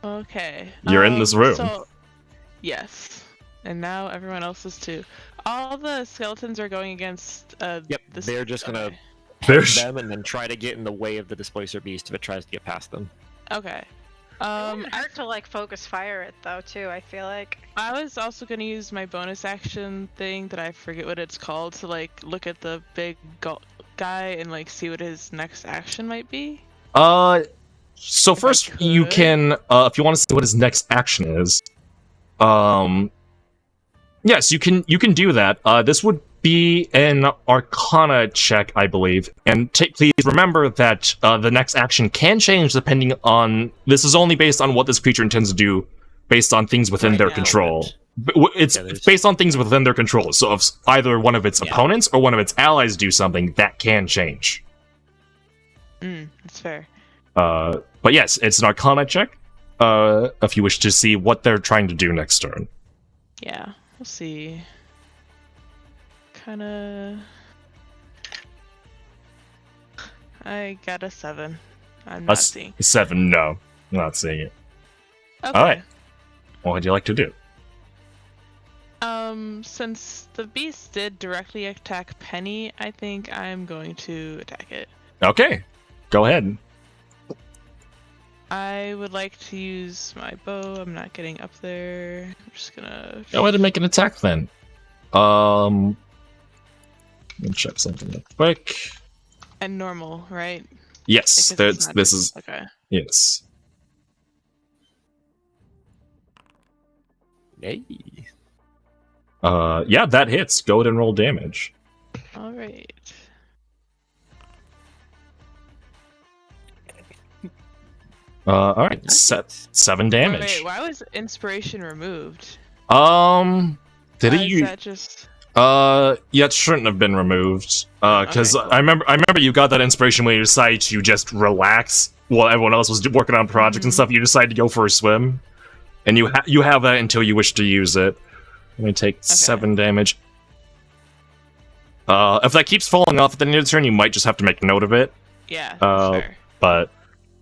Okay. You're in this room. So, yes. And now everyone else is too. All the skeletons are going against Yep, this they're just gonna okay. There's them and then try to get in the way of the displacer beast if it tries to get past them. Okay. It wouldn't hurt to like focus fire it though too. I feel like. I was also gonna use my bonus action thing that I forget what it's called to like look at the big guy and like see what his next action might be. So first you can, if you want to see what his next action is, yes, you can do that. This would be an Arcana check, I believe. And please remember that the next action can change depending on. This is only based on what this creature intends to do, based on things within their control. It's based on things within their control. So if either one of its opponents or one of its allies do something, that can change. That's fair. But yes, it's an Arcana check. If you wish to see what they're trying to do next turn. Yeah, we'll see. Kinda. I got a 7. I'm not seeing. 7, no. I'm not seeing it. Okay. Alright. What would you like to do? Since the beast did directly attack Penny, I think I'm going to attack it. Okay. Go ahead. I would like to use my bow. I'm not getting up there. I'm just gonna. Go ahead and make an attack then. Let me check something real quick. And normal, right? Yes, Because it's not this is okay. yes. Hey. Yeah, that hits. Go ahead and roll damage. All right. All right, set 7 damage. Wait, why was inspiration removed? Did Why it? is that just? Yeah, it shouldn't have been removed. Because Okay, cool. I remember you got that inspiration when you decided to just relax while everyone else was working on projects and stuff. You decided to go for a swim, and you have that until you wish to use it. Let me take 7 damage. If that keeps falling off at the end of the turn, you might just have to make note of it. Yeah, sure. But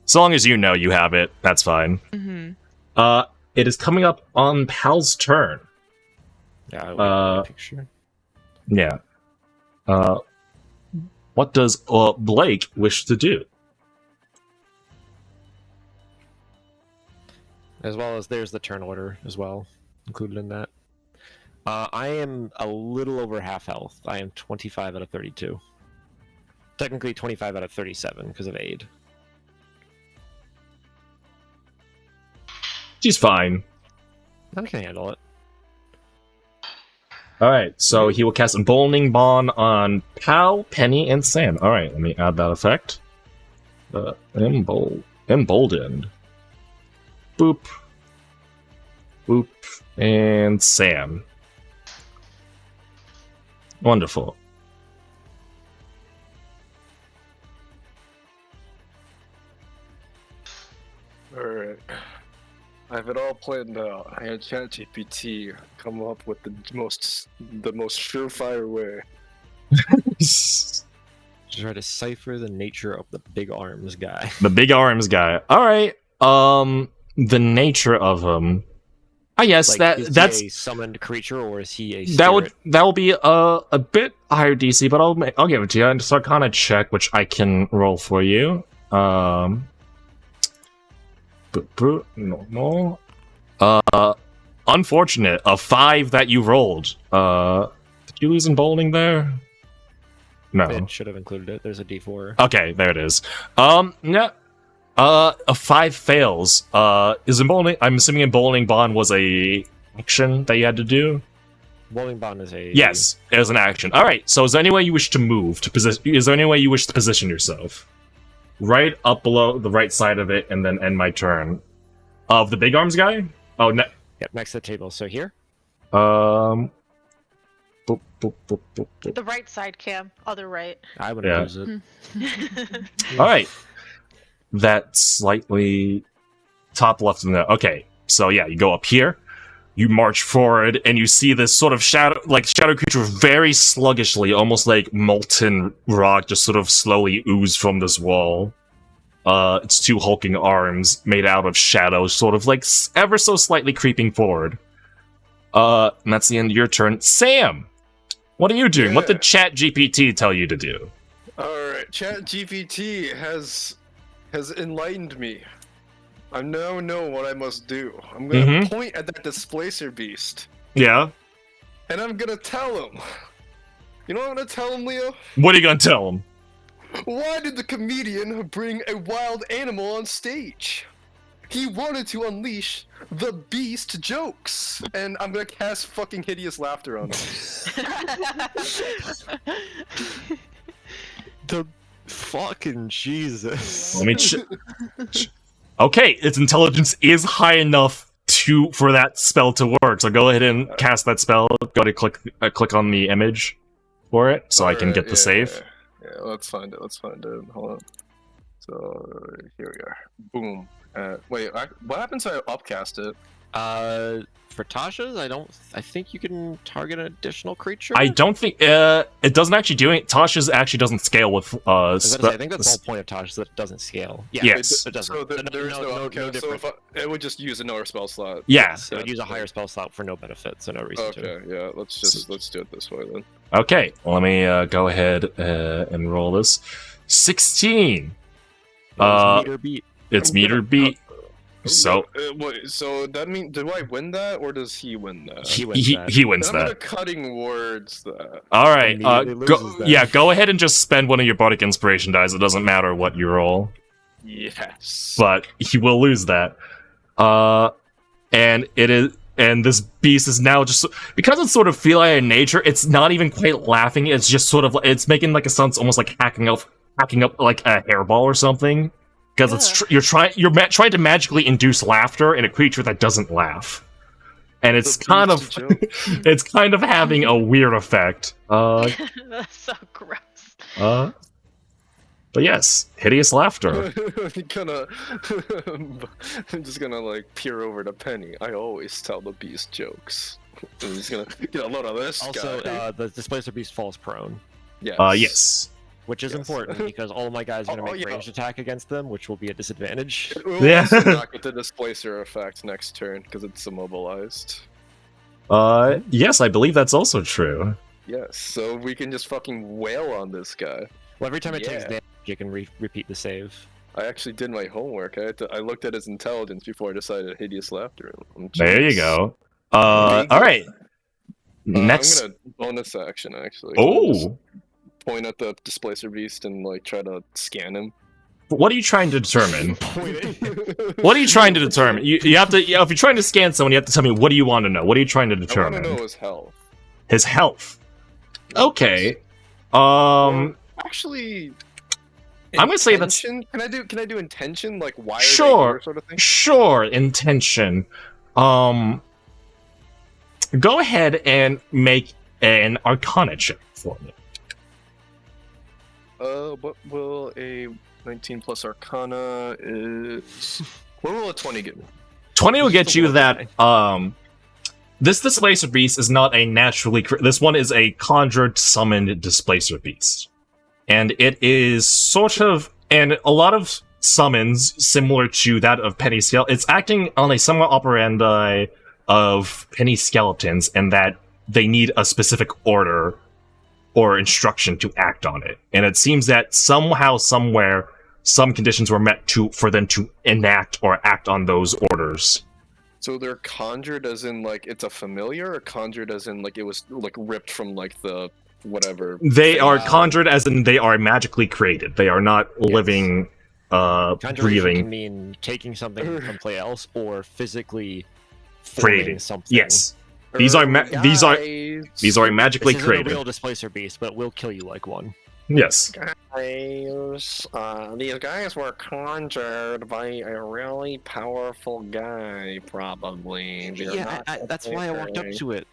so long as you know you have it, that's fine. Mm-hmm. It is coming up on Pal's turn. Yeah, I like picture. Yeah. What does Blake wish to do? As well as there's the turn order as well, included in that. I am a little over half health. I am 25 out of 32. Technically 25 out of 37 because of aid. She's fine. I can handle it. Alright, so he will cast Emboldening Bond on Pal, Penny, and Sam. Alright, let me add that effect. Emboldened. Boop. Boop. And Sam. Wonderful. Alright. I have it all planned out. I had ChatGPT come up with the most surefire way. Try to decipher the nature of the big arms guy. The big arms guy. Alright. The nature of him. I guess Like, is that's he a summoned creature or is he a spirit? that will be a bit higher DC, but I'll give it to you. And just kind of check, which I can roll for you. Normal. Unfortunate. A 5 that you rolled. Did you lose in bowling there? No. It should have included it. There's a D4. Okay, there it is. Yeah. A 5 fails. Is emboldening? I'm assuming emboldening bond was a action that you had to do. Bowling bond is a Yes, it was an action. All right. So, is there any way you wish to move to position? Is there any way you wish to position yourself? Right up below the right side of it, and then end my turn. Of the big arms guy? Oh, Yep, next to the table. So here. boop, boop, boop, boop, boop. The right side, Cam. Other right. I would Yeah. use it. All right. That's slightly top left of the. Okay, so yeah, you go up here, you march forward, and you see this sort of shadow creature very sluggishly, almost like molten rock, just sort of slowly ooze from this wall. Its 2 hulking arms made out of shadows, sort of like ever so slightly creeping forward. And that's the end of your turn. Sam, what are you doing? What did ChatGPT tell you to do? Alright, ChatGPT has enlightened me. I now know what I must do. I'm gonna point at that displacer beast, Yeah? and I'm gonna tell him. You know what I'm gonna tell him, Leo? What are you gonna tell him? Why did the comedian bring a wild animal on stage? He wanted to unleash the beast jokes, and I'm gonna cast fucking hideous laughter on him. The fucking Jesus. Let me Okay, its intelligence is high enough for that spell to work. So go ahead and cast that spell. Go to click on the image for it, so I can get the save. Yeah, let's find it. Hold on. So here we are. Boom. Wait, what happens if I upcast it? For Tasha's, I think you can target an additional creature. I don't think it doesn't actually do it. Tasha's actually doesn't scale with I think that's the whole point of Tasha's, that it doesn't scale. Yeah, Yes. it doesn't. So there is no upcast. So difference. if it would just use another spell slot. Yeah. So it would use a higher spell slot for no benefit, so no reason to. Okay, yeah. Let's do it this way then. Okay, let me go ahead and roll this. 16. Meet or beat. Its meter beat. So wait, so that mean do I win that or does he win that? He wins that. he wins I'm gonna that. cutting words that. All right. Immediately Go, loses that. yeah, go ahead and just spend one of your bardic inspiration dice. It doesn't matter what you roll, Yes. but he will lose that. And this beast is now just because it's sort of feline in nature. It's not even quite laughing. It's just sort of it's making like a sound, almost like hacking up like a hairball or something. Because it's you're trying to magically induce laughter in a creature that doesn't laugh, and it's kind of it's kind of having a weird effect. That's so gross. But yes, hideous laughter. I'm just gonna like peer over to Penny. I always tell the beast jokes. I'm just gonna get a load of this Also, guy. the Displacer Beast falls prone, Yes. Yes. which is Yes. important because all of my guys are going to Oh, make yeah. ranged attack against them, which will be a disadvantage. We'll Yeah. also not get the displacer effect next turn because it's immobilized. Yes, I believe that's also true. Yes, so we can just fucking wail on this guy. Well, every time it takes Yeah. damage, you can repeat the save. I actually did my homework. I looked at his intelligence before I decided hideous laughter. There you Jeez. go. Big All right. Next. I'm gonna bonus action actually. Oh, Point at the displacer beast and like try to scan him. what are you trying to determine? What are you trying to determine? You have to. If you're trying to scan someone, you have to tell me what do you want to know. What are you trying to I want determine? to know his health. His health. Okay. Actually, I'm gonna say that's- intention? Can I do intention like why are Sure. they here sort of thing? Sure, intention. Go ahead and make an Arcana check for me. What will a 19 plus Arcana is? What will a 20 give me? 20 will get you that. This Displacer Beast is not a naturally. This one is a conjured, summoned Displacer Beast, and it is sort of, and a lot of summons similar to that of Penny Skeleton. It's acting on a somewhat operandi of Penny Skeletons, and that they need a specific order or instruction to act on it. And it seems that somehow, somewhere, some conditions were met for them to enact or act on those orders. So they're conjured as in like it's a familiar, or conjured as in like it was like ripped from like the whatever. They thing? are conjured as in they are magically created. They are not living, Conjuration breathing. can mean taking something from someplace else or physically forming Creating. something. Yes, these are these are magically This isn't a created. real Displacer Beast, but will kill you like one. Yes. Guys, these guys were conjured by a really powerful guy, probably. They're Yeah, not that's why I walked up okay. to it.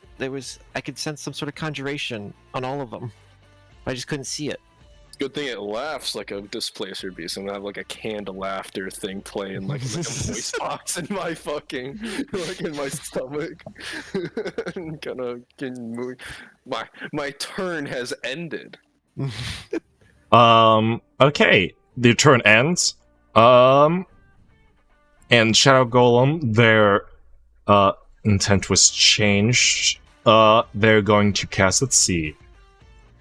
I could sense some sort of conjuration on all of them. I just couldn't see it. Good thing it laughs like a displacer beast, and I have like a canned laughter thing playing like a voice box in my fucking like in my stomach. Kind of getting moving. My turn has ended. Okay. The turn ends. And Shadow Golem, their intent was changed. They're going to cast. Let's see.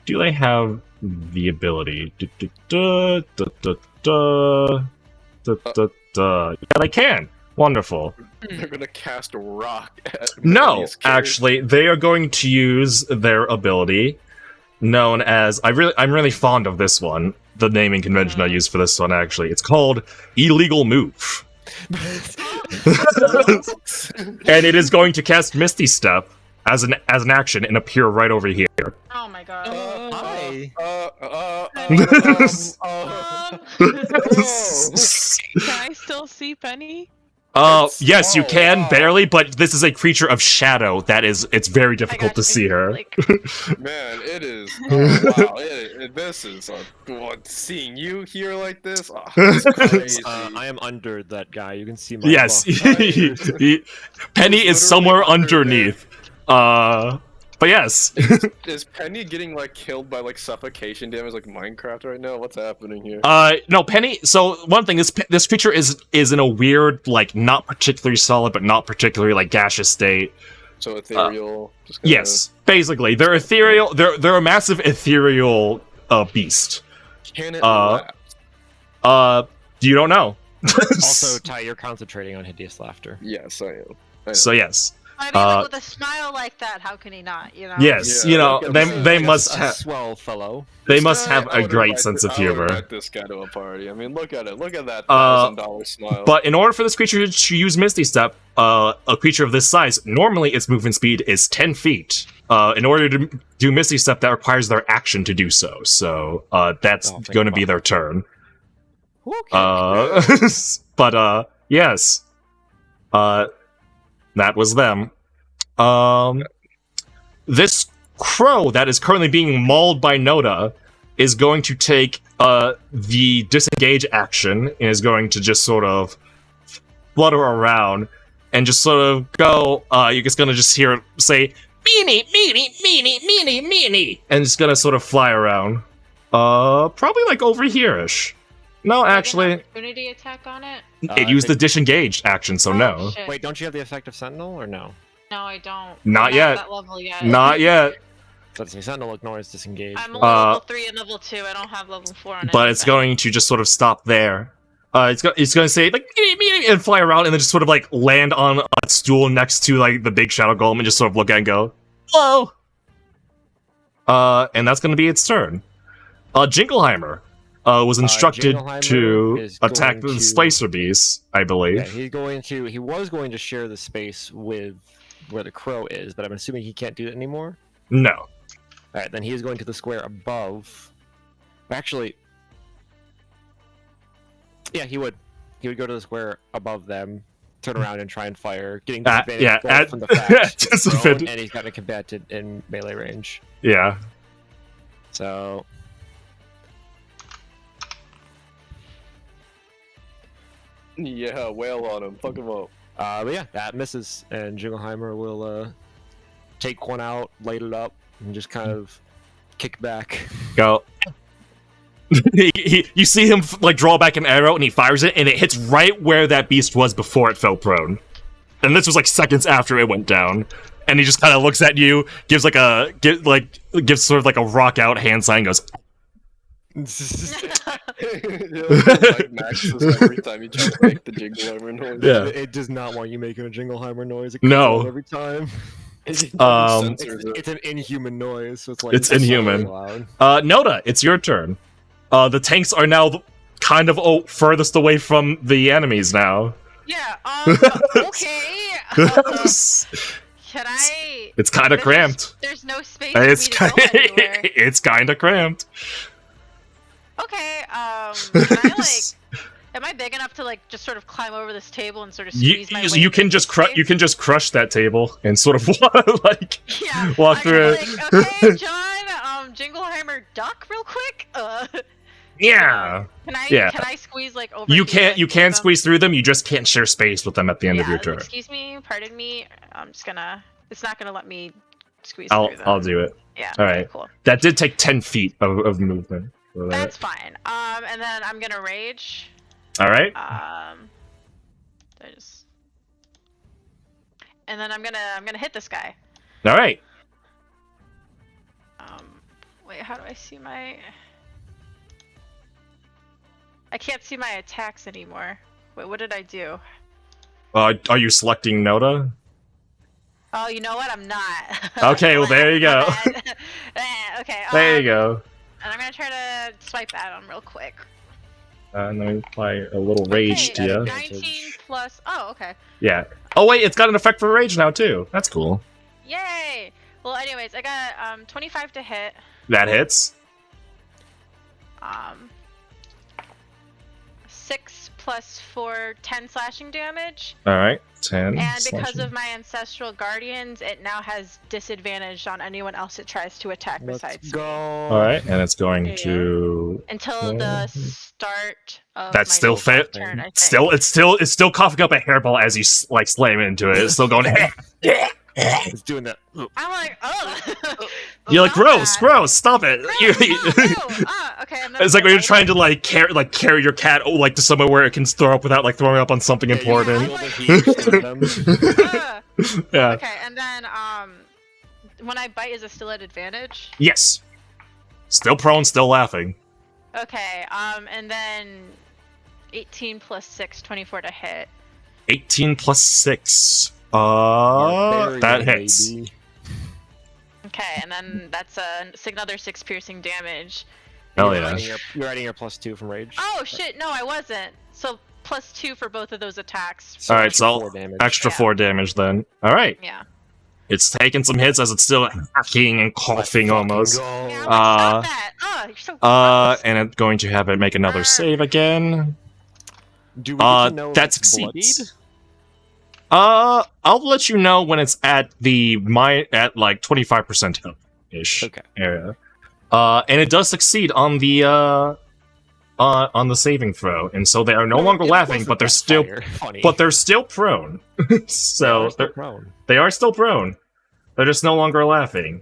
Do they have the ability? Yeah, they can. Wonderful. They're gonna cast a rock at No, Manny's character. actually, they are going to use their ability, known as I'm really fond of this one. The naming convention I use for this one, actually, it's called Illegal Move, and it is going to cast Misty Step as an action and appear right over here. Oh my god. Hi. Can I still see Penny? Yes, you oh, can wow. barely, but this is a creature of shadow. It's very I difficult got to you. see her. Like, Man, it is. Oh, wow, this is what seeing you here like this. Oh, it's crazy. I am under that guy. You can see my Yes, buff. Penny He's is somewhere literally under underneath. But yes. Is Penny getting like killed by like suffocation damage like Minecraft right now? What's happening here? No, Penny. So one thing, this creature is in a weird, like, not particularly solid, but not particularly like gaseous state. So ethereal. Just kinda- Yes, basically, they're ethereal. They're a massive ethereal beast. Can it Uh, laugh? You don't know. Also, Ty, you're concentrating on hideous laughter. Yes, I am. I know. So yes, I mean, like, with a smile like that, how can he not? You know. yes, Yeah, you know look at they this. they Like must A have swell fellow. they This must guy, have I a would great invite sense thi- of I would humor. invite this guy to a party. I mean, look at it. Look at that $1,000 smile. But in order for this creature to use Misty Step, a creature of this size, normally its movement speed is 10 feet. In order to do Misty Step, that requires their action to do so. So that's Oh, thank going to be fuck. their turn. Okay. But yes, that was them. This crow that is currently being mauled by Noda is going to take the disengage action and is going to just sort of flutter around and just sort of go. You're just gonna just hear it say meanie, meanie, meanie, meanie, meanie, and it's gonna sort of fly around. Probably like over here-ish. No, Like an actually, opportunity attack on it. it used the disengage action, so Oh, no. shit. Wait, don't you have the effect of Sentinel or no? No, I don't. Not I'm yet. At that level yet. Not yet. So let's see, Sentinel ignores disengage. I'm but- only level 3 and level 2. I don't have level 4 on it. But it's going to just sort of stop there. It's going to say like "Meanie, meanie," and fly around and then just sort of like land on a stool next to like the big shadow golem and just sort of look at it and go, "Hello." And that's going to be its turn. Jingleheimer was instructed Jingleheimer to is attack going the to- Slicer Beast, I believe. Yeah, he was going to share the space with where the crow is, but I'm assuming he can't do it anymore. No. Alright, then he is going to the square above. Actually, yeah, he would. He would go to the square above them, turn around and try and fire, getting disadvantage yeah, both from the fact it's disadvantage. thrown, and he's got a combatant in melee range. Yeah. So Yeah, wail on him. Fuck him up. but yeah, that misses, and Jingleheimer will take one out, light it up, and just kind of kick back. Go. You see him like draw back an arrow and he fires it and it hits right where that beast was before it fell prone. And this was like seconds after it went down. And he just kind of looks at you, gives sort of like a rock out hand sign, and goes, Like Max's every time he tries to make the Jingleheimer noise. Yeah. It does not want you making a Jingleheimer noise. It No. comes out every time. Censors it. It's an inhuman noise, so it's like It's so inhuman. loud. Noda, it's your turn. The tanks are now kind of furthest away from the enemies now. Yeah, okay. Can I... It's kind of cramped. There's no space It's for me to go anywhere. it's kind of cramped. Okay, can I, like... Am I big enough to, like, just sort of climb over this table and sort of squeeze my way You can into just space? you can just crush that table and sort of like Yeah, walk I through can, it. like, okay, John, Jingleheimer duck real quick? Yeah. Can I squeeze, like, over You here can through them? squeeze through them, you just can't share space with them at the end of your turn. Excuse me, pardon me. I'm just gonna... It's not gonna let me squeeze through them. I'll do it. Yeah, Alright. cool. That did take 10 feet of movement. For that. That's fine. And then I'm gonna rage. Alright. And then I'm gonna hit this guy. Alright. Wait, how do I see my... I can't see my attacks anymore. Wait, what did I do? Are you selecting Noda? Oh, you know what? I'm not. Okay, well, there you go. Okay. There you go. And I'm gonna try to swipe at him real quick. And then apply a little rage Okay, to you. 19 plus... Oh, okay. Yeah. Oh wait, it's got an effect for rage now too. That's cool. Yay! Well, anyways, I got 25 to hit. That hits. 6 plus 4, 10 slashing damage. Alright. 10. And because slashing. of my ancestral guardians, it now has disadvantage on anyone else it tries to attack Let's besides go. me. Alright, and it's going Yeah. to Until the start of That's my still next fit. turn, I think. it's still coughing up a hairball as you like slam into it. It's still going. It's doing that. I'm like, oh. You're like, gross, stop it. Okay. It's like when you're trying to like carry your cat like to somewhere where it can throw up without like throwing up on something Yeah, you important. feel the heat in them. Yeah. Okay, and then when I bite, is it still at advantage? Yes. Still prone, still laughing. Okay, and then 18 plus 6, 24 to hit. 18 plus 6. Barbarian, That hits. baby. Okay, and then that's another 6 piercing damage. Hell You're yeah. adding your +2 from rage. Oh shit, no, I wasn't. So plus 2 for both of those attacks. So Alright, extra so 4 damage. extra Yeah. 4 damage then. Alright. Yeah. It's taking some hits as it's still hacking and coughing Let's almost. fucking Yeah, go. I'm like, stop that! Oh, you're so gross. And it's going to have it make another save again. Do we get to know if that it's succeeds. bloodied? I'll let you know when it's at at like 25% health ish Okay. area. And it does succeed on the saving throw, and so they are no longer it laughing, wasn't but they're that still funny. but they're still prone. So still prone. they are still prone. They're just no longer laughing.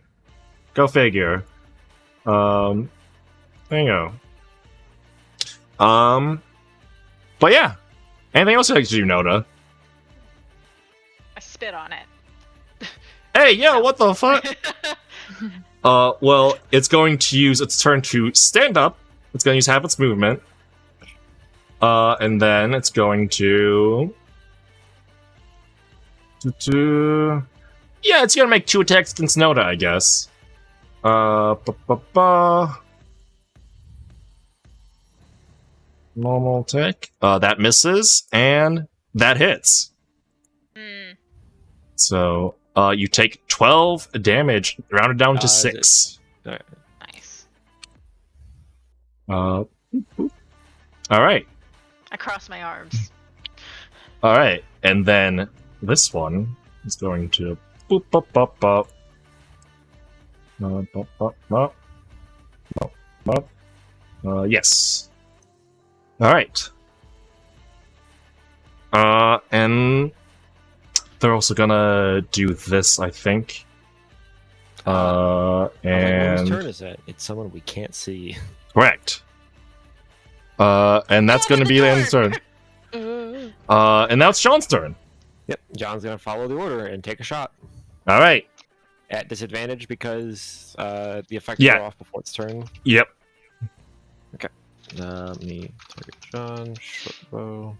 Go figure. There you go. But yeah. Anything else you do, Noda? I spit on it. Hey, yo, what the fuck? Well, it's going to use its turn to stand up. It's going to use half its movement. And then it's going to... Yeah, it's going to make 2 attacks against Noda, I guess. Normal attack. That misses, and that hits. Hmm. So, you take 12 damage, rounded down to Is 6. Nice. Alright. I cross my arms. Alright. And then this one is going to boop bop bop bop. Bop bop bop. Bop bop. Yes. Alright. And they're also gonna do this, I think. Whose And turn is it? It's someone we can't see. correct. And that's gonna be the end of the turn. And now it's Sean's turn. Yep, John's gonna follow the order and take a shot Alright. at disadvantage because the effects Yeah. are off before its turn. Yep. Me target John, short bow.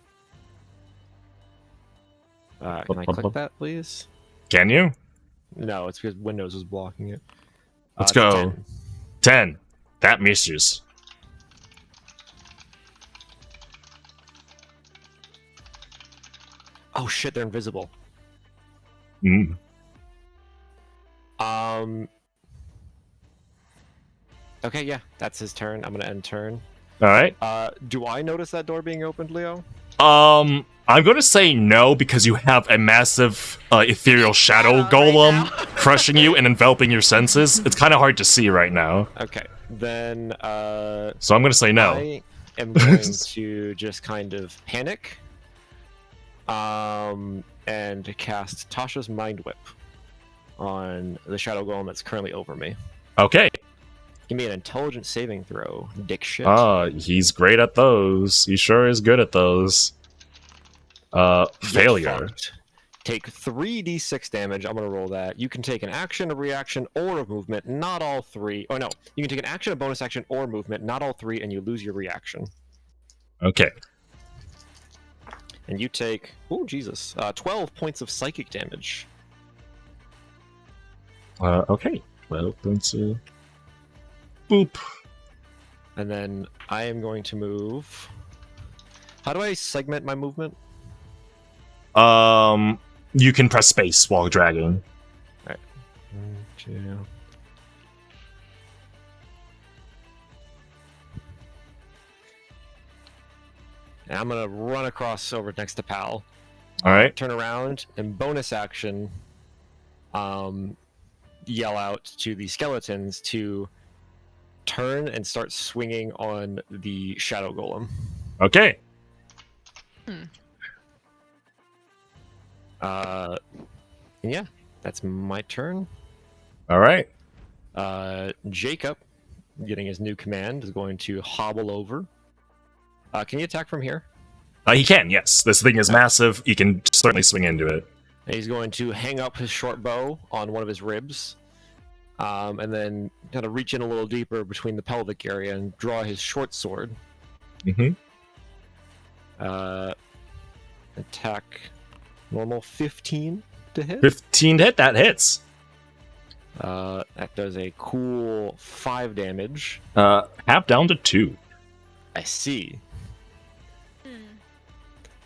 Can I click that, please? Can you? No, it's because Windows is blocking it. Let's It's a go. 10. 10. That misses. Oh shit, they're invisible. Mm. Okay, yeah, that's his turn. I'm gonna end turn. Alright. Do I notice that door being opened, Leo? I'm going to say no because you have a massive ethereal shadow Shadow right golem now. crushing you and enveloping your senses. It's kind of hard to see right now. Okay, then So I'm going to say no. I am going to just kind of panic, and cast Tasha's Mind Whip on the shadow golem that's currently over me. Okay. Give me an intelligence saving throw, dick shit. He's great at those. He sure is good at those. Get Failure. fucked. Take 3d6 damage. I'm gonna roll that. You can take an action, a reaction, or a movement. Not all 3. Oh no, you can take an action, a bonus action, or a movement. Not all 3, and you lose your reaction. Okay. And you take, oh Jesus, 12 points of psychic damage. Okay. Well, let's boop. And then I am going to move. How do I segment my movement? You can press space while dragging. 1, 2. And I'm gonna run across over next to Pal. Alright. Turn around and bonus action, yell out to the skeletons to turn and start swinging on the shadow golem. Okay. And yeah, that's my turn. Alright. Jacob, getting his new command, is going to hobble over. Can you attack from here? He can, yes. This thing is massive. He can certainly swing into it. And he's going to hang up his short bow on one of his ribs, and then kind of reach in a little deeper between the pelvic area and draw his short sword. Mm-hmm. Attack normal 15 to hit. 15 to hit, that hits. That does a cool 5 damage. Half down to 2. I see.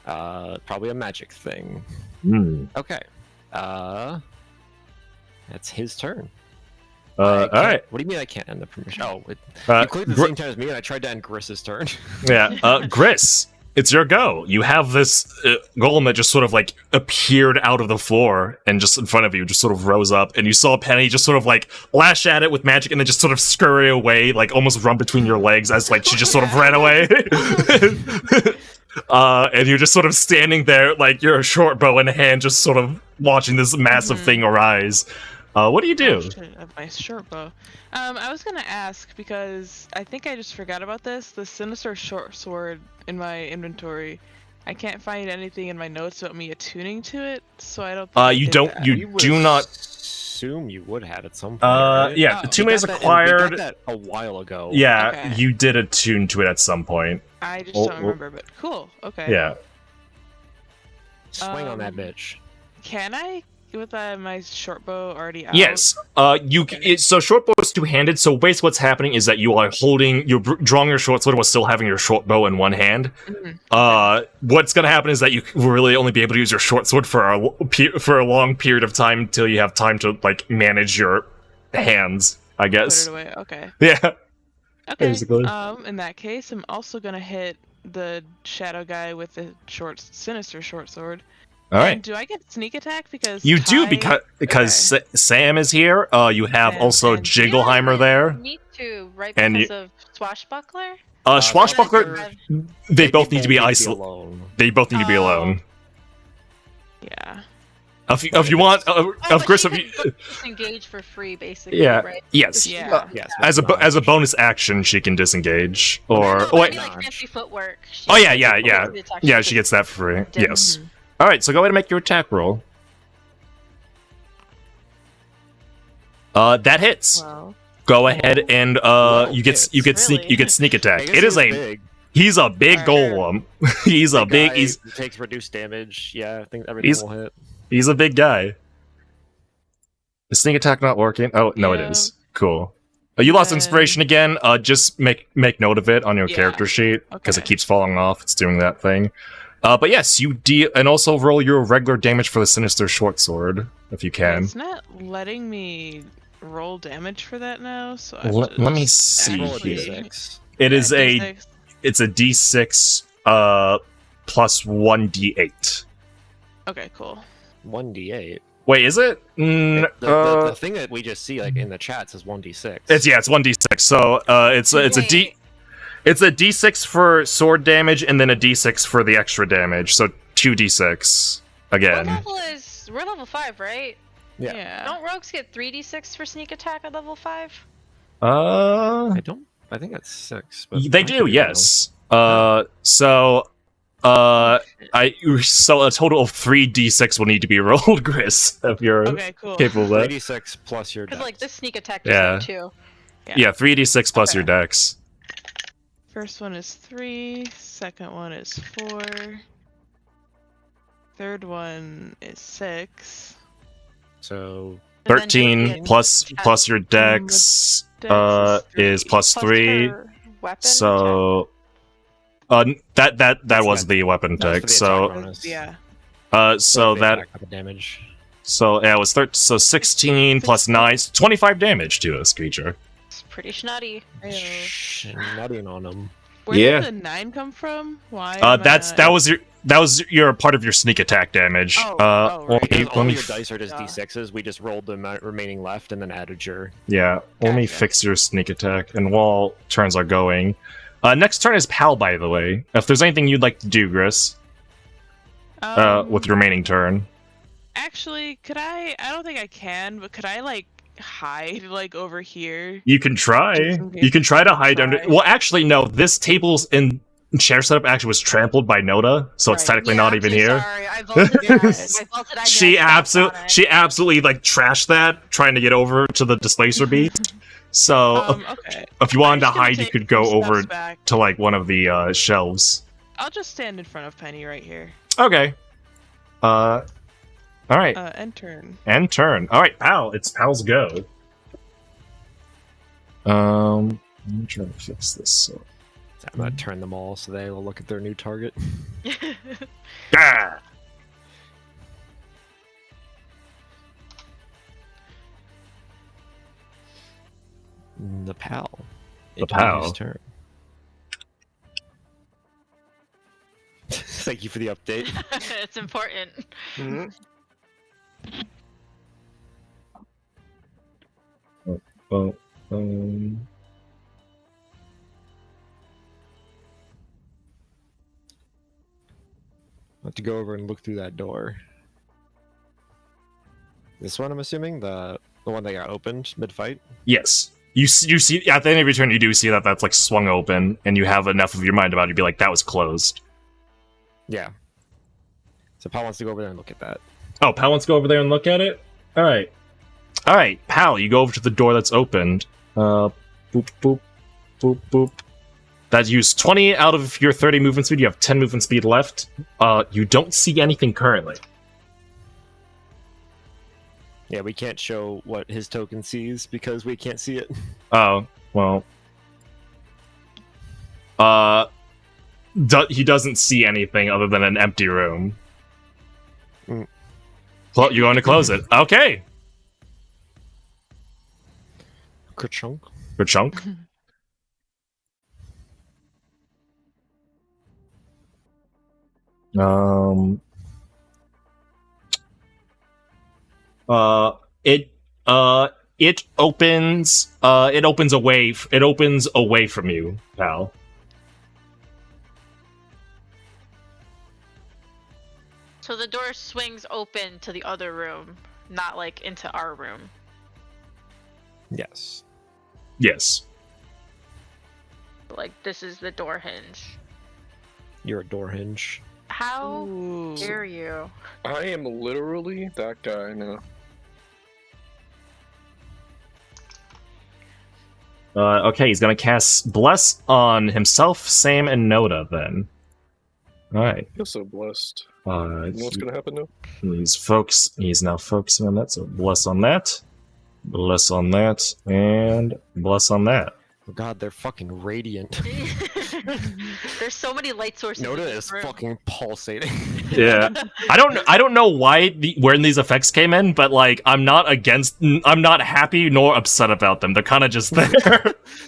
Probably a magic thing. Okay. That's his turn. All right. What do you mean I can't end the permission? Oh, you clicked at the Gr- same time as me, and I tried to end Griss's turn. Yeah, Gris, it's your go. You have this golem that just sort of like appeared out of the floor and just in front of you, just sort of rose up, and you saw Penny just sort of like lash at it with magic and then just sort of scurry away, like almost run between your legs as like she just sort of ran away. And you're just sort of standing there, like your short bow in hand, just sort of watching this massive thing arise. What do you do? Oh, shit, I have my short bow. I was gonna ask because I think I just forgot about this. The sinister short sword in my inventory. I can't find anything in my notes about me attuning to it, so I don't. Think I You did don't. that. You do not. Assume you would have at some point. Right? Yeah, Oh, Tume We is got that- acquired. We got that a while ago. Yeah, Okay. you did attune to it at some point. I just Oh, don't remember, but cool. Okay. Yeah. Swing on that Um, bitch. Can I with my short bow already out? Yes. So short bow is two-handed. So basically, what's happening is that you are you're drawing your short sword while still having your short bow in one hand. What's gonna happen is that you will really only be able to use your short sword for a long period of time until you have time to like manage your hands. I Put guess. it away. Okay. Yeah. Okay. Basically. In that case, I'm also gonna hit the shadow guy with the sinister short sword. All right. And do I get sneak attack because You do Kai- because okay. Sam is here. You have Sam also and- Jingleheimer there. Need to, right? And Because of Swashbuckler? Swashbuckler. They both need to be isolated. alone. They both need to be alone. Yeah. If you want, of course, if you, Disengage for free, basically. yeah, Right? yes. Yeah. Yes. As a bonus action, she can disengage, or No, oh, I wait. mean, like fancy footwork. She Oh yeah, gets yeah, a yeah, bonus action yeah. for She gets that for free. Did- Yes. All right, so go ahead and make your attack roll. That hits. Well. Go ahead and you get Really? sneak attack. I guess It is he's a big. he's a big golem. He's a big Guy he's takes reduced damage. Yeah, I think everything will hit. he's a big guy. The sneak attack not working? Oh no, it Yeah. is. Cool. You lost Then- inspiration again. Just make note of it on your Yeah. character sheet because it Okay. keeps falling off. It's doing that thing. But yes, you deal and also roll your regular damage for the sinister short sword if you can. It's not letting me roll damage for that now, so I Let me see Roll a actually- here. d6. It is a D6. it's a d6 plus 1d8. Okay, cool. 1d8. Wait, is it? The thing that we just see like in the chat says 1d6. It's 1d6. So it's a d6 for sword damage and then a d6 for the extra damage. So 2d6 What again. level is? We're level 5, right? Yeah. Don't rogues get 3d6 for sneak attack at level 5? I don't. I think that's 6. But They I do, could be yes. So a total of 3d6 will need to be rolled, Chris, if you're Okay, cool. capable of wrong. that. 86 plus your Because dex. like this sneak attack Yeah. does that too. Yeah, 3d6 plus Okay. your dex. First one is 3, second one is 4, third one is 6. So And then 13 Julian plus your dex Dex is plus plus 3. her weapon So that was not- the weapon that's for tech. the So attack bonus. Yeah. so the that attack type of damage. so yeah, it was 16 plus 9, 25 damage to this creature. It's pretty schnutty. Nutting on them. Where Yeah. did the 9 come from? Why? am I That was your part of your sneak attack damage. Oh, right. let me- Because all let me your dice are just Yeah. d6s. We just rolled the remaining left and then added your. Yeah, let me Gotcha. fix your sneak attack. And while turns are going, next turn is Pal. By the way, if there's anything you'd like to do, Gris, with your remaining turn. Actually, could I don't think I can, but could I like hide like over here? You can try. Just in case You can try to I hide under. try. Well, actually, no. This table's in chair setup actually was trampled by Noda, so it's Right. technically not I'm even so here. Sorry, I vaulted that. I vaulted. I She did absolutely like trashed that, trying to get over to the displacer beast. So Okay. if you wanted to I'm just gonna hide, you take could go some over steps back. to like one of the shelves. I'll just stand in front of Penny right here. Okay. All right. End turn. End turn. All right, Pal. It's Pal's go. I'm trying to fix this. I'm gonna turn them all so they will look at their new target. Ah! The pal. The pal. His turn. Thank you for the update. It's important. Mhm. Well, I'll have to go over and look through that door. This one, I'm assuming, the one that got opened mid-fight. yes. You see at the end of your turn, you do see that that's like swung open, and you have enough of your mind about it to be like, that was closed. Yeah. So Paul wants to go over there and look at that. Oh, Pal wants to go over there and look at it? Alright. Alright, Pal, you go over to the door that's opened. Boop, boop, boop, boop. That used 20 out of your 30 movement speed. You have 10 movement speed left. You don't see anything currently. Yeah, we can't show what his token sees because we can't see it. Oh, well. He doesn't see anything other than an empty room. Mm. Well, you're going to close it. Okay. Kerchunk. Good chunk. It opens away from you, Pal. So the door swings open to the other room, not like into our room. Yes. Yes. Like this is the door hinge. You're a door hinge. How Ooh. dare you? I am literally that guy now. Okay, he's gonna cast Bless on himself, Sam, and Noda then. Alright. I feel so blessed. You know what's gonna happen now? He's now focusing on that, so Bless on that. Bless on that, and Bless on that. Oh god, they're fucking radiant. There's so many light sources. in Noda this is room. fucking pulsating. Yeah. I don't know why where these effects came in, but like I'm not happy nor upset about them. They're kind of just there.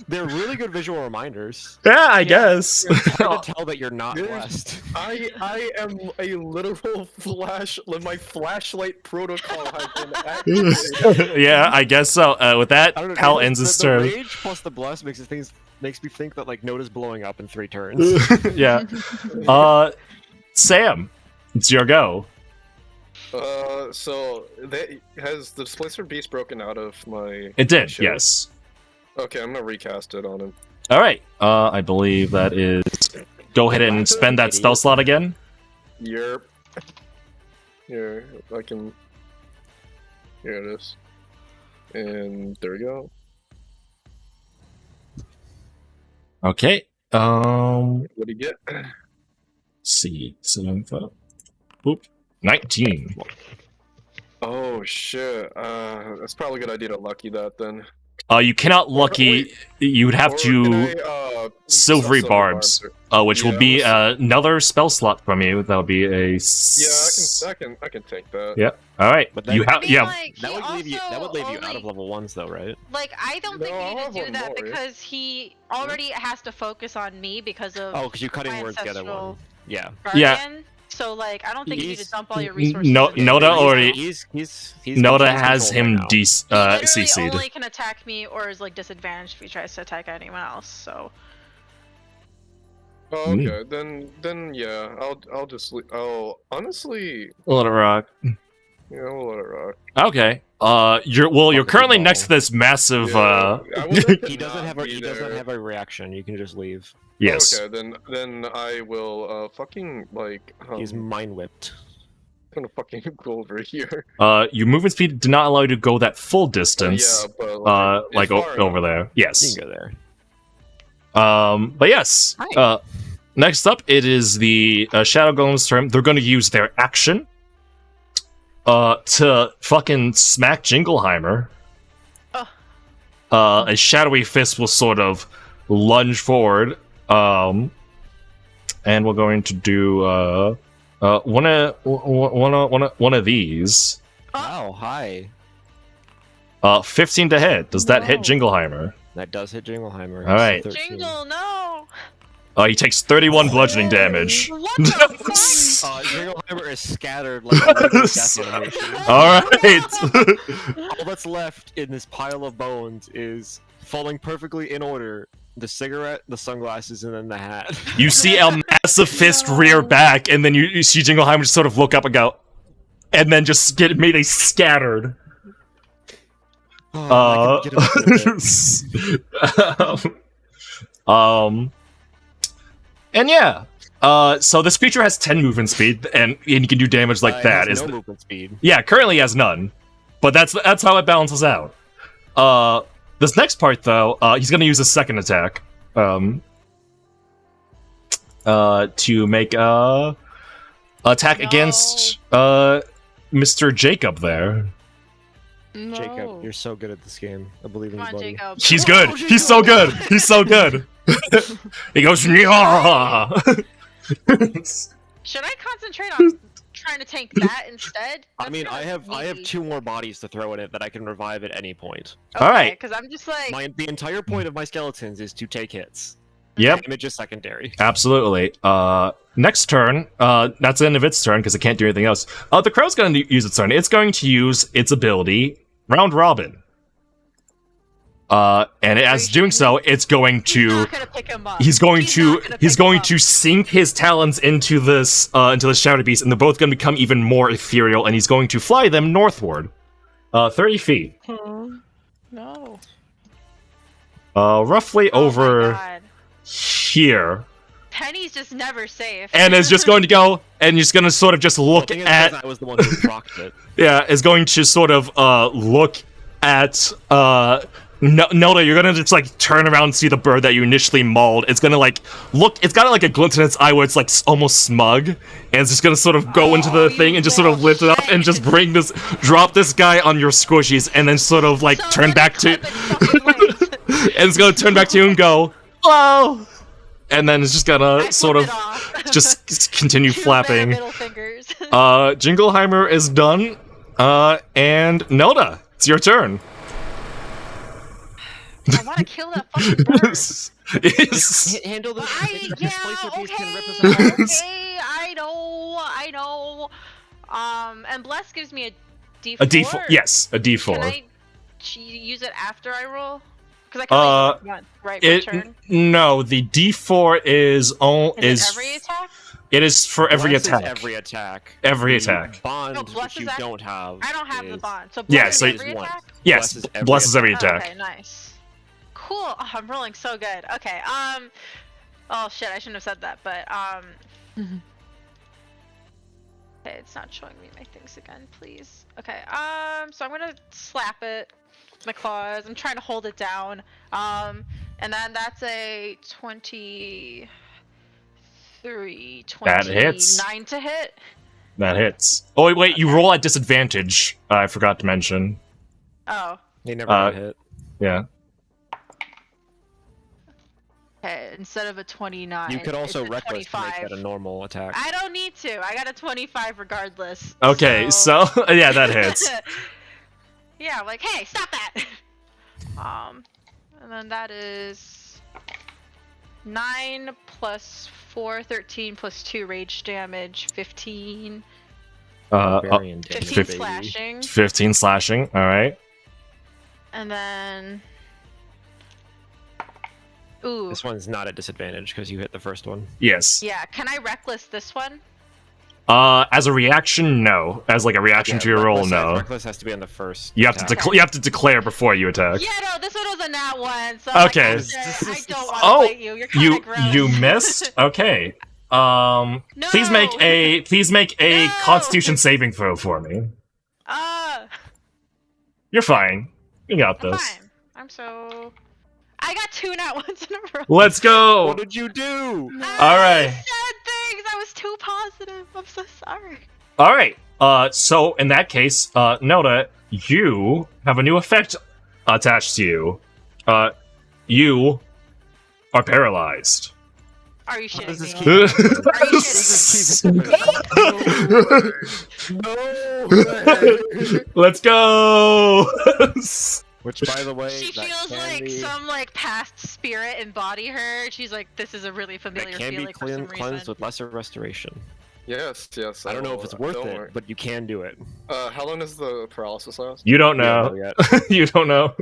They're really good visual reminders. Yeah, I guess. It's hard to tell that you're not Dude. blessed. I am a literal my flashlight protocol has been activated. Yeah, I guess so. With that, I don't know. Pal ends his the turn. rage plus the bless makes me think that like Noda's blowing up in 3 turns. Yeah. Sam, it's your go. So has the Displacer Beast broken out of my? It did, show? yes. Okay, I'm gonna recast it on him. All right. I believe that is. Go ahead and spend that spell slot again. Yerp. Here, I can. Here it is. And there we go. Okay. What do you get? See. 7, 5. Boop. 19. Oh shit. That's probably a good idea to lucky that then. You cannot lucky. You'd have Or to can I, silvery barbs, which will be another spell slot from you. That would be a. Yeah, I can take that. Yeah. All right. But then- You have. I mean, Yeah. like, That he would leave you. That would leave you out only- of level 1s though, right? Like, I don't think No, we I'll need have to do one that more. because he already has to focus on me because of Oh, because you're cutting my words together. ancestral One. Yeah. guardian. So, like, I don't think you need to He's- dump all your resources. No, into Noda it. already- He's Noda he's has control him right now. He literally CC'd. only can attack me or is like disadvantaged if he tries to attack anyone else. So Oh, okay, then yeah, I'll just honestly, Let it rock. yeah, we'll let it rock. Okay. You're Fucking currently ball. next to this massive. Yeah, I would like to He doesn't not have a be he doesn't there. have a reaction. You can just leave. Yes. Okay, then I will fucking like He's mind whipped. I'm gonna fucking go over here. Your movement speed did not allow you to go that full distance. Yeah, but like it's far over enough. there. You Yes. can go there. But yes. Hi. next up, it is the Shadow Golem's turn. They're going to use their action to fucking smack Jingleheimer. A shadowy fist will sort of lunge forward, and we're going to do one of these. Wow, hi. 15 to hit. Does that hit Jingleheimer? That does hit Jingleheimer. All right. 13. Jingle, no. He takes 31 bludgeoning damage. What the fuck? Jingleheimer is scattered like a Lego death animation. All right. All that's left in this pile of bones is falling perfectly in order: the cigarette, the sunglasses, and then the hat. You see a massive fist rear back, and then you see Jingleheimer just sort of look up and go, and then just get immediately scattered. Oh, I can get him up in a bit. And yeah, so this creature has 10 movement speed, and you can do damage like It that. has Is no movement speed. Yeah, currently has none, but that's how it balances out. This next part though, he's gonna use a second attack, to make attack against Mr. Jacob there. No. Jacob, you're so good at this game. I believe in Come you, on, buddy. Jacob. He's good. He's so good. He's so good. He goes, "Nyah!" Should I concentrate on trying to tank that instead? I That's mean, I kinda have needy. 2 more bodies to throw in it that I can revive at any point. Okay, All right. because I'm just like, The entire point of my skeletons is to take hits. Yep, Damage is secondary. absolutely. Next turn, that's the end of its turn because it can't do anything else. The crow's going to use its turn. It's going to use its ability, Round Robin. And as doing so, it's going he's to. not gonna pick him up. He's going not to. gonna He's pick him going up. to sink his talons into this. Into the shadow beast, and they're both going to become even more ethereal. And he's going to fly them northward, 30 feet, No. roughly Oh my over God. here. Penny's just never safe. And is just going to go and just going to sort of just look Thing is, at. I was the one who procced it. Yeah, is going to sort of look at Nelda. You're gonna just like turn around and see the bird that you initially mauled. It's gonna like look. It's got like a glint in its eye where it's like almost smug, and it's just gonna sort of go into the Oh, thing you and just sort of little lift it up shit. and just drop this guy on your squishies, and then sort of like So turn many back to, fucking legs. and it's gonna turn back to you and go, hello, and then it's just gonna I sort flip of it off. just continue Two flapping. middle fingers. Jingleheimer is done, and Nelda, it's your turn. I want to kill that fucking bird. It's- Handle the I, displacer piece can rip us yeah, apart. okay, I know. And Bless gives me a D4. A D4, yes, a D4. Can I use it after I roll? Because I can only use it once, right? Per turn. No, the D4 is Is it every attack? It is for every Bless is attack. Every attack. Every The attack. Bond, No, Bless which you is don't have. I don't have the is- bond. So Yeah, Bless so is you- every one. attack? Yes, Bless is every every attack. Okay, nice. Cool. Oh, I'm rolling so good. Okay. Oh shit, I shouldn't have said that, but Mhm. Okay, it's not showing me my things again, please. Okay. So I'm gonna slap it with my claws. I'm trying to hold it down. And then that's a 23, That hits. 29 to hit. That hits. Oh, wait, you roll at disadvantage. I forgot to mention. Oh. They never got hit. Yeah. Okay, instead of a 29, You could also it's a reckless to make 25. that a normal attack. I don't need to. I got a 25 regardless. Okay, so yeah, that hits. Yeah, I'm like, hey, stop that. And then that is 9 plus 4, 13 plus 2 rage damage, 15. Barbarian damage, 15 baby. slashing. 15 slashing. All right. And then. Ooh. This one's not at disadvantage because you hit the first one. Yes. Yeah, can I reckless this one? As a reaction, no. As like a reaction to your roll, reckless, no. Reckless has to be on the first. You have to attack. you have to declare before you attack. Yeah, no, this one was a nat one. So Okay. Like, oh, shit, I don't want to Oh, fight you. You're kind of gross. you missed. Okay. No! Please make a No! Constitution saving throw for me. Uh, You're fine. You got I'm this. fine. I'm so. I I got 2 nat ones in a row. Let's go. What did you do? All right. I said things. I was too positive. I'm so sorry. All right. So in that case, Noda, you have a new effect attached to you. You are paralyzed. Are you How does this shitting me? keep Are you shitting me? No. Let's go. Which, by the way, She that feels can like be, some like past spirit embody her. She's like, this is a really that familiar can be feeling for some cleansed reason. with lesser restoration. Yes. I don't know if it's worth don't it, worry. but you can do it. How long does the paralysis last? You don't We don't know. yet. You don't know.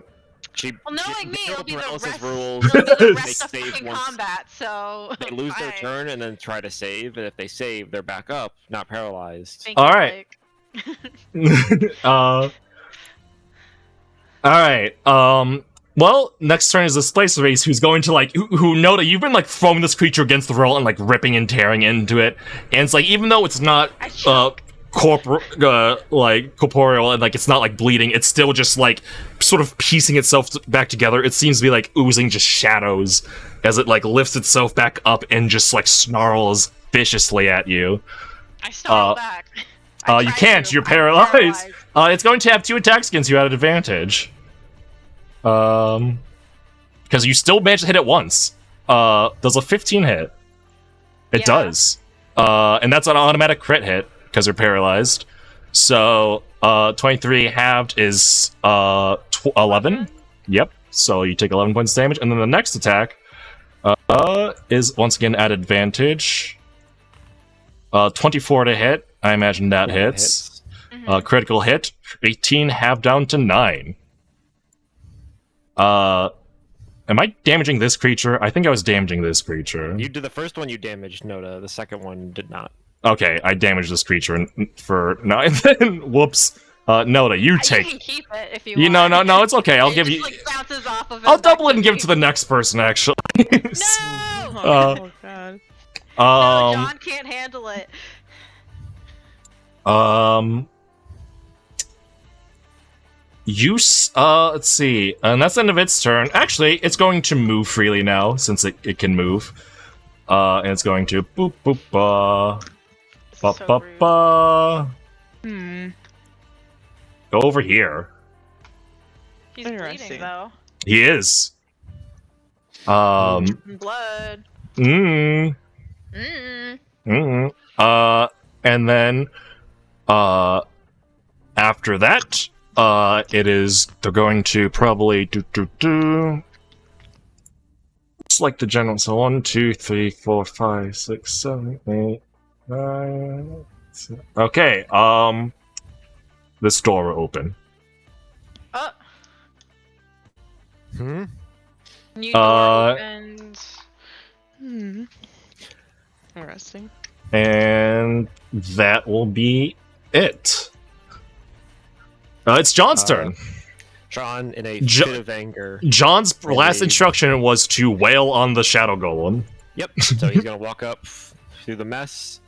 Well, knowing me, it'll be the paralysis rest. rules. It'll be the They rest of save fucking once. combat. So They lose their fine. turn and then try to save, and if they save, they're back up, not paralyzed. Thank All you, right. Blake. All right. Well, next turn is the Splice Race, who's going to who know that you've been throwing this creature against the wall and ripping and tearing into it, and it's even though it's not I choke. corporeal and it's not bleeding, it's still just sort of piecing itself back together. It seems to be oozing just shadows as it lifts itself back up and just snarls viciously at you. I snarl back. I You tried can't. to. You're I'm paralyzed. It's going to have 2 attacks against you at advantage. Because you still managed to hit it once. Does a 15 hit? It Yeah. does. And that's an automatic crit hit because you're paralyzed. So 23 halved is 11. Yep. So you take 11 points damage, and then the next attack is once again at advantage. 24 to hit. I imagine that hits. Mhm. Critical hit. 18 halved down to 9. Am I damaging this creature? I think I was damaging this creature. You did the first one, you damaged Noda. The second one did not. Okay, I damaged this creature for 9. Then, whoops. Noda, you You take. can keep it if you You want. no, it's okay. I'll It give just, you. bounces off of I'll back double it and give it me. to the next person. Actually. No! Oh god. No, Um. John can't handle it. Let's see. And that's the end of its turn. Actually, it's going to move freely now, since it can move. And it's going to boop boop This ba is so ba rude. ba. Hmm. Go over here. He's bleeding Interesting. though. He is. Blood. Mm, and then, after that, they're going to probably It's like the general. So 1, 2, 3, 4, 5, 6, 7, 8, 9. 10. Okay. This door will open. Oh, Hmm? new door opened. Hmm. Interesting. And that will be it. It's John's turn. John, in a Jo- fit of anger. John's last Really? instruction was to wail on the Shadow Golem. Yep. So he's gonna walk up through the mess,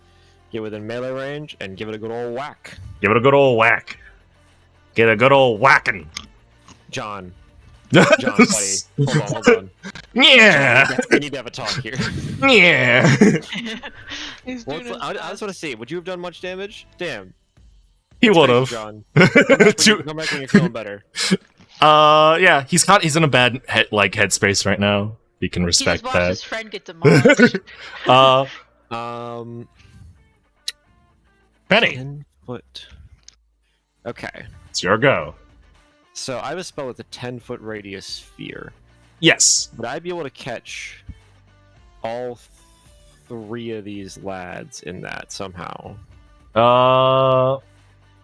get within melee range, and give it a good old whack. Give it a good old whack. Get a good old whacking. John, buddy, hold on. Yeah. We need to have a talk here. Yeah. He's Well, doing his I just best. want to see. Would you have done much damage? Damn. He would have. John. Two- Come back when you're feeling better. Yeah, he's in a bad headspace right now. You can He respect just watched his that. friend get demolished. Penny, 10 foot. Okay. it's your go. So I have a spell with a 10-foot radius sphere. Yes. Would I be able to catch all 3 of these lads in that somehow?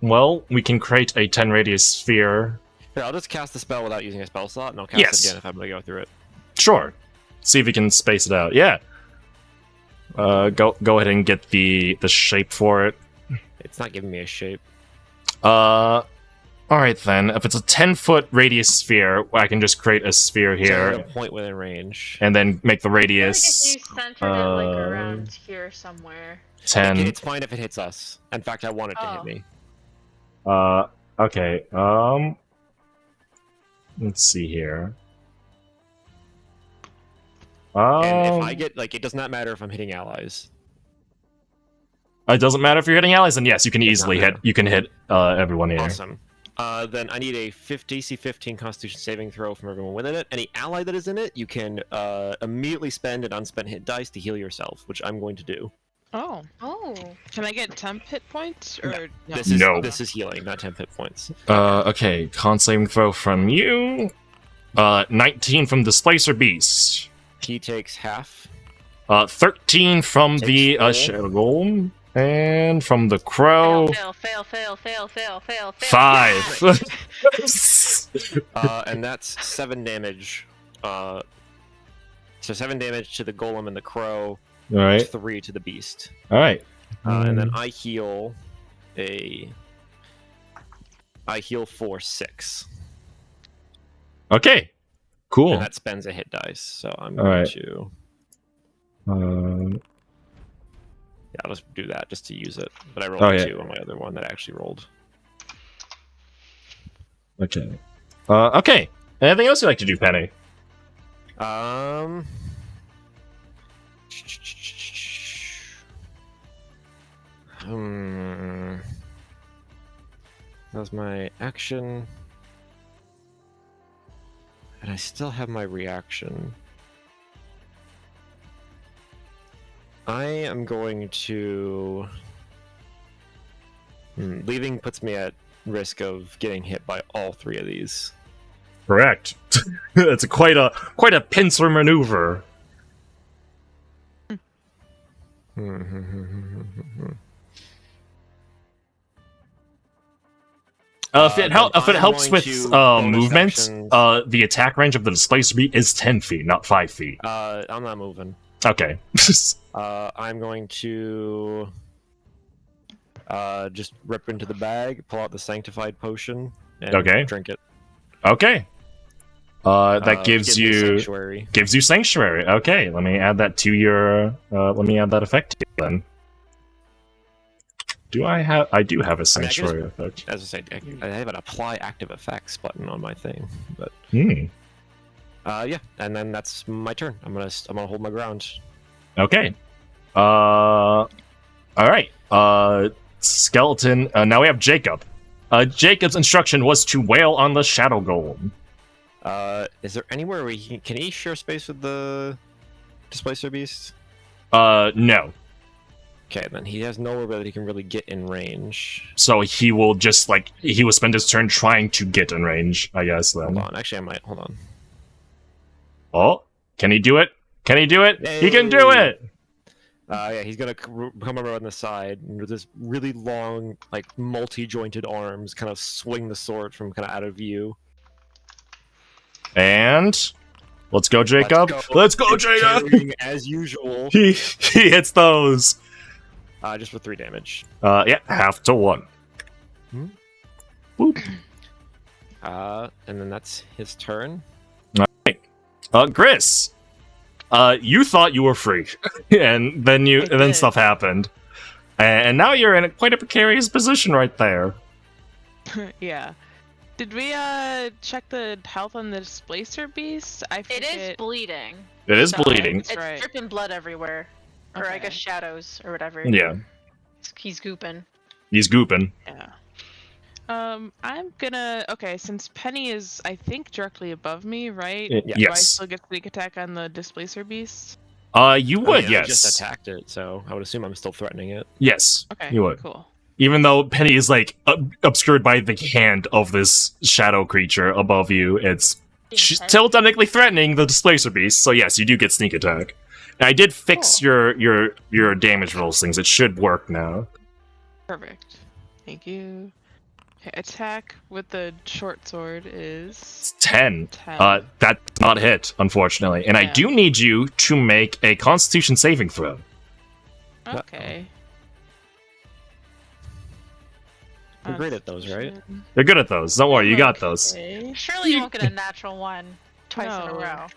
Well, we can create a 10 radius sphere. Here, I'll just cast the spell without using a spell slot, and I'll cast Yes. it again if I'm going to go through it. Sure. See if we can space it out. Yeah. Go ahead and get the shape for it. It's not giving me a shape. Alright then. If it's a 10-foot radius sphere, I can just create a sphere So I'm here gonna point within range. and then make the I feel like radius if you centered it around here somewhere. 10. It's fine if it hits us. In fact, I want it to hit Oh. me. Okay. Let's see here. And if I get like, it does not matter if I'm hitting allies. It doesn't matter if you're hitting allies, and yes, you can Does not easily matter. hit. You can hit everyone here. Awesome. Then I need a DC 15 Constitution saving throw from everyone within it. Any ally that is in it, you can immediately spend an unspent hit dice to heal yourself, which I'm going to do. Oh. Oh. Can I get temp hit points? Or no? This is healing, not 10 hit points. Okay, con saving throw from you. 19 from Displacer Beast. He takes half. 13 from Takes the full. Shadow Golem. And from the Crow. Fail. 5. And that's 7 damage. So 7 damage to the Golem and the Crow. Alright. 3 to the Beast. Alright. And then I heal for 6. Okay. Cool. And that spends a hit dice, so I'm All going right. to... Yeah, I'll just do that just to use it. But I rolled Oh, a yeah. 2 on my other one that I actually rolled. Okay. Okay. Anything else you'd like to do, Penny? That was my action. And I still have my reaction. I am going to... leaving puts me at risk of getting hit by all 3 of these. Correct. It's quite a pincer maneuver. If it I'm helps going with to bonus movement, actions. the attack range of the Displacer Beast is 10 feet, not 5 feet. I'm not moving. Okay. I'm going to just rip into the bag, pull out the Sanctified Potion, and Okay. drink it. Okay. That Gives me gives you Sanctuary. Sanctuary. Okay, let me add that to your. Let me add that effect to you then. I do have a Sanctuary effect. As I said, I have an Apply Active Effects button on my thing, but yeah, and then that's my turn. I'm gonna hold my ground. Okay. All right. Skeleton. Now we have Jacob. Jacob's instruction was to wail on the Shadow Golem. Is there anywhere where can he share space with the Displacer Beast? No. Okay, then he has nowhere that he can really get in range. So he will just he will spend his turn trying to get in range, I guess. Then. Hold on, actually, I might. Hold on. Oh, can he do it? Can he do it? He can do it. Yeah, he's gonna come over on the side and with this really long, multi-jointed arms, kind of swing the sword from kind of out of view. And let's go, Jacob. Let's go, Jacob. Carrying as usual. He hits those. Just for 3 damage. Yeah, half to 1. Boop. And then that's his turn. Gris. You thought you were free, and then stuff happened, and now you're in quite a precarious position right there. Yeah. Did we check the health on the Displacer Beast? I It forget. is bleeding. It is So bleeding. It's right. dripping blood everywhere. Or I Okay. guess shadows or whatever. Yeah, He's gooping. he's gooping. Yeah. I'm gonna. Okay, since Penny is, I think, directly above me, right? Y- Do I Yes. still get sneak attack on the Displacer Beast? You I would, mean, I yes. just attacked it, so I would assume I'm still threatening it. Yes, Okay. you would. Cool. Even though Penny is obscured by the hand of this shadow creature above you, she's still technically threatening the Displacer Beast. So yes, you do get sneak attack. And I did fix your damage rolls things. It should work now. Perfect. Thank you. Okay, attack with the short sword is It's 10. 10. That's not hit, unfortunately. And I Yeah. do need you to make a Constitution saving throw. Okay. You're great at those, right? You're good at those. Don't worry, you got those. Okay. Surely you won't get a natural one twice in a No. row.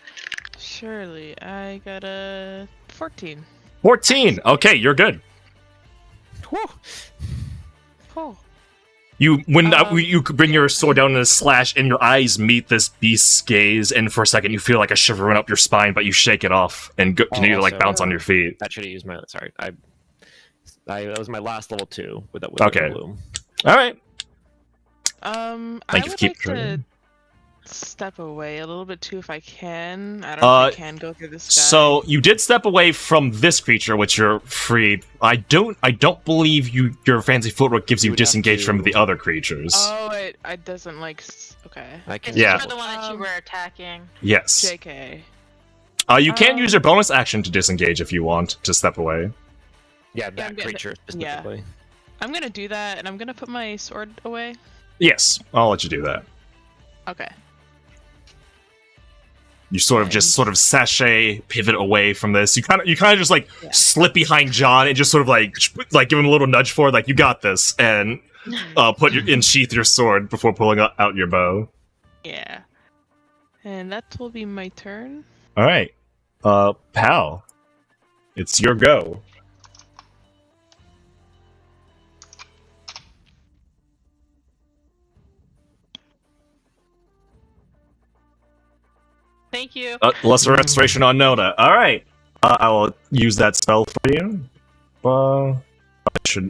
Surely. I got a 14. 14. Okay, you're good. Whew. Cool. you bring your sword down in a slash, and your eyes meet this beast's gaze, and for a second you feel like a shiver run up your spine, but you shake it off and continue to like also- bounce on your feet. That should have used my. Sorry, that was my last level 2 with that. Okay. Bloom. All right. I Thank you. would Keep like trying. to step away a little bit too if I can. I don't know if I can go through this guy. So you did step away from this creature, which you're free. I don't believe your fancy footwork gives you You would have disengage from to- the other creatures. Oh, it doesn't like. Okay. I can. It's Yeah. just for the one that you were attacking. Yes. JK. You can use your bonus action to disengage if you want to step away. Yeah, I'm that getting- creature specifically. I'm gonna do that, and I'm gonna put my sword away. Yes, I'll let you do that. Okay. You sort of sashay pivot away from this. You kind of just like Yeah. slip behind John and just sort of like give him a little nudge forward, like you got this, and sheath your sword before pulling out your bow. Yeah. And that will be my turn. All right, pal, it's your go. Thank you. Lesser restoration on Noda. All right, I will use that spell for you.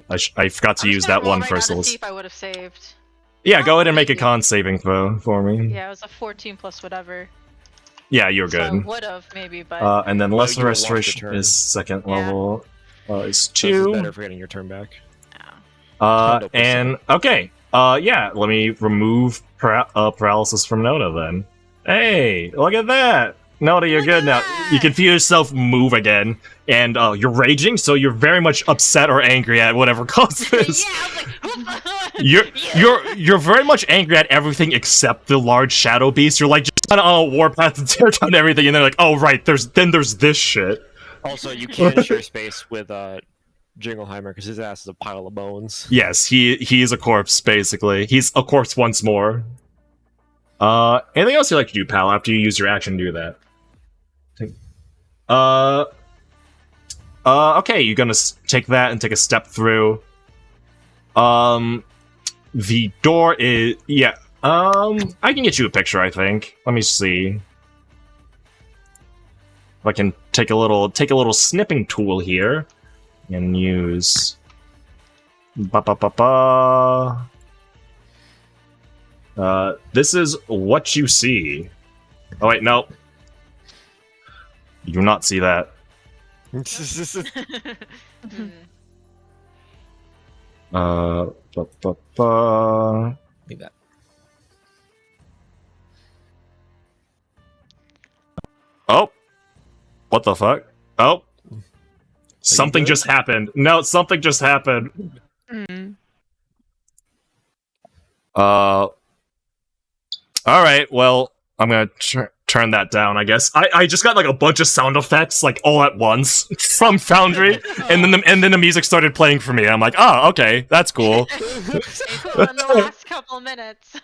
I forgot to use that one first. To see if I would have saved. Yeah, go ahead and make a Thank you. con saving throw for me. Yeah, it was a 14 plus whatever. Yeah, you're So I good. would have maybe, but And then you lesser won't lost your restoration turn. is second Yeah. level. Is So this is 2. better for getting your turn back. no. And okay. Yeah, let me remove paralysis from Noda then. Hey, look at that. Noda, you're Look good at now. that! You can feel yourself move again, and you're raging, so you're very much upset or angry at whatever caused this. Yeah, I was like, You're very much angry at everything except the large shadow beast. You're like just kind of on a warpath to tear down everything, and they're like, oh right, there's this shit. Also, you can share space with Jingleheimer because his ass is a pile of bones. Yes, he is a corpse basically. He's a corpse once more. Anything else you'd like to do, pal? After you use your action, to do that. Okay, you're gonna take that and take a step through. The door is I can get you a picture. I think. Let me see. If I can take a little snipping tool here and use. This is what you see. Oh wait, no. You do not see that. Hmm. Leave that. Oh. What the fuck? Oh. Something good? just happened. No, something just happened. Mm. Alright, well, I'm gonna turn that down, I guess. I just got like a bunch of sound effects, like all at once from Foundry, and then the music started playing for me. I'm like, oh, okay, that's cool. Hey, cool, in the last couple minutes.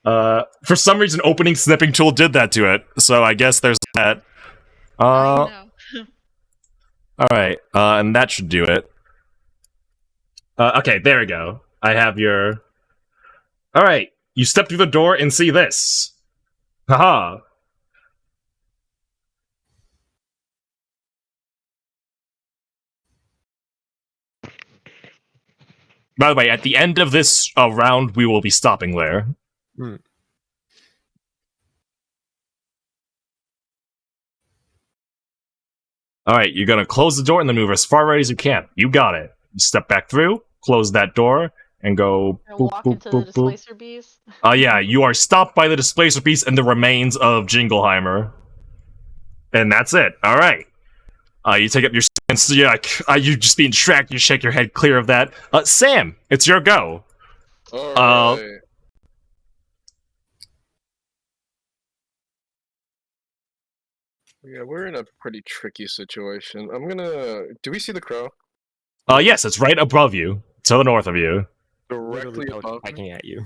For some reason, opening snipping tool did that to it, so I guess there's that. Now you know. Alright, and that should do it. Okay, there we go. I have your... Alright, you step through the door and see this. Haha. By the way, at the end of this round, we will be stopping there. Hmm. Alright, you're gonna close the door and then move as far right as you can. You got it. You step back through, close that door, and go And boop, walk boop, into the boop, boop. displacer bees. Yeah, you are stopped by the displacer piece and the remains of Jingleheimer. And that's it. Alright. You take up your stance. You just being distracted, you shake your head clear of that. Sam, it's your go. Alright. Yeah, we're in a pretty tricky situation. I'm gonna. Do we see the crow? Yes, it's right above you, to the north of you. Directly Literally above me? pecking at you.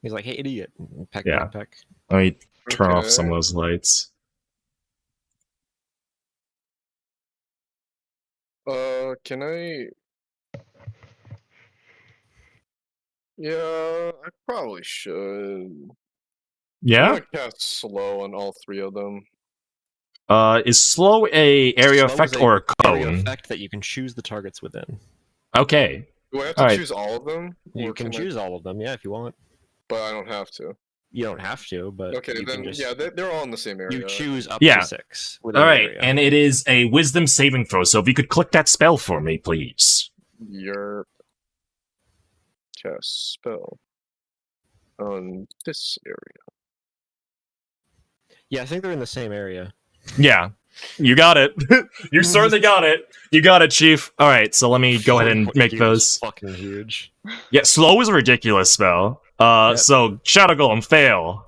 He's like, "Hey, idiot!" Peck, Yeah. peck, peck. Let me turn off Okay. some of those lights. Can I? Yeah, I probably should. I'm Yeah. gonna cast slow on all 3 of them. Is slow a area Slow effect is or a area cone? effect that you can choose the targets within. Okay. Do I have to Alright. choose all of them? You Or can choose all of them, yeah, if you want. But I don't have to. You don't have to, but Okay, you then can just yeah, they're all in the same area. you choose up Yeah. to 6 within All the right, area. and it is a Wisdom saving throw. So if you could click that spell for me, please. Your cast spell on this area. Yeah, I think they're in the same area. Yeah, you got it. You certainly got it. You got it, Chief. All right, so let me go ahead and 40 make cube is those. fucking huge. Yeah, slow is a ridiculous spell. Yep. So Shadow Golem fail.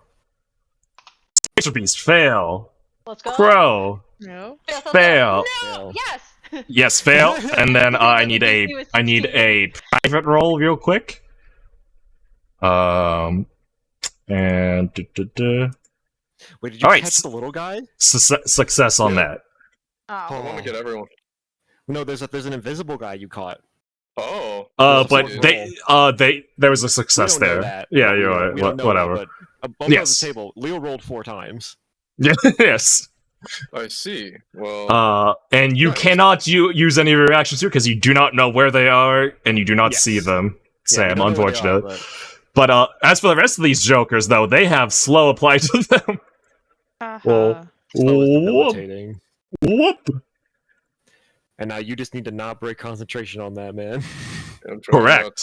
Spacer Beast fail. Let's go. Crow No. fail. No. Fail. Yes. Yes, fail. And then I need a private roll real quick. And Wait, did you Alright, catch the little guy? success on Yeah. that. Oh. I want to get everyone. No, there's an invisible guy you caught. Oh. But dude. there was a success we don't know there. that. Yeah, No, we you're don't- right. we don't know Whatever. That, but above Yes. the table, Leo rolled 4 times. Yes. I see. Well, And you Nice. cannot use any of your reactions here because you do not know where they are and you do not Yes. see them. Yeah, we Sam, don't know where they unfortunate. are, But as for the rest of these jokers, though, they have slow applied to them. Well, Haha. Slow is whoop, debilitating. whoop. And now you just need to not break concentration on that, man. I'm trying not Correct.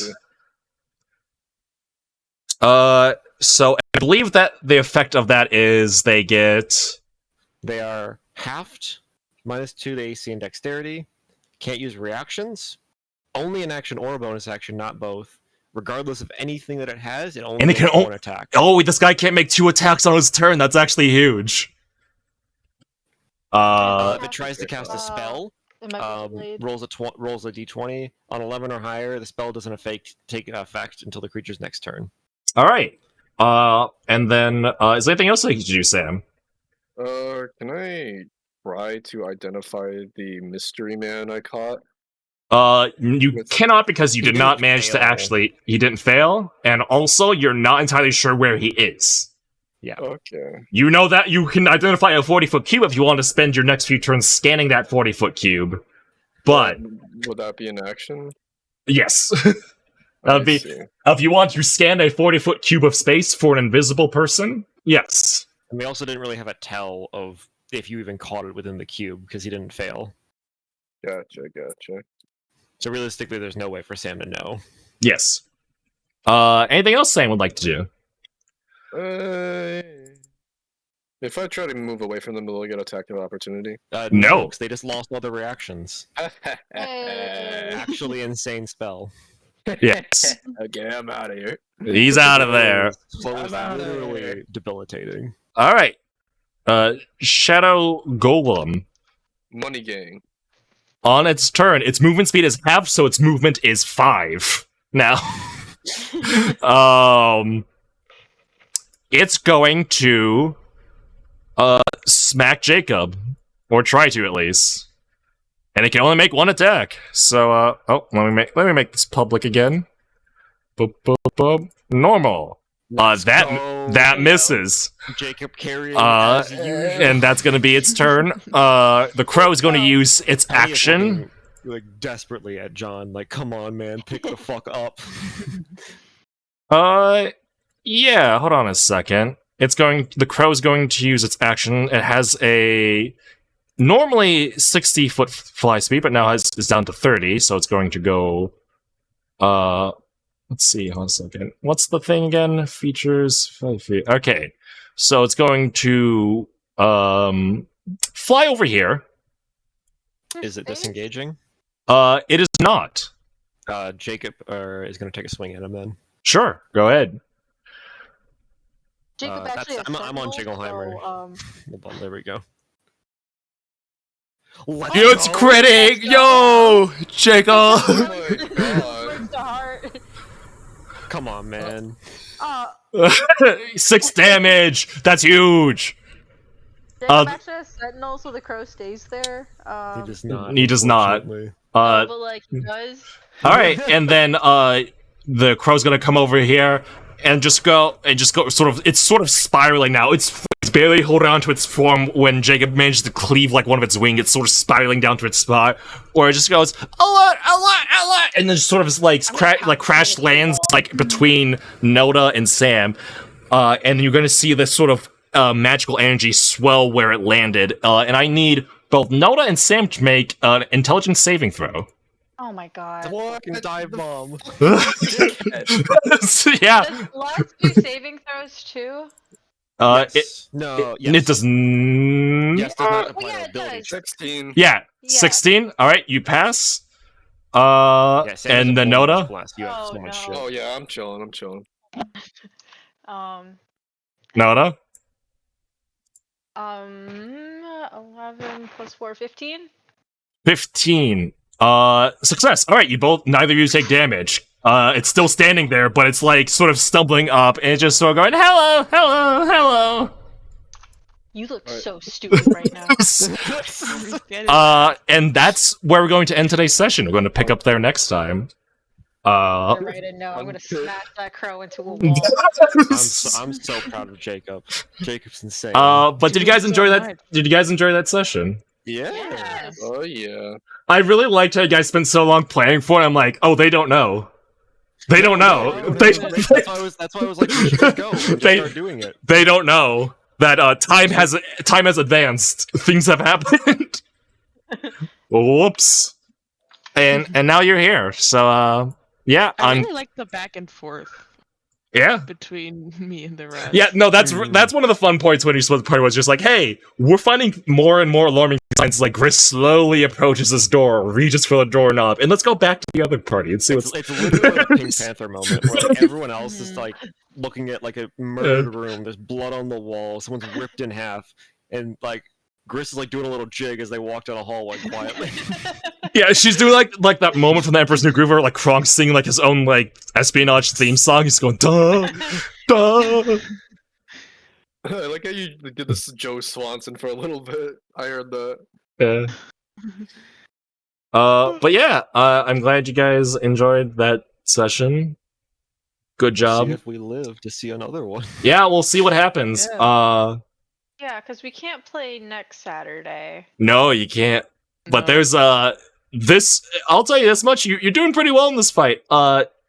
to. So I believe that the effect of that is they get. They are halved, -2 to AC and dexterity. Can't use reactions. Only an action or a bonus action, not both. Regardless of anything that it has, it only And it makes can one attack. Oh, this guy can't make 2 attacks on his turn. That's actually huge. If it tries to cast a spell, It might be delayed. rolls a d20 on 11 or higher. The spell doesn't take effect until the creature's next turn. All right. And then is there anything else I can do, Sam? Can I try to identify the mystery man I caught? You With- cannot because you He did not didn't manage to fail. actually. He didn't fail, and also you're not entirely sure where he is. Yeah. Okay. You know that you can identify a 40-foot cube if you want to spend your next few turns scanning that 40-foot cube. But Would that be an action? yes, I That'd be- see. if you want to scan a 40-foot cube of space for an invisible person, yes. And we also didn't really have a tell of if you even caught it within the cube because he didn't fail. Gotcha. So realistically, there's no way for Sam to know. Yes. Anything else Sam would like to do? If I try to move away from them, will I get attack of opportunity? No. 'Cause they just lost all their reactions. Hey. Actually, insane spell. Yes. Okay, I'm out of here. He's out of there. Slow is I'm outta literally here. debilitating. All right. Shadow Golem. Money gang. On its turn, its movement speed is half, so its movement is 5. Now, it's going to smack Jacob, or try to at least, and it can only make 1 attack. So, let me make this public again. Boop, boop, boop. Normal. That misses. Jacob carrying Uh, as usual. And that's going to be its turn. The crow is going to use its Penny is action. looking, like desperately at John, like, come on, man, pick the fuck up. Yeah, hold on a second. The crow is going to use its action. It has a normally 60-foot fly speed, but now is down to 30, so it's going to go, let's see, hold on a second. What's the thing again? Features, 5 feet. Okay, so it's going to, fly over here. Is it disengaging? It is not. Jacob is going to take a swing at him then. Sure, go ahead. Jacob that's- actually. has I'm on Sentinel, Jingleheimer. so, Hold on, there we go. Let's Yo, it's go. critting! Yo! Jacob! Oh my god. Words to heart. Come on, man. 6 damage! That's huge! Jacob actually has Sentinel, so the crow stays there. He does not. He does not. unfortunately. But like he does. Alright, and then, the crow's gonna come over here and just go sort of. It's sort of spiraling now. It's barely holding on to its form when Jacob manages to cleave like one of its wings. It's sort of spiraling down to its spot, where it just goes alert, alert, alert, and then just sort of like crash lands like between Noda and Sam, and you're gonna see this sort of magical energy swell where it landed. And I need both Noda and Sam to make an intelligence saving throw. Oh my god. Fucking dive bomb. Yeah. Does Lux do saving throws too? Yes. It does. Yes, does not apply yeah, to it abilities. does. 16. Yeah, Yeah. 16. All right, you pass. Yeah, Sam And is the a bonus Noda. plus. You have Oh, so much no. shit. Oh yeah, I'm chilling. Noda. 11 plus 4, 15? 15. Success. All right, you both. Neither of you take damage. It's still standing there, but it's like sort of stumbling up, and it's just sort of going, "Hello, hello, hello." You look Alright. so stupid right now. And that's where we're going to end today's session. We're going to pick up there next time. You're right, and no, I'm gonna smash that crow into a wall. I'm so proud of Jacob. Jacob's insane. But did you guys So enjoy that? nice. Did you guys enjoy that session? yeah. Yes. Oh yeah. I really liked how you guys spent so long planning for it. I'm like, oh, they don't know. They don't know. No, They, that's why I was like, we should just go and just They- start doing it. they don't know that time has advanced. Things have happened. Whoops. And now you're here. So yeah, I I'm really like the back and forth yeah. between me and the rest. Yeah, no, that's one of the fun points when you split the party was just like, hey, we're finding more and more alarming signs. Like Gris slowly approaches this door, reaches for the doorknob, and let's go back to the other party and see what's. It's literally like a Pink Panther moment where like, everyone else is like looking at like a murdered room. There's blood on the wall. Someone's ripped in half, and like Gris is like doing a little jig as they walk down a hallway quietly. Yeah, she's doing like that moment from the Emperor's New Groove where like Kronk singing like his own like espionage theme song. He's going duh, duh. I like how you did this Joe Swanson for a little bit. I heard that. Yeah. But yeah, I'm glad you guys enjoyed that session. Good See job. if we live to see another one. Yeah, we'll see what happens. Yeah, because we can't play next Saturday. No, you can't. But No. there's this. I'll tell you this much: you're doing pretty well in this fight.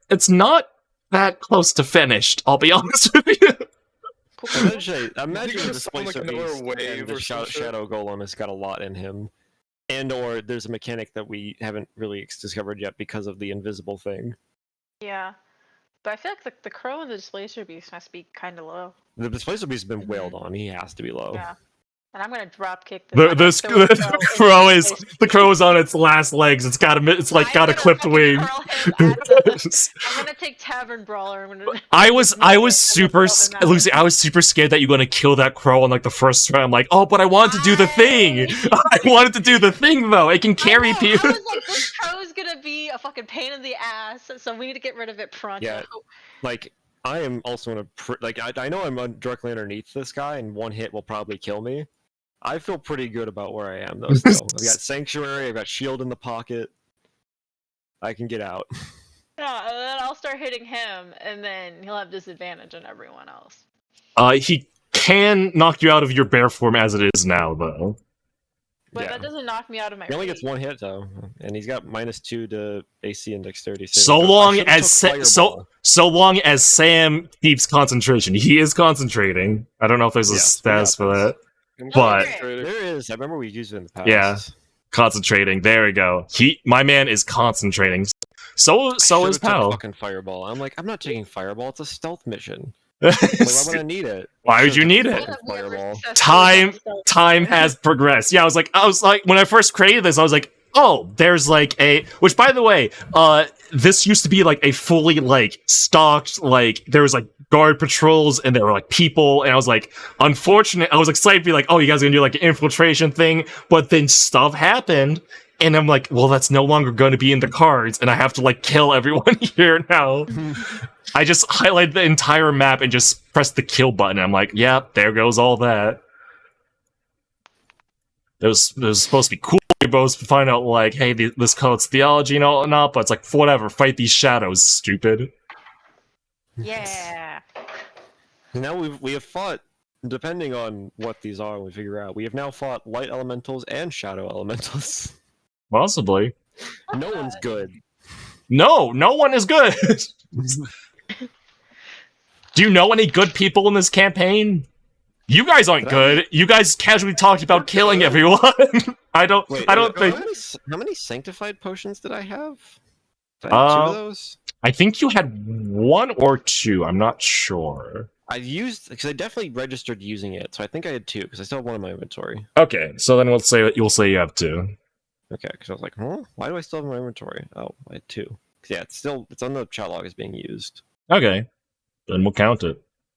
It's not that close to finished. I'll be honest with you. Imagine the just spawn, like, Displacer another Beast wave and the or some shit. Shadow Golem has got a lot in him. And or there's a mechanic that we haven't really discovered yet because of the invisible thing. Yeah. But I feel like the crow and the displacer beast must be kind of low. The Displacer Beast has been wailed on. He has to be low. Yeah. And I'm gonna drop kick The this. the crow is on its last legs. It's got a clipped wing. I'm gonna take Tavern Brawler. I was super Lucy. I was super scared that you're gonna kill that crow on like the first try. I'm like, oh, but I wanted to do the thing. I wanted to do the thing though. It can carry people. I was like, this crow's gonna be a fucking pain in the ass, so we need to get rid of it pronto. Yeah. Like, I am also in a... I know I'm directly underneath this guy, and one hit will probably kill me. I feel pretty good about where I am, though, still. I've got Sanctuary, I've got Shield in the pocket. I can get out. Yeah, and then I'll start hitting him, and then he'll have disadvantage on everyone else. He can knock you out of your bear form as it is now, though. But Yeah. that doesn't knock me out of my He only rage. gets one hit, though, and he's got -2 to AC and Dexterity. saving So throws. I long should've as took Fireball. so long as Sam keeps concentration, he is concentrating. I don't know if there's a Yes, status for that. I'm But- concentrated. There is. I remember we used it in the past. Yeah. Concentrating. There we go. My man is concentrating. So is Should've took Pal. fucking Fireball. I'm like, I'm not taking Fireball. It's a stealth mission. Like, why would I need it? Why would Should've you took need the it? fucking Fireball. Time has progressed. Yeah, I was like, when I first created this, I was like, oh, there's like which by the way, this used to be like a fully like stocked, like there was like guard patrols and there were like people, and I was like, unfortunate. I was excited to be like, oh, you guys are gonna do like an infiltration thing, but then stuff happened, and I'm like, well, that's no longer going to be in the cards, and I have to like kill everyone here now. I just highlighted the entire map and just pressed the kill button. I'm like, yeah, there goes all that. It was supposed to be cool. You're supposed to find out, like, hey, this cult's theology and all not, but it's like, whatever, fight these shadows, stupid. Yeah. Now we have fought, depending on what these are, we figure out. We have now fought light elementals and shadow elementals. Possibly. No one's good. No one is good. Do you know any good people in this campaign? You guys aren't Did I- good. You guys casually talked about killing everyone. I don't think. How many sanctified potions did I have? Did I have 2 of those? I think you had 1 or 2. I'm not sure. I used because I definitely registered using it, so I think I had 2 because I still have 1 in my inventory. Okay, so then we'll say that you'll say you have 2. Okay, because I was like, huh? Why do I still have my inventory? Oh, I had 2. 'Cause yeah, it's on the chat log as being used. Okay, then we'll count it.